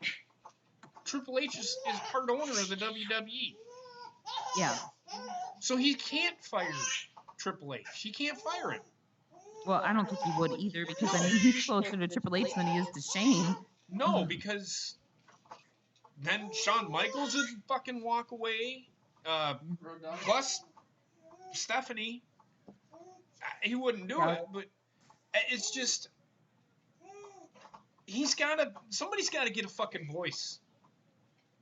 Speaker 1: Triple H is part owner of the WWE,
Speaker 7: Yeah.
Speaker 1: so he can't fire Triple H. He can't fire him.
Speaker 7: Well, I don't think he would either because I mean he's closer to Triple H than he is to Shane.
Speaker 1: No, because then Shawn Michaels would fucking walk away.
Speaker 2: Road dog.
Speaker 1: Plus Stephanie, he wouldn't do
Speaker 7: Yeah.
Speaker 1: it. But it's just somebody's got to get a fucking voice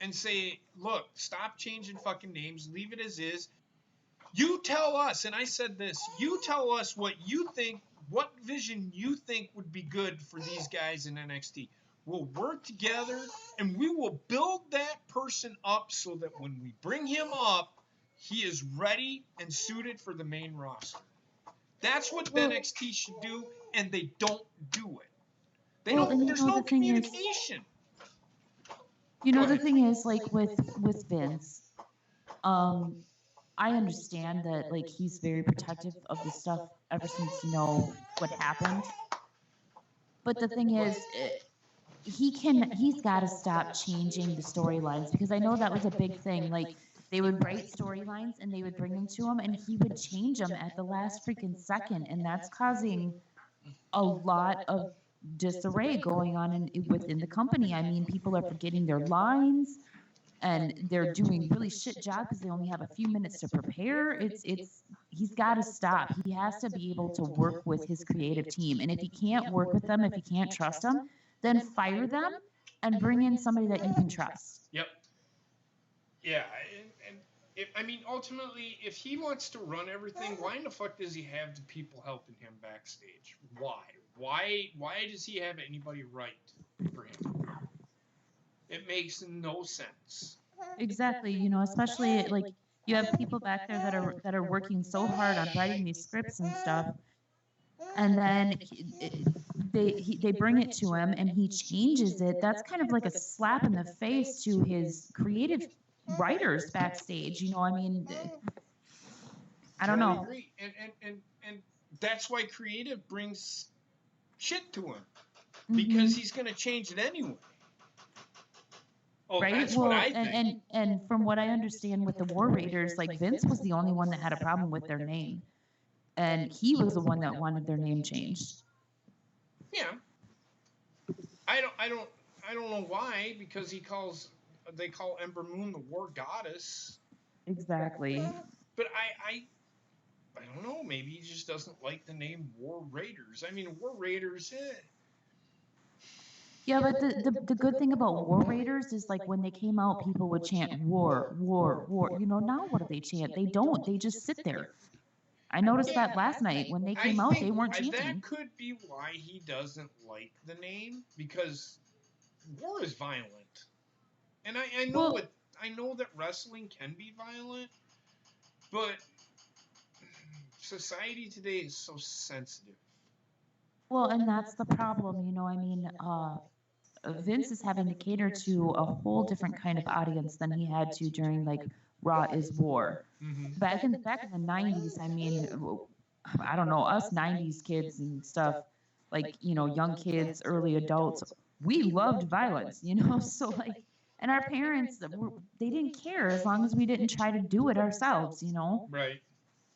Speaker 1: and say, look, stop changing fucking names, leave it as is. You tell us, and I said this, you tell us what you think, what vision you think would be good for these guys in NXT. We'll work together, and we will build that person up so that when we bring him up, he is ready and suited for the main roster. That's what NXT should do, and they don't do it. There's no communication.
Speaker 7: You know,
Speaker 1: Go
Speaker 7: the
Speaker 1: ahead.
Speaker 7: thing is, like with Vince, I understand that like he's very protective of the stuff ever since what happened. But the thing is, he's got to stop changing the storylines because I know that was a big thing. Like they would write storylines and they would bring them to him, and he would change them at the last freaking second, and that's causing a lot of disarray going on within the company. I mean, people are forgetting their lines, and they're doing really shit job because they only have a few minutes to prepare. He's got to stop. He has to be able to work with his creative team, and if he can't work with them, if he can't trust them, then fire them and bring in somebody that you can trust.
Speaker 1: Yep. Yeah, and ultimately, if he wants to run everything, why in the fuck does he have the people helping him backstage? Why? Why does he have anybody write for him? It makes no sense.
Speaker 7: Exactly. Especially like you have people back there that are working so hard on writing these scripts and stuff, and then they bring it to him and he changes it. That's kind of like a slap in the face to his creative writers backstage. I mean, I don't know.
Speaker 1: Agree. And that's why creative brings shit to him because he's going to change it anyway. Oh,
Speaker 7: right?
Speaker 1: That's
Speaker 7: well,
Speaker 1: what I think.
Speaker 7: and from what I understand with the War Raiders, like Vince was the only one that had a problem with their name, and he was the one that wanted their name changed.
Speaker 1: Yeah. I don't know why, because they call Ember Moon the War Goddess.
Speaker 7: Exactly.
Speaker 1: But I don't know, maybe he just doesn't like the name War Raiders. I mean, War Raiders,
Speaker 7: Yeah, but the good thing about War Raiders is like when they came out, people would chant war, war, war. Now what do they chant? They don't. They just sit there. I noticed that last night when they came out, they weren't chanting.
Speaker 1: That could be why he doesn't like the name, because war is violent, and I know that wrestling can be violent, but society today is so sensitive.
Speaker 7: Well, and that's the problem, I mean, Vince is having to cater to a whole different kind of audience than he had to during like Raw is War.
Speaker 1: Mm-hmm.
Speaker 7: Back in the 90s, I mean, I don't know, us 90s kids and stuff, like, young kids, early adults, we loved violence, so like, and our parents, they didn't care as long as we didn't try to do it ourselves,
Speaker 1: Right.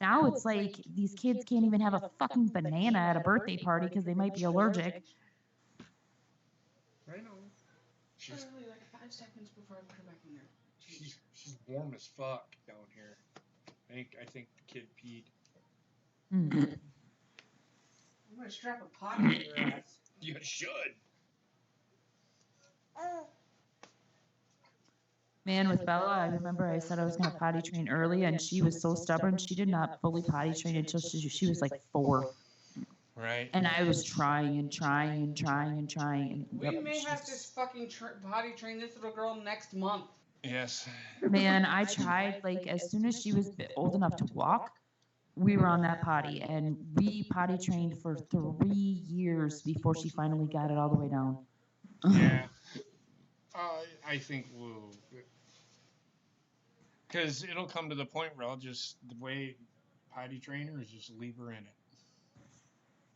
Speaker 7: Now it's like these kids can't even have a fucking banana at a birthday party because they might be allergic.
Speaker 1: I know. She's
Speaker 2: Literally like 5 seconds before I put her back in there.
Speaker 1: she's warm as fuck down here. I think the kid peed.
Speaker 7: Mm.
Speaker 2: I'm gonna strap a potty to your ass.
Speaker 1: You should.
Speaker 7: Man, with Bella, I remember I said I was going to potty train early, and she was so stubborn. She did not fully potty train until she was like 4.
Speaker 1: Right.
Speaker 7: And I was trying and trying and trying and trying. And
Speaker 2: We may have to fucking potty train this little girl next month.
Speaker 1: Yes.
Speaker 7: Man, I tried, like, as soon as she was old enough to walk, we were on that potty, and we potty trained for 3 years before she finally got it all the way down.
Speaker 1: Yeah. I think we'll, because it'll come to the point where I'll just, the way potty trainer is, just leave her in it.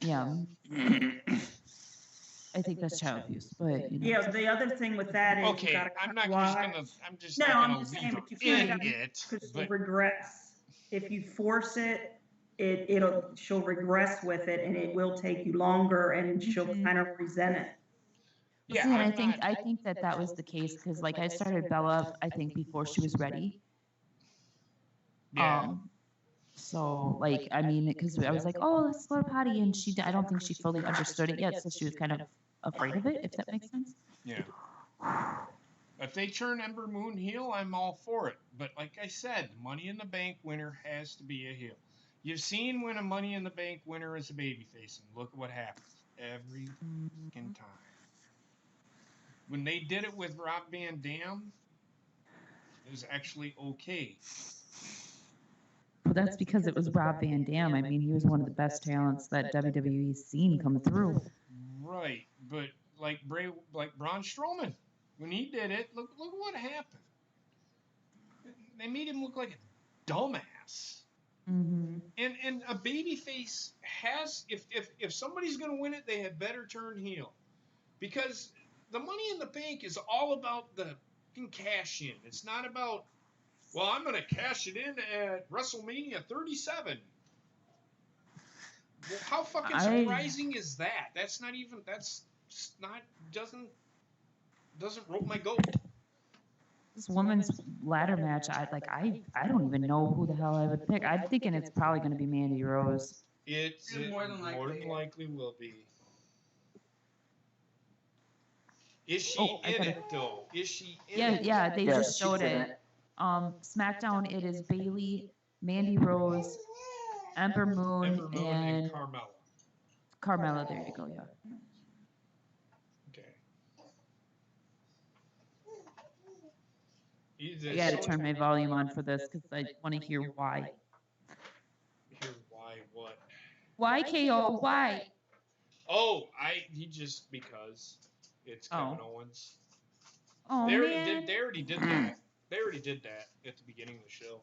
Speaker 7: Yeah. I think that's child abuse, but you know.
Speaker 3: Yeah, the other thing with that is you
Speaker 1: Okay,
Speaker 3: gotta
Speaker 1: I'm not
Speaker 3: watch.
Speaker 1: just gonna, I'm just
Speaker 3: No,
Speaker 1: not
Speaker 3: I'm
Speaker 1: gonna
Speaker 3: just saying,
Speaker 1: leave
Speaker 3: but you
Speaker 1: her
Speaker 3: kinda
Speaker 1: in
Speaker 3: gotta-
Speaker 1: it.
Speaker 3: Because she'll
Speaker 1: But
Speaker 3: regress. If you force it, she'll regress with it, and it will take you longer, and she'll kind of resent it.
Speaker 1: yeah,
Speaker 7: See, and
Speaker 1: I'm not,
Speaker 7: I think that was the case because, like, I started Bella, I think, before she was ready.
Speaker 1: yeah.
Speaker 7: So, like, I mean, because I was like, oh, let's go to potty, and I don't think she fully understood it yet, so she was kind of afraid of it, if that makes sense.
Speaker 1: Yeah. If they turn Ember Moon heel, I'm all for it. But like I said, Money in the Bank winner has to be a heel. You've seen when a Money in the Bank winner is a babyface, and look at what happens every fucking time. When they did it with Rob Van Dam, it was actually okay.
Speaker 7: Well, that's because it was Rob Van Dam. I mean, he was one of the best talents that WWE's seen come through.
Speaker 1: Right, but like Braun Strowman, when he did it, look what happened. They made him look like a dumbass.
Speaker 7: Mm-hmm.
Speaker 1: And a babyface has, if somebody's gonna win it, they had better turn heel, because the Money in the Bank is all about the cash in. It's not about, well, I'm gonna cash it in at WrestleMania 37. Well, how fucking surprising is that? That's not doesn't rope my goat.
Speaker 7: This women's ladder match, I don't even know who the hell I would pick. I'm thinking it's probably going to be Mandy Rose.
Speaker 1: It
Speaker 2: More than likely
Speaker 1: will be. Is she in it though? Is she in it?
Speaker 7: Yeah, they
Speaker 5: Yes,
Speaker 7: just showed
Speaker 5: she's in
Speaker 7: it. SmackDown, it is Bailey, Mandy Rose, Ember Moon, and
Speaker 1: Carmella.
Speaker 7: Carmella. There you go. Yeah.
Speaker 1: Okay.
Speaker 7: I got to turn my volume on for this because I want to hear why.
Speaker 1: Hear why what?
Speaker 7: Why KO? Why?
Speaker 1: Oh, because it's Kevin Owens.
Speaker 7: Oh
Speaker 1: They already
Speaker 7: man.
Speaker 1: did that. They already did that at the beginning of the show.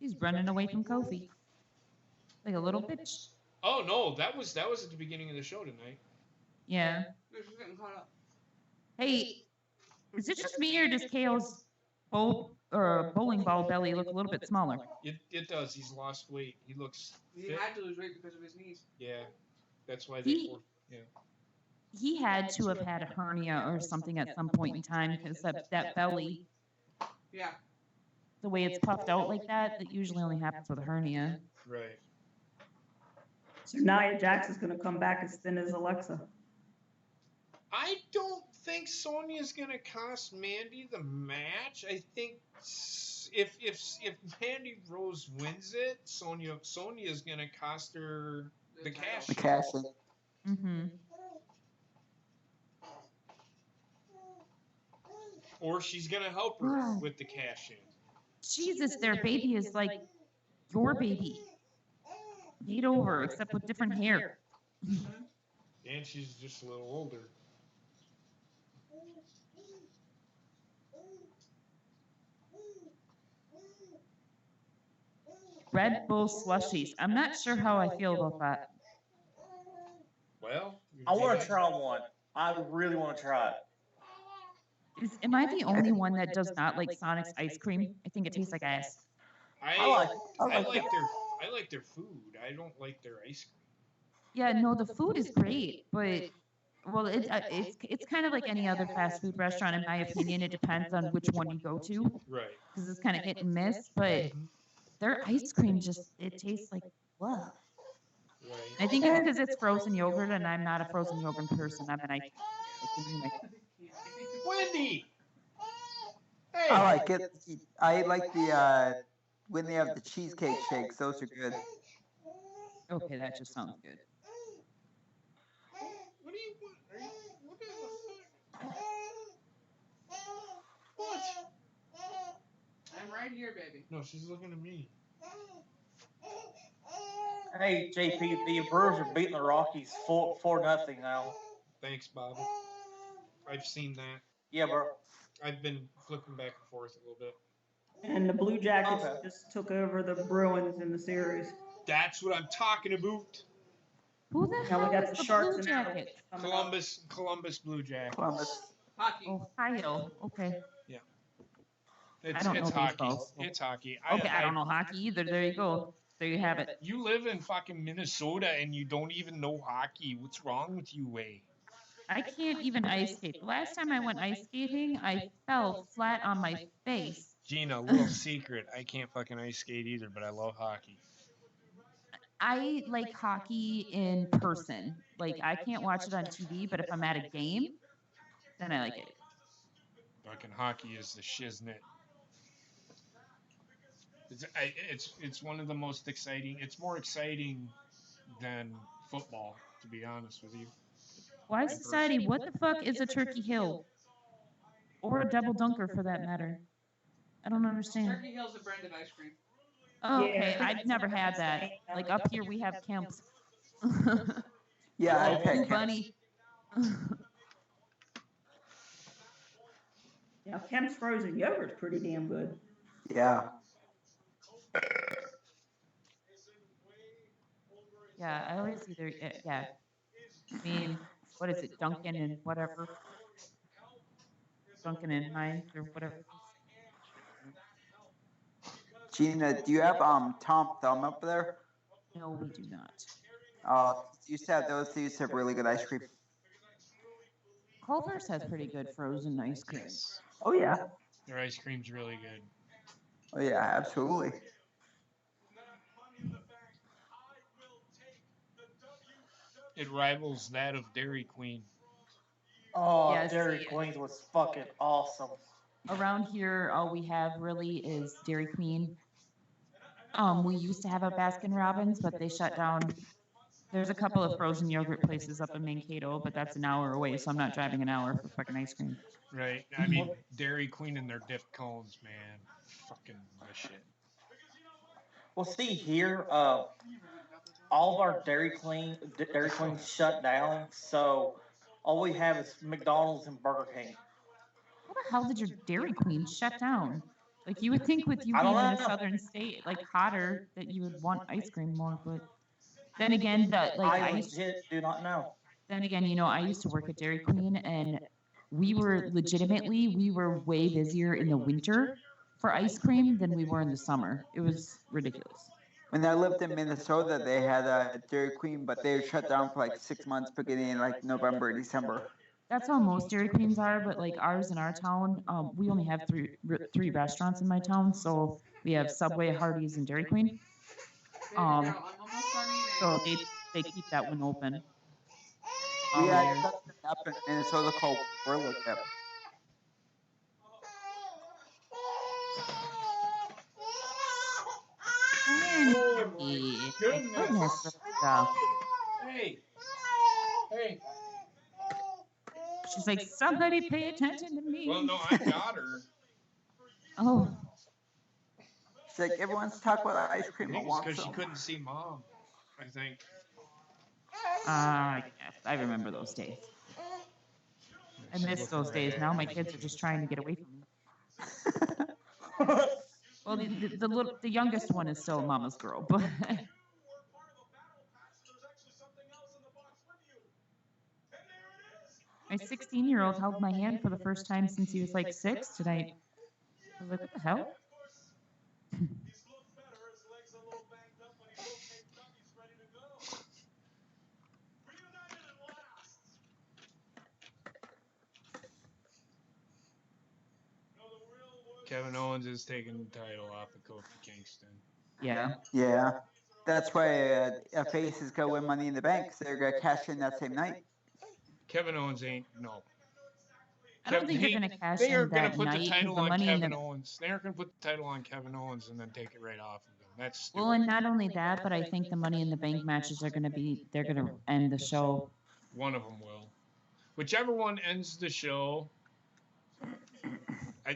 Speaker 7: He's running away from Kofi. Like a little bitch.
Speaker 1: Oh no, that was at the beginning of the show tonight.
Speaker 7: Yeah.
Speaker 2: They're just getting caught up.
Speaker 7: Hey, is it just me or does KO's bowling ball belly look a little bit smaller?
Speaker 1: It does. He's lost weight. He looks
Speaker 2: He
Speaker 1: fit.
Speaker 2: had to lose weight because of his knees.
Speaker 1: Yeah. That's why they
Speaker 7: He had to have had a hernia or something at some point in time because that belly,
Speaker 2: Yeah.
Speaker 7: the way it's puffed out like that, it usually only happens with a hernia.
Speaker 1: Right.
Speaker 3: So Nia Jax is gonna come back as thin as Alexa.
Speaker 1: I don't think Sonya's gonna cost Mandy the match. I think if Mandy Rose wins it, Sonya's gonna cost her the cash.
Speaker 5: The casting.
Speaker 7: Mm-hmm.
Speaker 1: Or she's gonna help her with the cash in.
Speaker 7: Jesus, their baby is like your baby. Made over, except with different hair.
Speaker 1: And she's just a little older.
Speaker 7: Red Bull slushies. I'm not sure how I feel about that.
Speaker 1: Well,
Speaker 6: I want to try one. I really want to try it.
Speaker 7: Am I the only one that does not like Sonic's ice cream? I think it tastes like ass.
Speaker 1: I like their food. I don't like their ice cream.
Speaker 7: Yeah, no, the food is great, but well, it's kind of like any other fast food restaurant, in my opinion. It depends on which one you go to,
Speaker 1: Right.
Speaker 7: because it's kind of hit and miss. But their ice cream it tastes like what?
Speaker 1: Right.
Speaker 7: I think it's because it's frozen yogurt, and I'm not a frozen yogurt person. I'm an ice.
Speaker 1: Wendy. Hey.
Speaker 5: I like it. I like the when they have the cheesecake shakes. Those are good.
Speaker 7: Okay, that just sounds good.
Speaker 1: What do you want? What the fuck? What?
Speaker 2: I'm right here, baby.
Speaker 1: No, she's looking at me.
Speaker 6: Hey, JP, the Brewers are beating the Rockies 4-0 now.
Speaker 1: Thanks, Bob. I've seen that.
Speaker 6: Yeah, bro.
Speaker 1: I've been flipping back and forth a little bit.
Speaker 3: And the Blue Jackets
Speaker 6: Okay.
Speaker 3: just took over the Bruins in the series.
Speaker 1: That's what I'm talking about.
Speaker 7: Who the
Speaker 3: Now we
Speaker 7: hell
Speaker 3: got
Speaker 7: is
Speaker 3: the
Speaker 7: the
Speaker 3: Sharks
Speaker 7: Blue
Speaker 3: and
Speaker 7: Jackets?
Speaker 3: Avalanche coming up.
Speaker 1: Columbus Blue Jackets.
Speaker 5: Columbus.
Speaker 2: Hockey.
Speaker 7: Ohio. Okay.
Speaker 1: It's
Speaker 7: don't know
Speaker 1: hockey.
Speaker 7: baseball, so-
Speaker 1: It's hockey.
Speaker 7: Okay, I don't know hockey either. There you go. There you have it.
Speaker 1: You live in fucking Minnesota and you don't even know hockey. What's wrong with you, Way?
Speaker 7: I can't even ice skate. The last time I went ice skating, I fell flat on my face.
Speaker 1: Gina, little secret. I can't fucking ice skate either, but I love hockey.
Speaker 7: I like hockey in person. Like, I can't watch it on TV, but if I'm at a game, then I like it.
Speaker 1: Fucking hockey is the shiznit. It's one of the most exciting. It's more exciting than football, to be honest with you.
Speaker 7: Why society? What the fuck is a Turkey Hill? Or a double dunker for that matter? I don't understand.
Speaker 2: Turkey Hill's a brand of ice cream.
Speaker 7: Oh, okay.
Speaker 3: Yeah.
Speaker 7: I've never had that. Like up here we have Kemp's.
Speaker 5: Yeah, I've
Speaker 1: Oh,
Speaker 5: had Kemp.
Speaker 7: Bunny.
Speaker 3: Now, Kemp's frozen yogurt's pretty damn good.
Speaker 5: Yeah.
Speaker 7: Yeah, I always either, yeah. I mean, what is it, Dunkin' and whatever? Dunkin' and Heinz or whatever.
Speaker 5: Gina, do you have Tom Thumb up there?
Speaker 7: No, we do not.
Speaker 5: Used to have those. They used to have really good ice cream.
Speaker 7: Culver's has pretty good frozen ice cream.
Speaker 5: Oh yeah.
Speaker 1: Their ice cream's really good.
Speaker 5: Oh yeah, absolutely.
Speaker 1: It rivals that of Dairy Queen.
Speaker 6: Oh,
Speaker 7: Yes,
Speaker 6: Dairy
Speaker 7: yeah.
Speaker 6: Queen was fucking awesome.
Speaker 7: Around here, all we have really is Dairy Queen. We used to have a Baskin Robbins, but they shut down. There's a couple of frozen yogurt places up in Mankato, but that's an hour away, so I'm not driving an hour for fucking ice cream.
Speaker 1: Right. I mean, Dairy Queen and their dip cones, man. Fucking the shit.
Speaker 6: Well, see here, all of our Dairy Queen shut down, so all we have is McDonald's and Burger King.
Speaker 7: How the hell did your Dairy Queen shut down? Like, you would think with you
Speaker 6: I
Speaker 7: being
Speaker 6: don't
Speaker 7: in a
Speaker 6: know.
Speaker 7: southern state, like hotter, that you would want ice cream more, but then again,
Speaker 6: I legit do not know.
Speaker 7: then again, you know, I used to work at Dairy Queen, and we were way busier in the winter for ice cream than we were in the summer. It was ridiculous.
Speaker 5: When I lived in Minnesota, they had a Dairy Queen, but they were shut down for like 6 months, beginning in like November, December.
Speaker 7: That's how most Dairy Queens are, but like ours in our town, we only have three restaurants in my town, so we have Subway, Hardee's, and Dairy Queen.
Speaker 2: Baby girl, I'm almost done eating.
Speaker 7: So they keep that one open.
Speaker 5: We
Speaker 7: all
Speaker 5: had
Speaker 7: year.
Speaker 5: something up in Minnesota called Whirler Dip.
Speaker 7: Andy,
Speaker 1: goodness.
Speaker 7: goodness, Rebecca.
Speaker 1: Hey. Hey.
Speaker 7: She's like, somebody pay attention to me.
Speaker 1: Well, no, I got her.
Speaker 7: Oh,
Speaker 5: She's like, everyone's talking about ice
Speaker 1: I
Speaker 5: cream. I
Speaker 1: think it's
Speaker 5: want
Speaker 1: because she
Speaker 5: some.
Speaker 1: couldn't see Mom, I think.
Speaker 7: yes, I remember those days. I miss those days. Now my kids are just trying to get away from me. Well, the youngest one is still Mama's girl, but my 16-year-old held my hand for the first time since he was like 6 tonight. I was like, what the hell?
Speaker 1: Kevin Owens is taking the title off of Kofi Kingston.
Speaker 7: Yeah.
Speaker 5: Yeah. That's why a face is going to win Money in the Bank, so they're going to cash in that same night.
Speaker 1: Kevin Owens ain't, no.
Speaker 7: I don't think they're going to cash
Speaker 1: They
Speaker 7: in
Speaker 1: aren't going
Speaker 7: that
Speaker 1: to put
Speaker 7: night
Speaker 1: the
Speaker 7: 'cause
Speaker 1: title
Speaker 7: the
Speaker 1: on
Speaker 7: money in
Speaker 1: Kevin
Speaker 7: the
Speaker 1: Owens. They aren't going to put the title on Kevin Owens and then take it right off of him. That's stupid.
Speaker 7: well, and not only that, but I think the Money in the Bank matches are going to be, they're going to end the show.
Speaker 1: One of them will. Whichever one ends the show,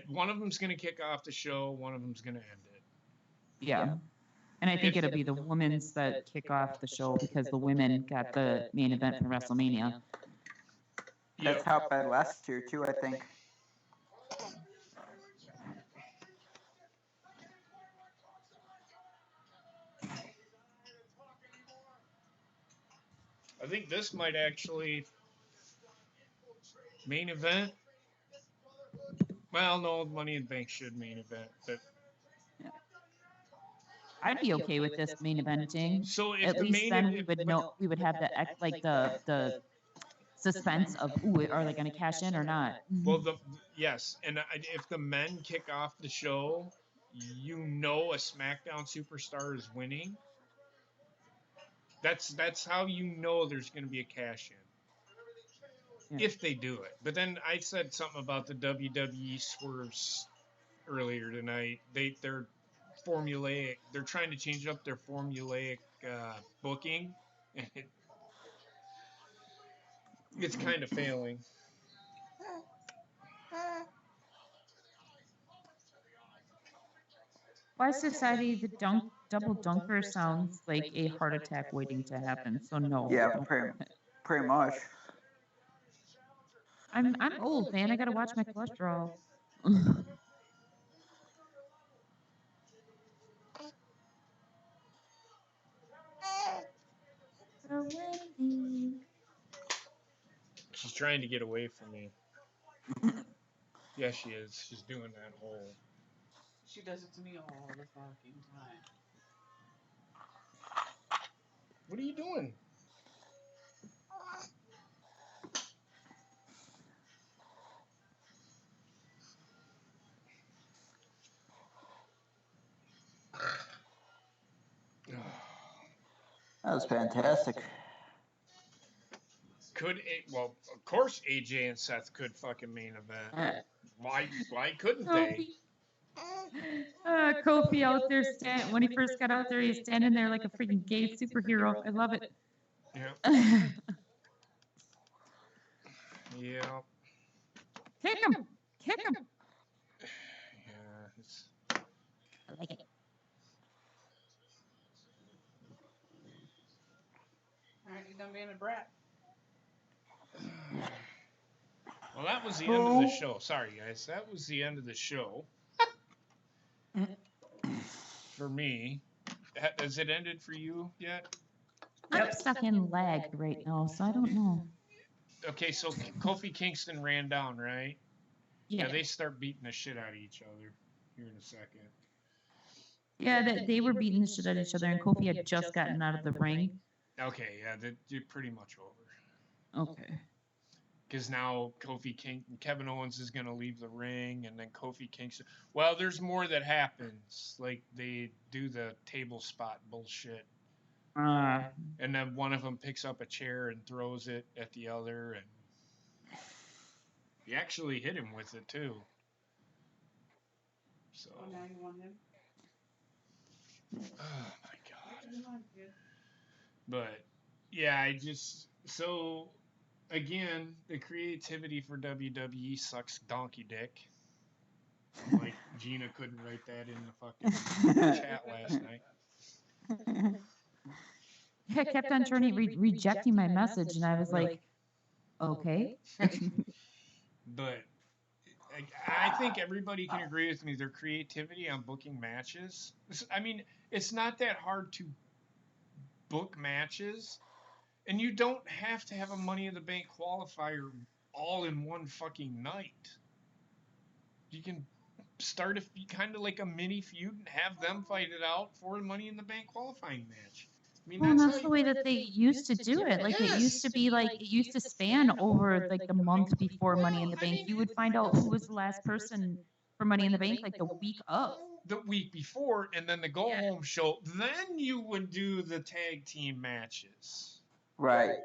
Speaker 1: one of them's going to kick off the show, one of them's going to end it.
Speaker 7: Yeah. And I think it'll be the women's that kick off the show because the women got the main event from WrestleMania.
Speaker 5: That's how it bad last year too, I think.
Speaker 1: I think this might actually main event. Well, no, Money in the Bank should main event, but
Speaker 7: I'd be okay with this main eventing.
Speaker 1: so if
Speaker 7: At
Speaker 1: the
Speaker 7: least
Speaker 1: main
Speaker 7: then
Speaker 1: event,
Speaker 7: we would know, we would have the suspense of, ooh, are they going to cash in or not?
Speaker 1: well, yes, and if the men kick off the show, you know a SmackDown superstar is winning. That's how you know there's going to be a cash in.
Speaker 7: Yeah.
Speaker 1: If they do it. But then I said something about the WWE swerves earlier tonight. They're formulaic. They're trying to change up their formulaic booking, and it's kind of failing.
Speaker 7: Why Society, the double dunker sounds like a heart attack waiting to happen. So no.
Speaker 5: Yeah,
Speaker 7: don't.
Speaker 5: pretty much.
Speaker 7: I'm old, man. I gotta watch my cholesterol.
Speaker 1: She's trying to get away from me. Yeah, she is. She's doing that whole.
Speaker 2: She does it to me all the fucking time.
Speaker 1: What are you doing?
Speaker 5: That was fantastic.
Speaker 1: Well, of course AJ and Seth could fucking main event. Why couldn't they?
Speaker 7: Kofi out there when he first got out there, he's standing there like a freaking gay superhero. I love it.
Speaker 1: Yeah. Yeah.
Speaker 7: Kick him! Kick him!
Speaker 1: Yeah.
Speaker 7: I like it.
Speaker 2: Alright, you done being a brat?
Speaker 1: Well, that was the end of the show. Sorry, guys. That was the end of the show. For me. Has it ended for you yet?
Speaker 7: I'm stuck in lag right now, so I don't know.
Speaker 1: Okay, so Kofi Kingston ran down, right?
Speaker 7: Yeah.
Speaker 1: They start beating the shit out of each other here in a second.
Speaker 7: Yeah, they were beating the shit out of each other, and Kofi had just gotten out of the ring.
Speaker 1: Okay, yeah, they're pretty much over.
Speaker 7: Okay.
Speaker 1: Because now Kevin Owens is going to leave the ring, and then Kofi Kingston. Well, there's more that happens. Like, they do the table spot bullshit. And then one of them picks up a chair and throws it at the other, and he actually hit him with it, too. So.
Speaker 2: Oh, now you want him?
Speaker 1: Oh, my God. But, yeah, so, again, the creativity for WWE sucks donkey dick. Like, Gina couldn't write that in the fucking chat last night.
Speaker 7: I kept on rejecting my message, and I was like, okay.
Speaker 1: But I think everybody can agree with me. Their creativity on booking matches. I mean, it's not that hard to book matches, and you don't have to have a Money in the Bank qualifier all in one fucking night. You can start kind of like a mini feud and have them fight it out for the Money in the Bank qualifying match. I mean,
Speaker 7: Well, that's the way that they used to do it. Like, it used to be like, it used to span over like the month before Money in the Bank. You would find out who was the last person for Money in the Bank like the week of.
Speaker 1: The week before, and then the go-home show. Then you would do the tag team matches.
Speaker 5: Right.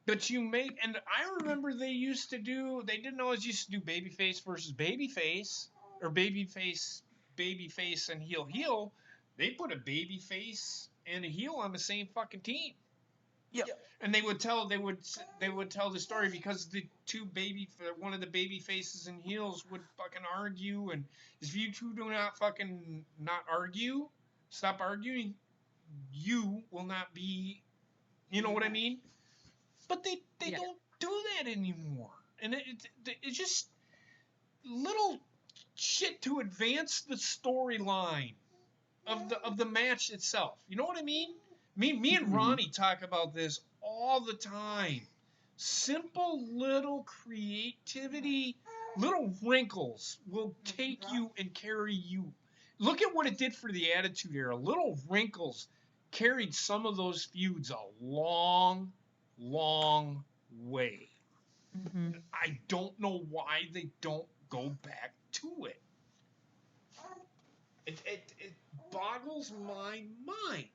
Speaker 1: But and I remember they didn't always used to do babyface versus babyface, or babyface and heel. They put a babyface and a heel on the same fucking team.
Speaker 5: Yep.
Speaker 1: And they would tell the story because one of the baby faces and heels would fucking argue, and if you two do not fucking not argue, Stop arguing. You will not be, you know what I mean? But they
Speaker 7: Yeah.
Speaker 1: don't do that anymore. And it's just little shit to advance the storyline of the match itself. You know what I mean? Me and Ronnie talk about this all the time. Simple little creativity, little wrinkles will take you and carry you. Look at what it did for the Attitude Era. Little wrinkles carried some of those feuds a long, long way.
Speaker 7: Mm-hmm.
Speaker 1: I don't know why they don't go back to it. It boggles my mind.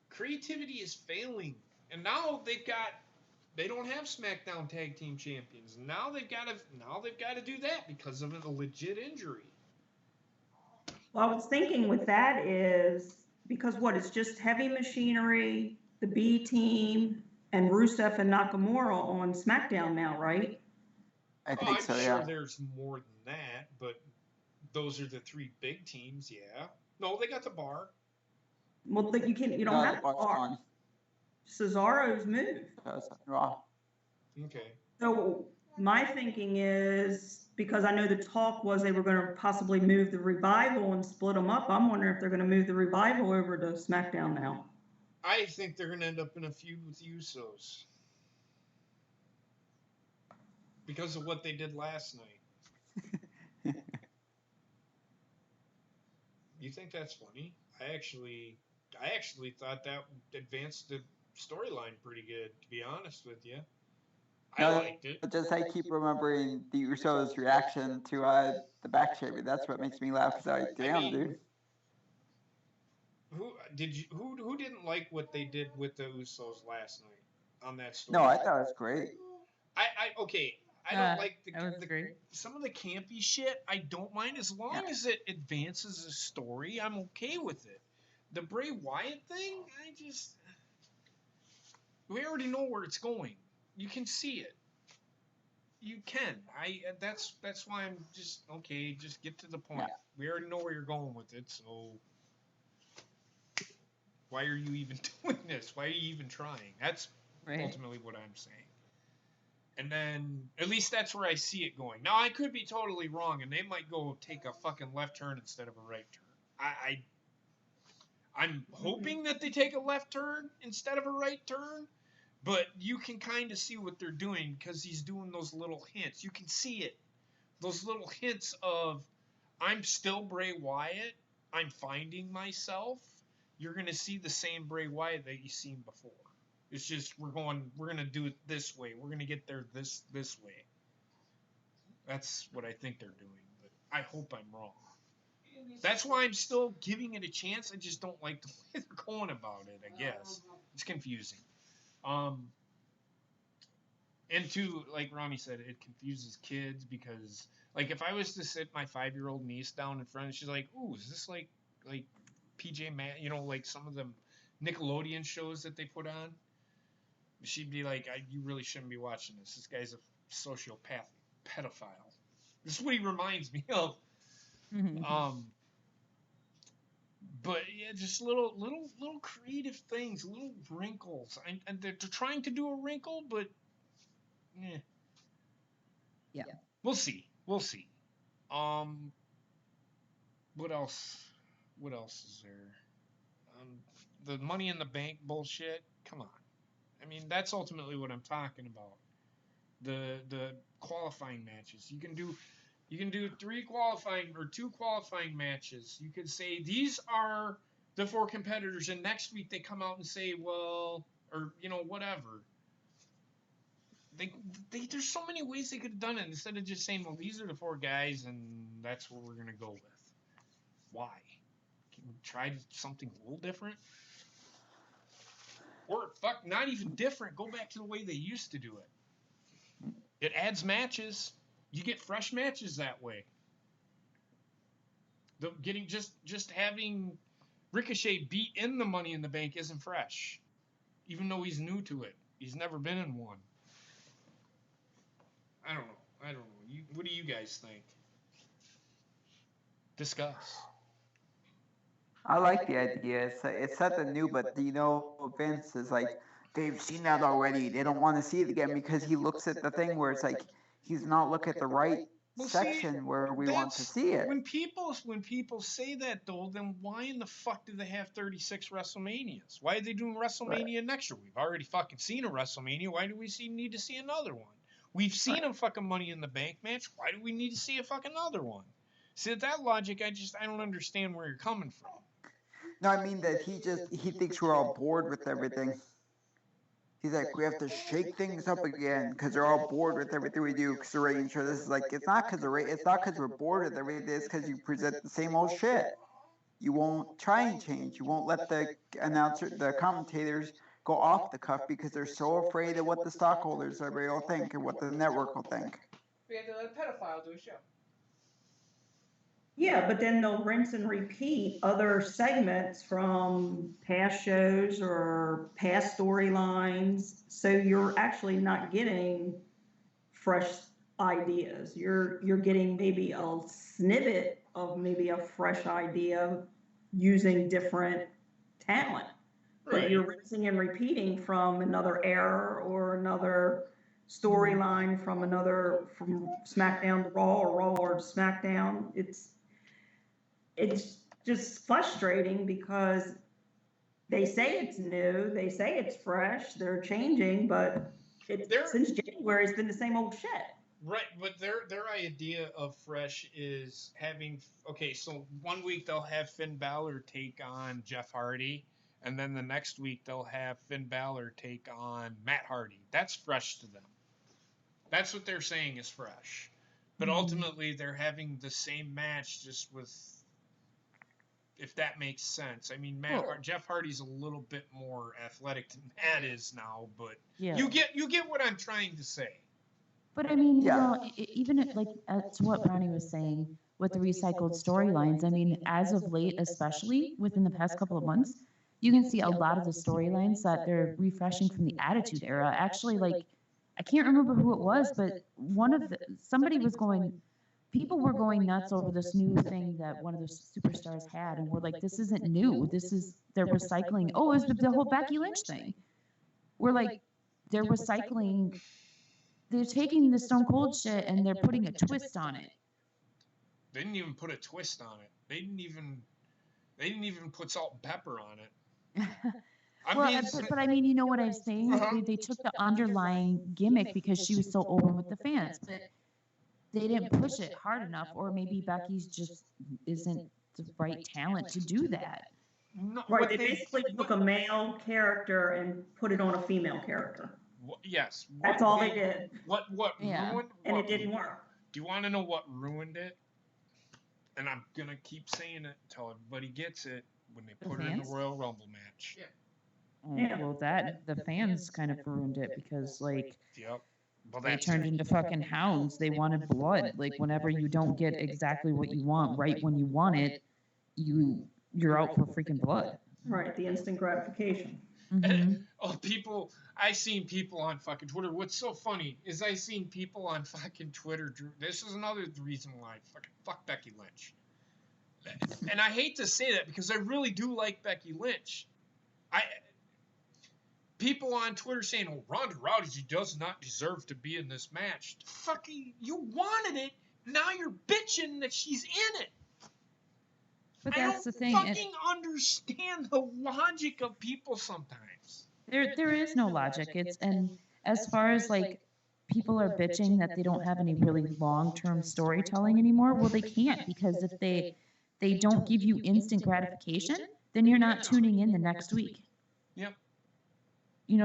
Speaker 1: Creativity is failing, and now they don't have SmackDown Tag Team Champions. Now they've got to do that because of a legit injury.
Speaker 3: Well, I was thinking with that is because it's just Heavy Machinery, the B Team, and Rusev and Nakamura on SmackDown now, right?
Speaker 5: I think
Speaker 1: I'm
Speaker 5: so,
Speaker 1: sure
Speaker 5: yeah.
Speaker 1: there's more than that, but those are the three big teams. Yeah. No, they got the Bar.
Speaker 3: Well, you don't
Speaker 5: No,
Speaker 3: have
Speaker 5: the Bar's
Speaker 3: Bar.
Speaker 5: gone.
Speaker 3: Cesaro's moved.
Speaker 5: That was Raw.
Speaker 1: Okay.
Speaker 3: So my thinking is, because I know the talk was they were going to possibly move the Revival and split them up, I'm wondering if they're going to move the Revival over to SmackDown now.
Speaker 1: I think they're going to end up in a feud with the Usos because of what they did last night. You think that's funny? I actually thought that advanced the storyline pretty good, to be honest with you. I liked it.
Speaker 5: Just I keep remembering the Usos' reaction to the back shaving. That's what makes me laugh. Because like, damn, dude.
Speaker 1: Who didn't like what they did with the Usos last night on that story?
Speaker 5: No, I thought it was great.
Speaker 1: I don't like
Speaker 7: great.
Speaker 1: some of the campy shit. I don't mind as long as it advances the story. I'm okay with it. The Bray Wyatt thing, we already know where it's going. You can see it. You can. That's why I'm just okay. Just get to the point.
Speaker 5: Yeah.
Speaker 1: We already know where you're going with it. So why are you even doing this? Why are you even trying? That's ultimately what I'm saying. And then, at least that's where I see it going. Now, I could be totally wrong, and they might go take a fucking left turn instead of a right turn. I'm hoping that they take a left turn instead of a right turn, but you can kind of see what they're doing because he's doing those little hints. You can see it. Those little hints of, I'm still Bray Wyatt. I'm finding myself. You're going to see the same Bray Wyatt that you've seen before. It's just we're gonna do it this way. We're gonna get there this way. That's what I think they're doing, but I hope I'm wrong. That's why I'm still giving it a chance. I just don't like the way they're going about it. I guess it's confusing. And two, like Rami said, it confuses kids because, like, if I was to sit my 5-year-old niece down in front, and she's like, "Ooh, is this like PJ Masks? You know, like some of the Nickelodeon shows that they put on?" She'd be like, you really shouldn't be watching this. This guy's a sociopath, pedophile. This is what he reminds me of. But yeah, just little creative things, little wrinkles. And they're trying to do a wrinkle, but
Speaker 7: Yeah.
Speaker 1: We'll see. What else? What else is there? The Money in the Bank bullshit. Come on. I mean, that's ultimately what I'm talking about. The qualifying matches. You can do 3 qualifying or 2 qualifying matches. You could say these are the 4 competitors, and next week they come out and say, well, or whatever. There's so many ways they could have done it instead of just saying, well, these are the 4 guys, and that's what we're gonna go with. Why? Can we try something a little different? Or, fuck, not even different. Go back to the way they used to do it. It adds matches. You get fresh matches that way. Just having Ricochet beat in the Money in the Bank isn't fresh. Even though he's new to it. He's never been in one. I don't know. What do you guys think? Discuss.
Speaker 5: I like the idea. It's something new, but Vince is like, they've seen that already. They don't want to see it again because he looks at the thing where it's like he's not looking at the right
Speaker 1: Well, see,
Speaker 5: section where we want to
Speaker 1: that's
Speaker 5: see it.
Speaker 1: when people say that though. Then why in the fuck do they have 36 WrestleManias? Why are they doing WrestleMania next year? We've already fucking seen a WrestleMania. Why do we need to see another one? We've seen a fucking Money in the Bank match. Why do we need to see a fucking other one? See, that logic, I don't understand where you're coming from.
Speaker 5: No, I mean that he thinks we're all bored with everything. He's like, we have to shake things up again because they're all bored with everything we do. Because the ratings show this is like, it's not because we're bored with everything. It's because you present the same old shit. You won't try and change. You won't let the commentators go off the cuff because they're so afraid of what the stockholders will think and what the network will think.
Speaker 2: We had to let a pedophile do a show.
Speaker 3: Yeah, but then they'll rinse and repeat other segments from past shows or past storylines. So you're actually not getting fresh ideas. You're getting maybe a snippet of maybe a fresh idea using different talent. But you're rinsing and repeating from another era or another storyline from SmackDown to Raw or Raw or SmackDown. It's just frustrating because they say it's new, they say it's fresh, they're changing, but since January it's been the same old shit.
Speaker 1: Right, but their idea of fresh is having so 1 week they'll have Finn Balor take on Jeff Hardy, and then the next week they'll have Finn Balor take on Matt Hardy. That's fresh to them. That's what they're saying is fresh. But ultimately they're having the same match just with, if that makes sense. I mean, Jeff Hardy's a little bit more athletic than Matt is now, but you get what I'm trying to say.
Speaker 7: But I mean, even to what Ronnie was saying with the recycled storylines. I mean, as of late, especially within the past couple of months, you can see a lot of the storylines that they're refreshing from the Attitude Era. Actually, I can't remember who it was, but people were going nuts over this new thing that one of the superstars had, and we're like, this isn't new. They're recycling. Oh, it was the whole Becky Lynch thing. We're like, they're recycling. They're taking the Stone Cold shit and they're putting a twist on it.
Speaker 1: They didn't even put a twist on it. They didn't even put salt and pepper on it.
Speaker 7: But I mean, you know what I'm saying? They took the underlying gimmick because she was so over with the fans, but they didn't push it hard enough, or maybe Becky's just isn't the right talent to do that.
Speaker 1: No,
Speaker 3: right, they basically took a male character and put it on a female character.
Speaker 1: Yes.
Speaker 3: That's all they did.
Speaker 1: What ruined?
Speaker 3: And it didn't work.
Speaker 1: Do you want to know what ruined it? And I'm going to keep saying it until everybody gets it, when they put it in the Royal Rumble match.
Speaker 2: Yeah.
Speaker 7: Well, the fans kind of ruined it because,
Speaker 1: Yep. Well,
Speaker 7: they turned into fucking hounds. They wanted blood. Whenever you don't get exactly what you want right when you want it, you're out for freaking blood.
Speaker 3: Right, the instant gratification.
Speaker 7: Mm-hmm.
Speaker 1: I seen people on fucking Twitter. What's so funny is I seen people on fucking Twitter. This is another reason why fuck Becky Lynch. And I hate to say that because I really do like Becky Lynch. People on Twitter saying, "Oh, Ronda Rousey does not deserve to be in this match." Fucking, you wanted it. Now you're bitching that she's in it.
Speaker 7: But that's the thing.
Speaker 1: I don't fucking understand the logic of people sometimes.
Speaker 7: There is no logic. And as far as people are bitching that they don't have any really long-term storytelling anymore, well, they can't, because if they don't give you instant gratification, then you're not tuning in the next week.
Speaker 1: Yep.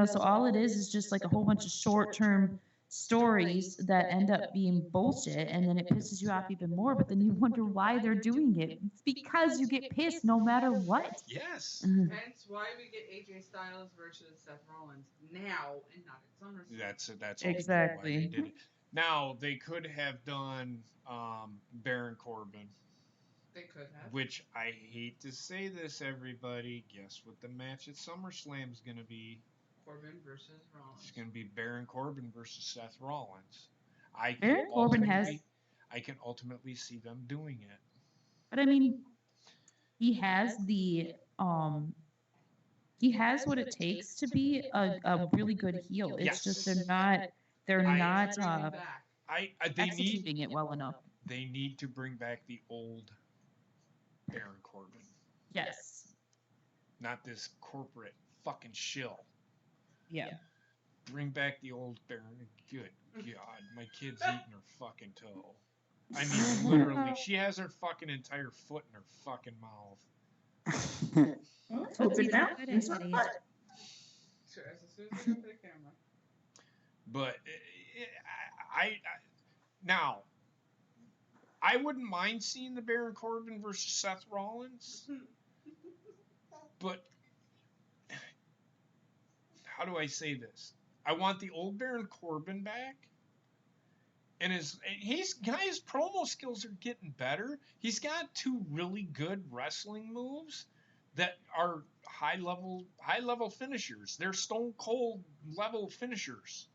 Speaker 7: So all it is just a whole bunch of short-term stories that end up being bullshit, and then it pisses you off even more, but then you wonder why they're doing it. It's because you get pissed no matter what.
Speaker 1: Yes.
Speaker 2: Hence why we get AJ Styles versus Seth Rollins now and not at SummerSlam.
Speaker 1: That's
Speaker 7: exactly
Speaker 1: why they did it. Now they could have done Baron Corbin.
Speaker 2: They could have.
Speaker 1: Which, I hate to say this, everybody, guess what the match at SummerSlam is going to be?
Speaker 2: Corbin versus Rollins.
Speaker 1: It's going to be Baron Corbin versus Seth Rollins. I can ultimately see them doing it.
Speaker 7: But I mean, he has he has what it takes to be a really good heel. It's just
Speaker 1: Yes.
Speaker 7: they're
Speaker 1: I-
Speaker 7: not
Speaker 2: Bring him back.
Speaker 1: They
Speaker 7: executing it well enough.
Speaker 1: They need to bring back the old Baron Corbin,
Speaker 7: Yes.
Speaker 1: not this corporate fucking shill.
Speaker 7: Yeah.
Speaker 1: Bring back the old Baron. Good God, my kid's eating her fucking toe. I mean, literally, she has her fucking entire foot in her fucking mouth.
Speaker 3: Hope it's out.
Speaker 7: Good at Eddie.
Speaker 2: Sure, as soon as I go for the camera.
Speaker 1: But now, I wouldn't mind seeing the Baron Corbin versus Seth Rollins, but how do I say this? I want the old Baron Corbin back, and his promo skills are getting better. He's got 2 really good wrestling moves that are high level finishers. They're Stone Cold level finishers.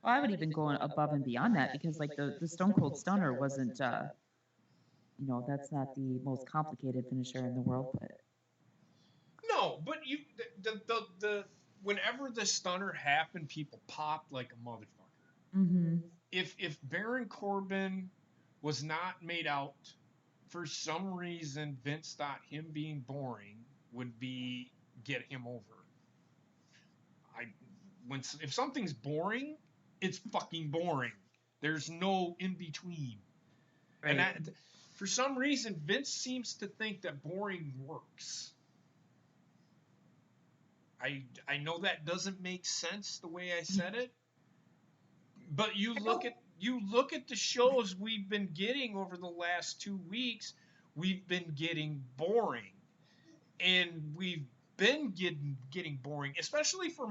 Speaker 7: Well, I would even go above and beyond that because like the Stone Cold Stunner wasn't that's not the most complicated finisher in the world, but
Speaker 1: No, but the whenever the stunner happened, people popped like a motherfucker.
Speaker 7: mm-hmm.
Speaker 1: If Baron Corbin was not made out, for some reason Vince thought him being boring would get him over. If something's boring, it's fucking boring. There's no in between.
Speaker 7: Right.
Speaker 1: And for some reason Vince seems to think that boring works. I know that doesn't make sense the way I said it, but you look at the shows we've been getting over the last 2 weeks, we've been getting boring, and we've been getting boring, especially for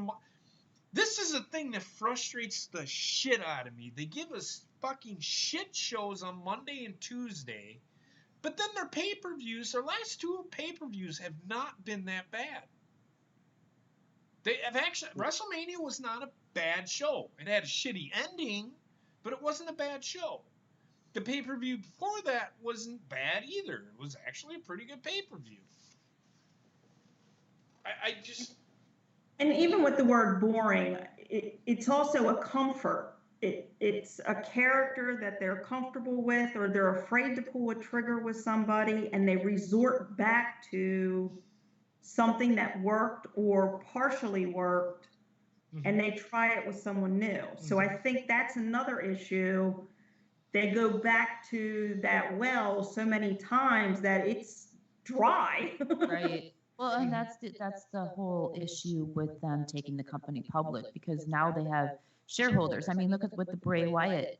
Speaker 1: this is a thing that frustrates the shit out of me. They give us fucking shit shows on Monday and Tuesday, but then their last 2 pay-per-views have not been that bad. They have actually, WrestleMania was not a bad show. It had a shitty ending, but it wasn't a bad show. The pay-per-view before that wasn't bad either. It was actually a pretty good pay-per-view. I just...
Speaker 3: And even with the word boring, it's also a comfort. It's a character that they're comfortable with, or they're afraid to pull a trigger with somebody, and they resort back to something that worked or partially worked, and they try it with someone new. So I think that's another issue. They go back to that well so many times that it's dry.
Speaker 7: Right. Well, and that's the whole issue with them taking the company public, because now they have shareholders. I mean, look at with the Bray Wyatt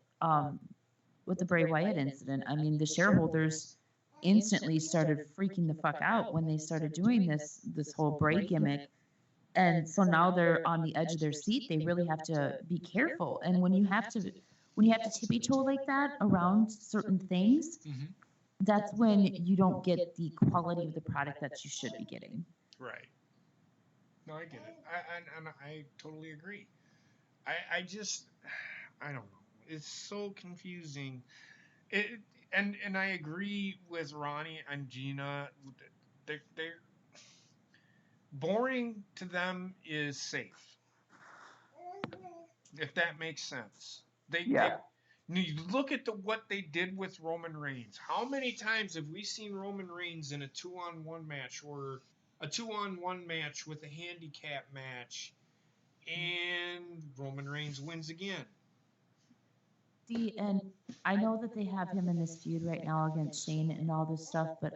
Speaker 7: incident. I mean, the shareholders instantly started freaking the fuck out when they started doing this whole Bray gimmick, and so now they're on the edge of their seat. They really have to be careful, and when you have to tippy toe like that around certain things, that's when you don't get the quality of the product that you should be getting.
Speaker 1: Right. No, I get it. I totally agree. I don't know. It's so confusing. And I agree with Ronnie and Gina. They're boring to them is safe, if that makes sense. You look at what they did with Roman Reigns. How many times have we seen Roman Reigns in a 2-on-1 match, or a 2-on-1 match with a handicap match, and Roman Reigns wins again?
Speaker 7: See, and I know that they have him in this feud right now against Shane and all this stuff, but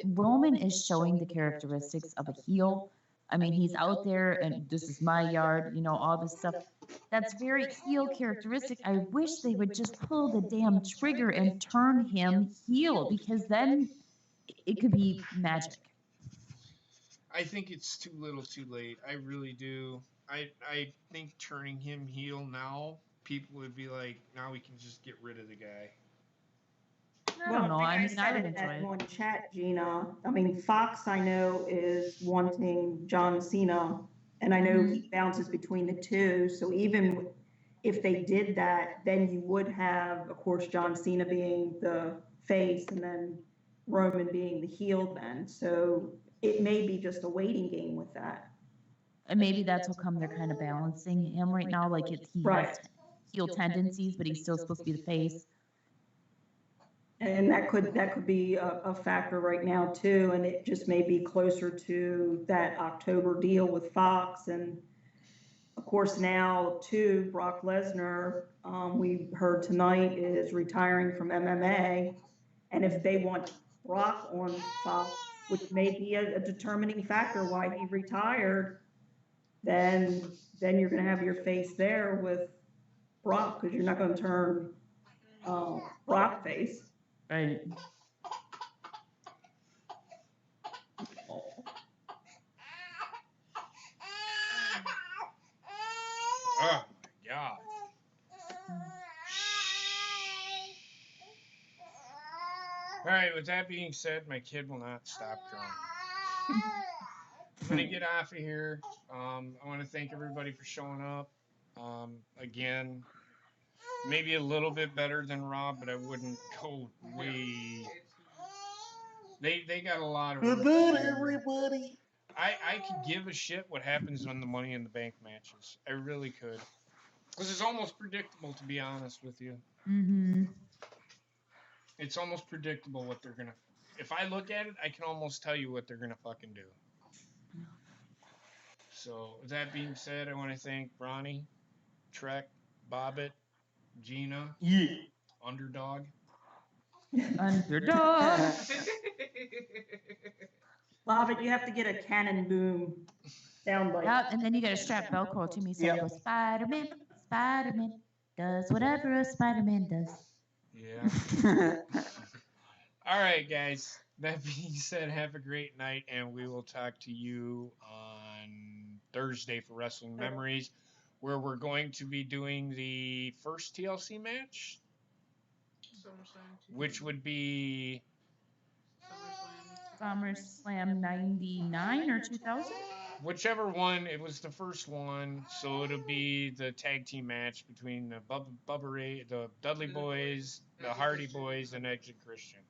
Speaker 7: Roman is showing the characteristics of a heel. I mean, he's out there and this is my yard, all this stuff. That's very heel characteristic. I wish they would just pull the damn trigger and turn him heel, because then it could be magic.
Speaker 1: I think it's too little too late. I really do. I think turning him heel now, people would be like, now we can just get rid of the guy.
Speaker 7: I don't know. I mean, I would
Speaker 3: said
Speaker 7: enjoy it.
Speaker 3: on chat, Gina. I mean, Fox, I know, is wanting John Cena, and I know he bounces between the two. So even if they did that, then you would have, of course, John Cena being the face, and then Roman being the heel then. So it may be just a waiting game with that.
Speaker 7: And maybe that's how come they're kind of balancing him right now. Like he
Speaker 3: Right.
Speaker 7: has heel tendencies, but he's still supposed to be the face.
Speaker 3: And that could be a factor right now too, and it just may be closer to that October deal with Fox. And of course now too, Brock Lesnar, we heard tonight, is retiring from MMA, and if they want Brock on Fox, which may be a determining factor why he retired, then you're going to have your face there with Brock, because you're not going to turn Brock face.
Speaker 7: Right.
Speaker 1: Oh my God. All right, with that being said, my kid will not stop crying. I'm going to get off of here. I want to thank everybody for showing up. Again, maybe a little bit better than Rob, but I wouldn't go way. They got a lot of work to do.
Speaker 5: everybody.
Speaker 1: I could give a shit what happens on the Money in the Bank matches. I really could. Because it's almost predictable, to be honest with you.
Speaker 7: Mm-hmm.
Speaker 1: It's almost predictable what they're going to... If I look at it, I can almost tell you what they're going to fucking do. So, with that being said, I want to thank Bronny, Trek, Bobbit, Gina,
Speaker 6: Yeah.
Speaker 1: Underdog.
Speaker 7: Underdog.
Speaker 3: Bobbit, you have to get a cannon boom soundbite.
Speaker 7: Yep, and then you got to strap Velcro to me so I go, Spider-Man, Spider-Man does whatever a Spider-Man does.
Speaker 1: Yeah. All right, guys. That being said, have a great night, and we will talk to you on Thursday for Wrestling Memories, where we're going to be doing the first TLC match, which would be
Speaker 7: SummerSlam 99 or 2000?
Speaker 1: whichever one. It was the first one, so it'll be the tag team match between the Bubba Ray, the Dudley Boys, the Hardy Boys, and Edge and Christian.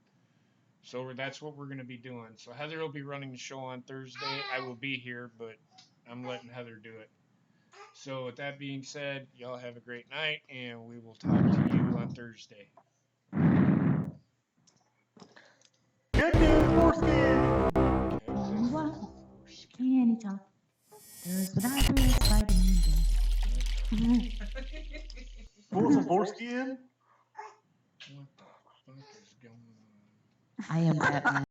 Speaker 1: So that's what we're going to be doing. So Heather will be running the show on Thursday. I will be here, but I'm letting Heather do it. So with that being said, y'all have a great night, and we will talk to you on Thursday.
Speaker 5: Good news, foreskin.
Speaker 7: Can he talk? Does whatever a Spider-Man does.
Speaker 5: Pull some foreskin.
Speaker 1: What the fuck is going on?
Speaker 7: I am Batman.